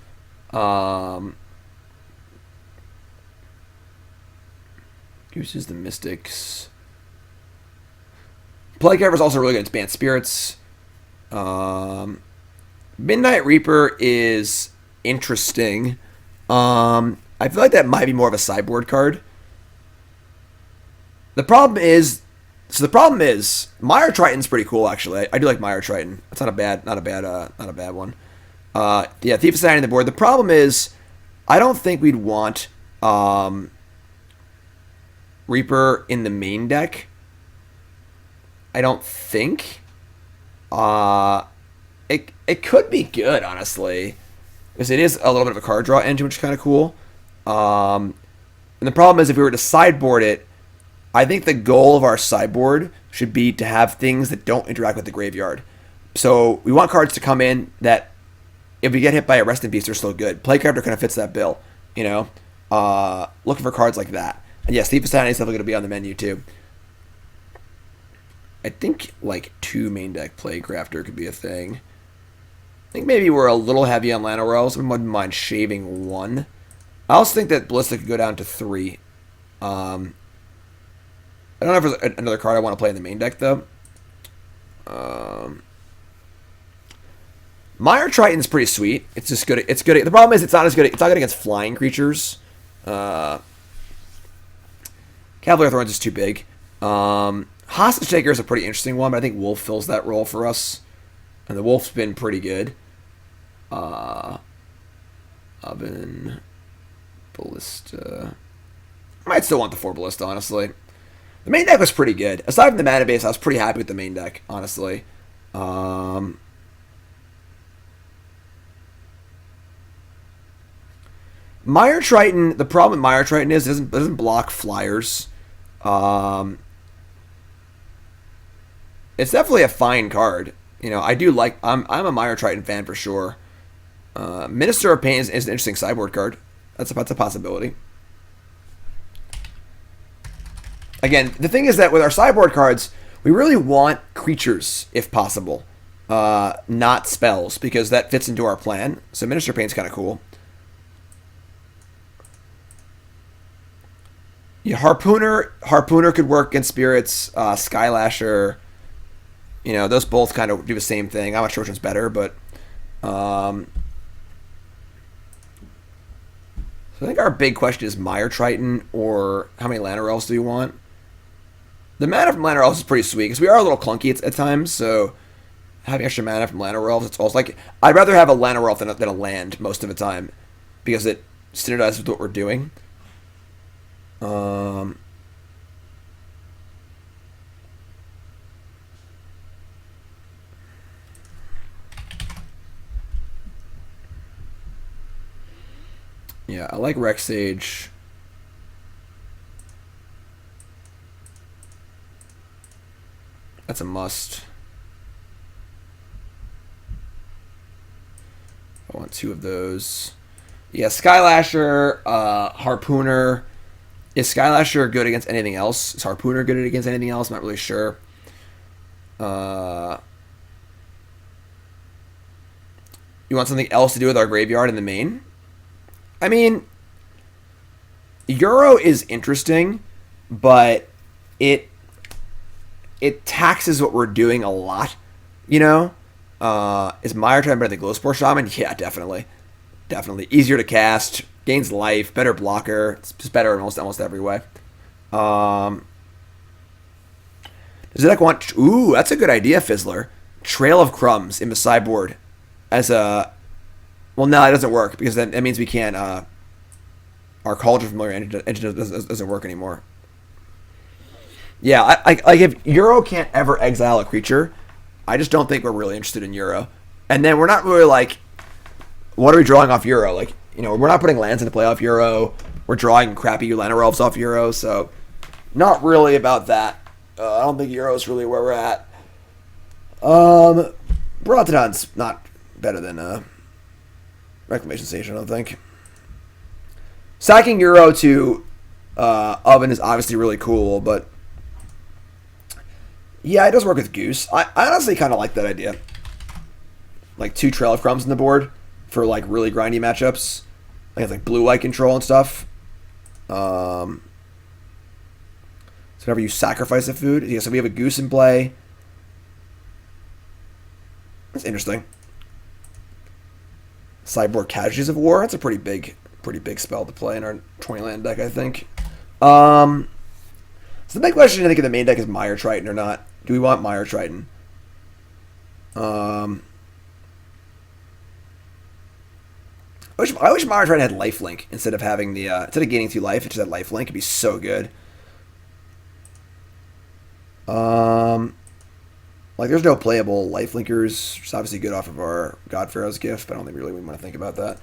Gooses, the Mystics. Playcrafter is also really good against Banned Spirits. Midnight Reaper is interesting. I feel like that might be more of a sideboard card. The problem is, Mire Triton's pretty cool actually. I do like Mire Triton. It's not a bad one. Yeah, Thief of Sanity on the board. The problem is, I don't think we'd want Reaper in the main deck. I don't think. It could be good, honestly, because it is a little bit of a card draw engine, which is kind of cool. And the problem is, if we were to sideboard it, I think the goal of our sideboard should be to have things that don't interact with the graveyard. So we want cards to come in that, if we get hit by a Rest in Peace, they're still good. Playcrafter kind of fits that bill, you know? Looking for cards like that. And yes, Thief of Sanity is definitely going to be on the menu too. I think like 2 main deck Playcrafter could be a thing. I think maybe we're a little heavy on Llanowar Elves. We wouldn't mind shaving 1. I also think that Ballista could go down to 3. I don't know if there's another card I want to play in the main deck, though. Mire Triton's pretty sweet. It's just good. It's good. The problem is it's not as good. It's not good against flying creatures. Cavalier Thorns is too big. Hostage Taker is a pretty interesting one, but I think Wolf fills that role for us. And the Wolf's been pretty good. Oven, Ballista. I might still want the 4 Ballista, honestly. The main deck was pretty good. Aside from the mana base, I was pretty happy with the main deck, honestly. Mire Triton, the problem with Mire Triton is it doesn't block flyers. It's definitely a fine card. You know, I do like. I'm a Mire Triton fan for sure. Minister of Pain is an interesting sideboard card. That's a possibility. Again, the thing is that with our sideboard cards, we really want creatures, if possible, not spells, because that fits into our plan. So Minister of Pain is kind of cool. Yeah, Harpooner could work against spirits. Skylasher, you know, those both kind of do the same thing. I'm not sure which one's better, but so I think our big question is Mire Triton or how many Llanowar Elves do you want? The mana from Llanowar Elves is pretty sweet because we are a little clunky at times, so having extra mana from Llanowar Elves, it's also like I'd rather have a Llanowar Elf than a land most of the time because it standardizes with what we're doing. Yeah, I like Rex Sage. That's a must. I want 2 of those. Yeah, Skylasher, Harpooner. Is Skylasher good against anything else? Is Harpooner good against anything else? I'm not really sure. Uh, you want something else to do with our graveyard in the main? I mean, Euro is interesting, but it taxes what we're doing a lot, you know? Is Mire Triton better than Glowspore Shaman? Yeah, definitely. Definitely. Easier to cast, gains life, better blocker. It's just better in almost every way. Does the deck want... Ooh, that's a good idea, Fizzler. Trail of Crumbs in the sideboard as a... Well, no, it doesn't work, because that means we can't... our Cauldron Familiar engine doesn't work anymore. Yeah, like if Euro can't ever exile a creature, I just don't think we're really interested in Euro. And then we're not really like, what are we drawing off Euro? Like, you know, we're not putting lands into play off Euro. We're drawing crappy Llanowar Elves off Euro, so not really about that. I don't think Euro is really where we're at. Brontodon's not better than Reclamation Station, I don't think. Sacking Euro to Oven is obviously really cool, but yeah, it does work with Goose. I honestly kind of like that idea. Like 2 Trail of Crumbs on the board for like really grindy matchups. Like it's like blue-white control and stuff. So whenever you sacrifice a food, yeah. So we have a Goose in play. That's interesting. Sideboard Casualties of War. That's a pretty big spell to play in our 20 land deck, I think. So the big question I think in the main deck is Mire Triton or not. Do we want Mire Triton? I wish Mire Triton had lifelink instead of having the instead of gaining 2 life, it just had lifelink. It'd be so good. Like there's no playable lifelinkers. It's obviously good off of our God-Pharaoh's gift, but I don't think really we want to think about that.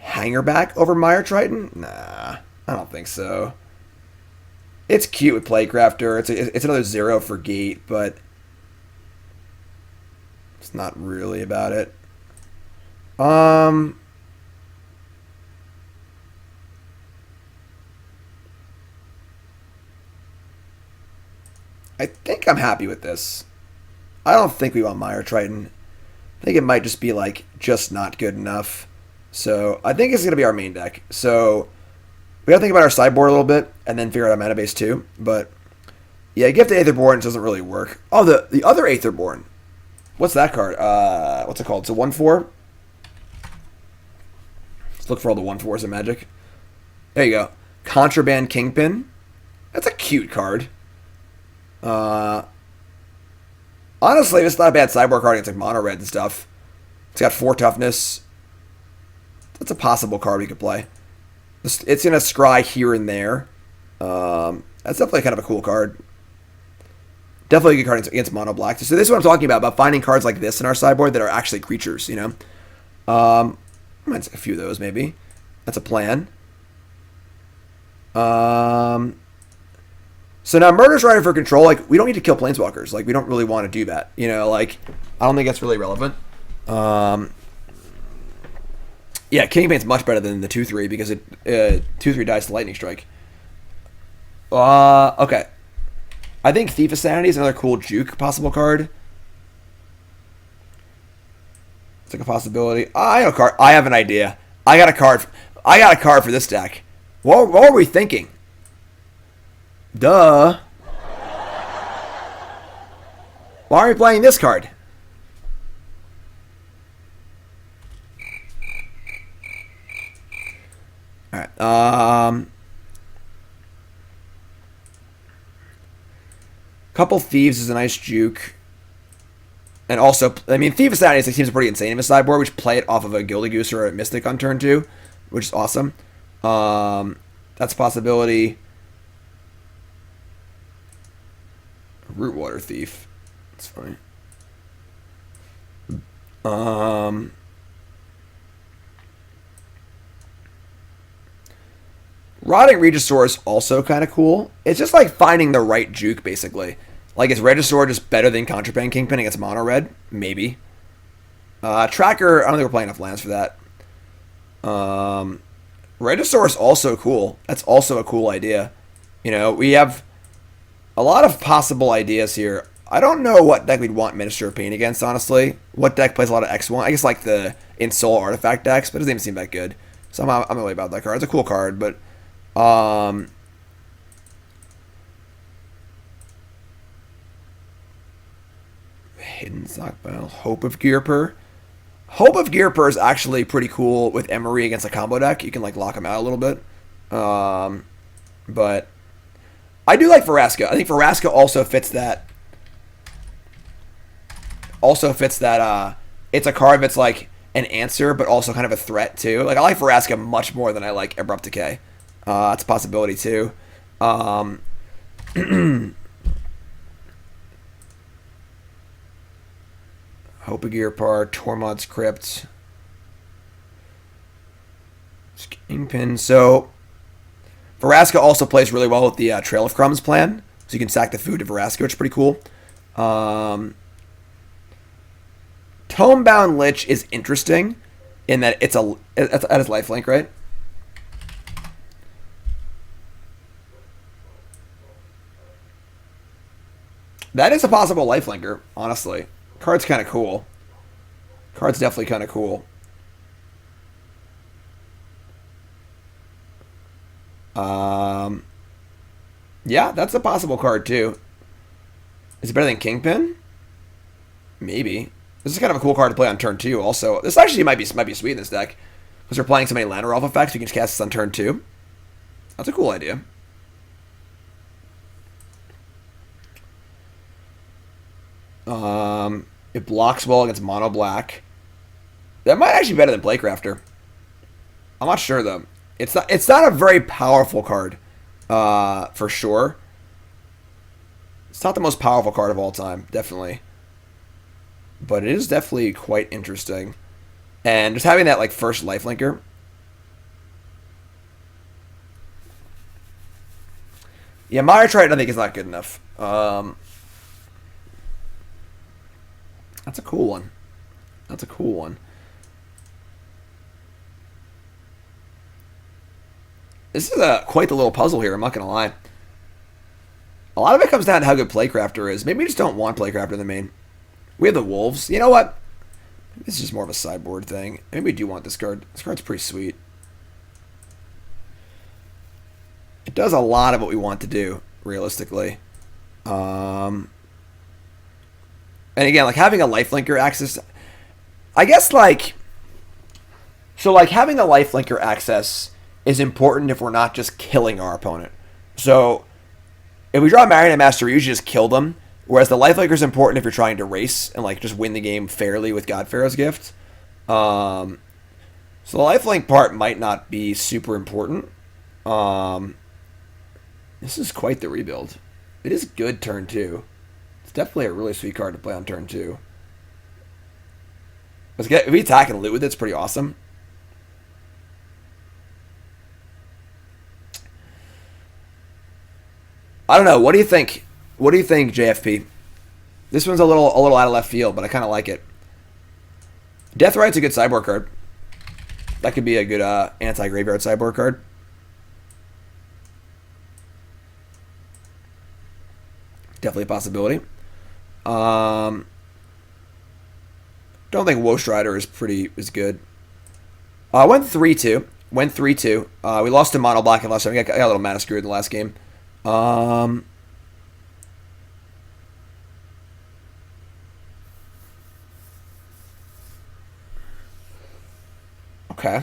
Hangerback over Mire Triton? Nah, I don't think so. It's cute with Playcrafter. It's another 0 for Gate, but it's not really about it. I think I'm happy with this. I don't think we want Mire Triton. I think it might just be like just not good enough. So I think it's going to be our main deck. So we got to think about our sideboard a little bit and then figure out our mana base too. But yeah, Gift of Aetherborn doesn't really work. Oh, the other Aetherborn. What's that card? What's it called? It's a 1/4. Let's look for all the 1/4s in Magic. There you go. Contraband Kingpin. That's a cute card. Honestly, it's not a bad sideboard card against like mono red and stuff. It's got 4 toughness. That's a possible card we could play. It's gonna scry here and there. That's definitely kind of a cool card. Definitely a good card against mono black. So this is what I'm talking about finding cards like this in our sideboard that are actually creatures, you know. Might say a few of those maybe. That's a plan. So now Murder's Rider for control, like, we don't need to kill Planeswalkers. Like, we don't really want to do that. You know, like, I don't think that's really relevant. Yeah, Kingpin's much better than the 2/3 because it 2/3 dies to Lightning Strike. Okay. I think Thief of Sanity is another cool juke possible card. It's like a possibility. I have a card. I have an idea. I got a card for this deck. What were we thinking? Duh. Why are we playing this card? Alright. Couple Thieves is a nice juke. And also, I mean, Thief of Sanity seems pretty insane in the sideboard. We should play it off of a Gilded Goose or a Mystic on turn 2, which is awesome. That's a possibility. Rootwater Thief. That's funny. Rotting Regisaur is also kind of cool. It's just like finding the right juke, basically. Like, is Regisaur just better than Contraband Kingpin against mono red? Maybe. Tracker, I don't think we're playing enough lands for that. Regisaur is also cool. That's also a cool idea. You know, we have A lot of possible ideas here. I don't know what deck we'd want Minister of Pain against, honestly. What deck plays a lot of X1? I guess like the Insole Artifact decks, but it doesn't even seem that good. So I'm not really about that card. It's a cool card, but... Hidden Stockpile. Hope of Gearper. Hope of Gearper is actually pretty cool with Emry against a combo deck. You can like lock him out a little bit. But I do like Vraska. I think Vraska also fits that. It's a card that's like an answer, but also kind of a threat too. Like I like Vraska much more than I like Abrupt Decay. That's a possibility too. Hope of Gearper, Tormod's Crypt, Kingpin. So Vraska also plays really well with the Trail of Crumbs plan, so you can sack the food to Vraska, which is pretty cool. Tomebound Lich is interesting in that it's at his lifelink, right? That is a possible lifelinker, honestly. Card's kind of cool. Card's definitely kind of cool. Yeah, that's a possible card too. Is it better than Kingpin? Maybe. This is kind of a cool card to play on turn 2 also. This actually might be sweet in this deck. Because we're playing so many Llanowar Elf effects, you can just cast this on turn 2. That's a cool idea. It blocks well against mono black. That might actually be better than Playcrafter. I'm not sure though. It's not a very powerful card, for sure. It's not the most powerful card of all time, definitely. But it is definitely quite interesting. And just having that like first lifelinker. Yeah, Mire Triton I think is not good enough. That's a cool one. That's a cool one. This is quite the little puzzle here, I'm not going to lie. A lot of it comes down to how good Playcrafter is. Maybe we just don't want Playcrafter in the main. We have the Wolves. You know what? This is just more of a sideboard thing. Maybe we do want this card. This card's pretty sweet. It does a lot of what we want to do, realistically. And again, like having a lifelinker access, I guess like, so like having a lifelinker access is important if we're not just killing our opponent. So if we draw a Marionette Master, we usually just kill them, whereas the lifelinker is important if you're trying to race and like just win the game fairly with God-Pharaoh's gift. So the lifelink part might not be super important. This is quite the rebuild. It is good turn 2. It's definitely a really sweet card to play on turn 2. If we attack and loot with it, it's pretty awesome. I don't know. What do you think? What do you think, JFP? This one's a little out of left field, but I kind of like it. Deathrite's a good sideboard card. That could be a good anti-graveyard sideboard card. Definitely a possibility. Don't think Wosh Rider is good. Went 3-2. Went 3-2. We lost to Mono Black in last time. I got a little mana screwed in the last game. Okay.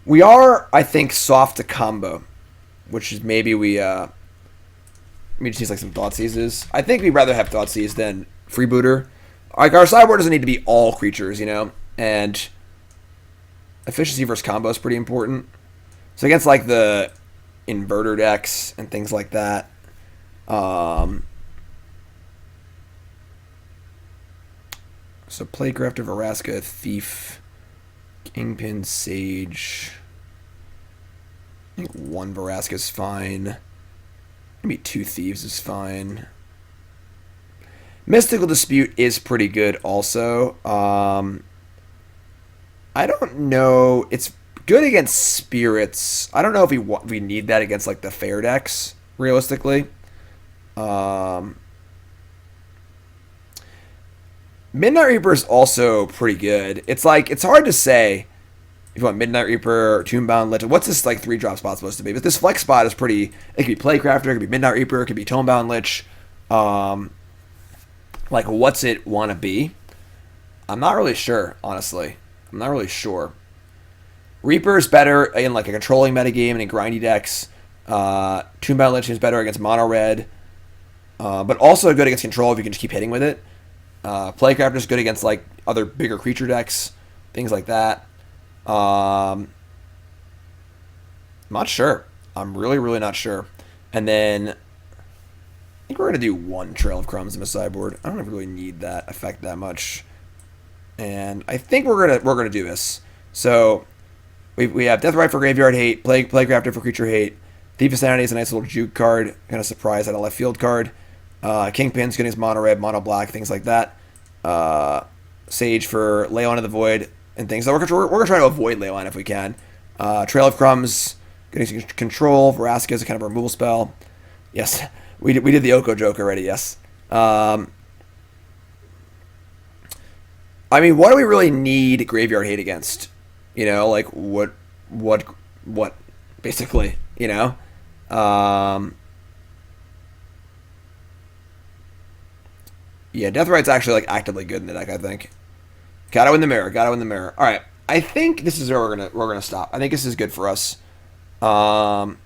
We are, I think, soft to combo, which is maybe we just need like some Thoughtseizes. I think we'd rather have Thoughtseize than Freebooter. Like our sideboard doesn't need to be all creatures, you know, and efficiency versus combo is pretty important. So against like the inverter decks and things like that, so Playcraft of Vraska, Thief, Kingpin, Sage. I think one Vraska is fine. Maybe 2 Thieves is fine. Mystical Dispute is pretty good also. I don't know. It's good against spirits. I don't know if we need that against like the fair decks, realistically. Midnight Reaper is also pretty good. It's hard to say if you want Midnight Reaper or Tombbound Lich. What's this like 3-drop spot supposed to be? But this flex spot is pretty. It could be Playcrafter, it could be Midnight Reaper, it could be Tombbound Lich. Like what's it want to be? I'm not really sure, honestly. I'm not really sure. Reaper is better in like a controlling metagame and in grindy decks. Tombbound Lich is better against mono red, but also good against control if you can just keep hitting with it. Playcrafter is good against like other bigger creature decks, things like that. I'm not sure. I'm really not sure. And then I think we're gonna do one Trail of Crumbs in the sideboard. I don't really need that effect that much, and I think we're gonna do this. So we have Deathrite for graveyard hate, Playcrafter for creature hate. Thief of Sanity is a nice little juke card, kind of surprise at a left field card. Kingpin's good against mono red, mono black, things like that. Sage for Ley Line of the Void and things. So we're gonna try to avoid Ley Line if we can. Trail of Crumbs, good against control. Vraska is a kind of a removal spell. Yes, we did the Oko joke already. Yes. I mean, what do we really need graveyard hate against? You know, like what, basically, you know. Yeah, Deathrite's actually like actively good in the deck, I think. Gotta win the mirror. All right, I think this is where we're gonna stop. I think this is good for us. Opposing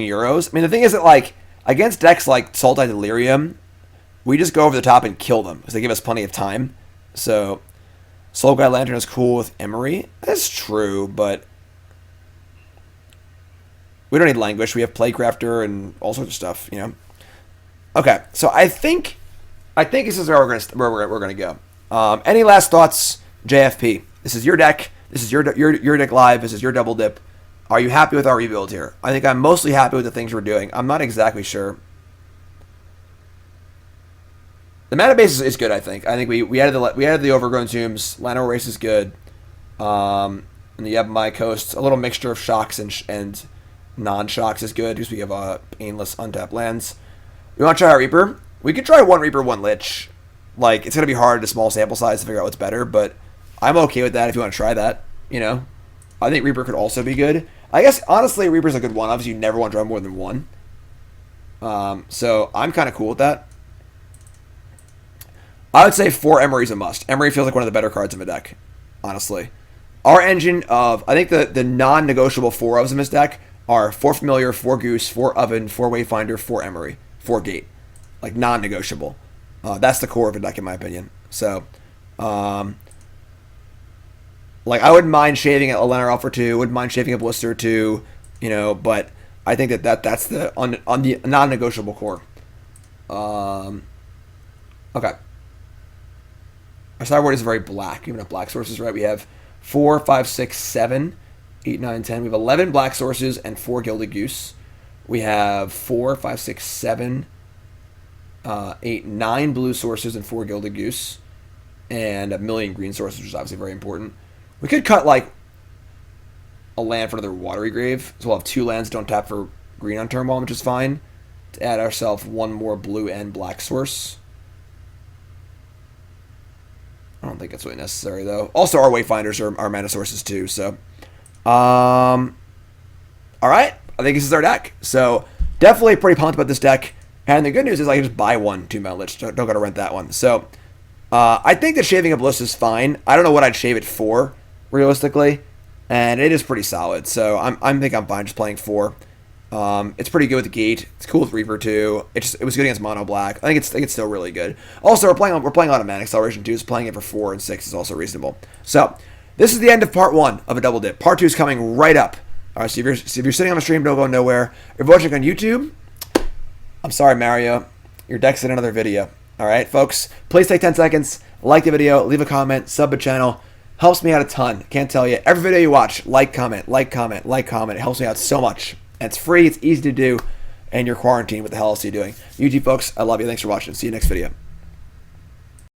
Euros. I mean, the thing is that like against decks like Sultai Delirium, we just go over the top and kill them because they give us plenty of time. So Soul Guide Lantern is cool with Emry. That's true, but we don't need Languish. We have Playcrafter and all sorts of stuff, you know. Okay, so I think this is where we're gonna go. Any last thoughts, JFP? This is your deck. This is your deck live. This is your double dip. Are you happy with our rebuild here? I think I'm mostly happy with the things we're doing. I'm not exactly sure. The mana base is good. I think we added the Overgrown Tombs. Llanowar Wastes is good. And the Yavimaya Coast, a little mixture of shocks and non-shocks is good because we have painless untapped lands. You want to try our Reaper? We could try one Reaper, one Lich. Like, it's going to be hard at a small sample size to figure out what's better, but I'm okay with that if you want to try that, you know? I think Reaper could also be good. I guess, honestly, Reaper's a good one. Obviously, you never want to draw more than one. So, I'm kind of cool with that. I would say 4 Emry's a must. Emry feels like one of the better cards in the deck, honestly. Our engine of, I think the non-negotiable 4 ofs in this deck are 4 Familiar, 4 Goose, 4 Oven, 4 Wayfinder, 4 Emry, 4 Gate. Like, non-negotiable. That's the core of the deck, in my opinion. So, like, I wouldn't mind shaving a Llanowar Elf or 2, wouldn't mind shaving a Blister or 2, you know, but I think that's the on the non-negotiable core. Okay. Our sideboard is very black. Even if black sources, right? We have 4, 5, 6, 7, 8, 9, 10. We have 11 black sources and 4 Gilded Goose. We have 4, 5, 6, 7, 8, 9 blue sources and 4 Gilded Goose. And a million green sources, which is obviously very important. We could cut, like, a land for another Watery Grave. So we'll have 2 lands that don't tap for green on turn 1, which is fine. To add ourselves 1 more blue and black source. I don't think it's really necessary, though. Also, our Wayfinders are mana sources, too, so. Alright. I think this is our deck. So, definitely pretty pumped about this deck. And the good news is I can just buy one Tombbound Lich. Don't got to rent that one. So, I think that shaving a Ballista is fine. I don't know what I'd shave it for, realistically. And it is pretty solid. So, I think I'm fine just playing 4. It's pretty good with the Gate. It's cool with Reaper too. It was good against Mono Black. I think it's still really good. Also, we're playing Automatic Acceleration too. So playing it for 4 and 6 is also reasonable. So this is the end of part 1 of a double dip. Part 2 is coming right up. All right. So if you're sitting on a stream, don't go nowhere. If you're watching on YouTube, I'm sorry, Mario. Your deck's in another video. All right, folks. Please take 10 seconds, like the video, leave a comment, sub the channel. Helps me out a ton. Can't tell you. Every video you watch, like, comment, like, comment, like, comment. It helps me out so much. And it's free, it's easy to do, and you're quarantined. What the hell else are you doing? YouTube folks, I love you. Thanks for watching. See you next video.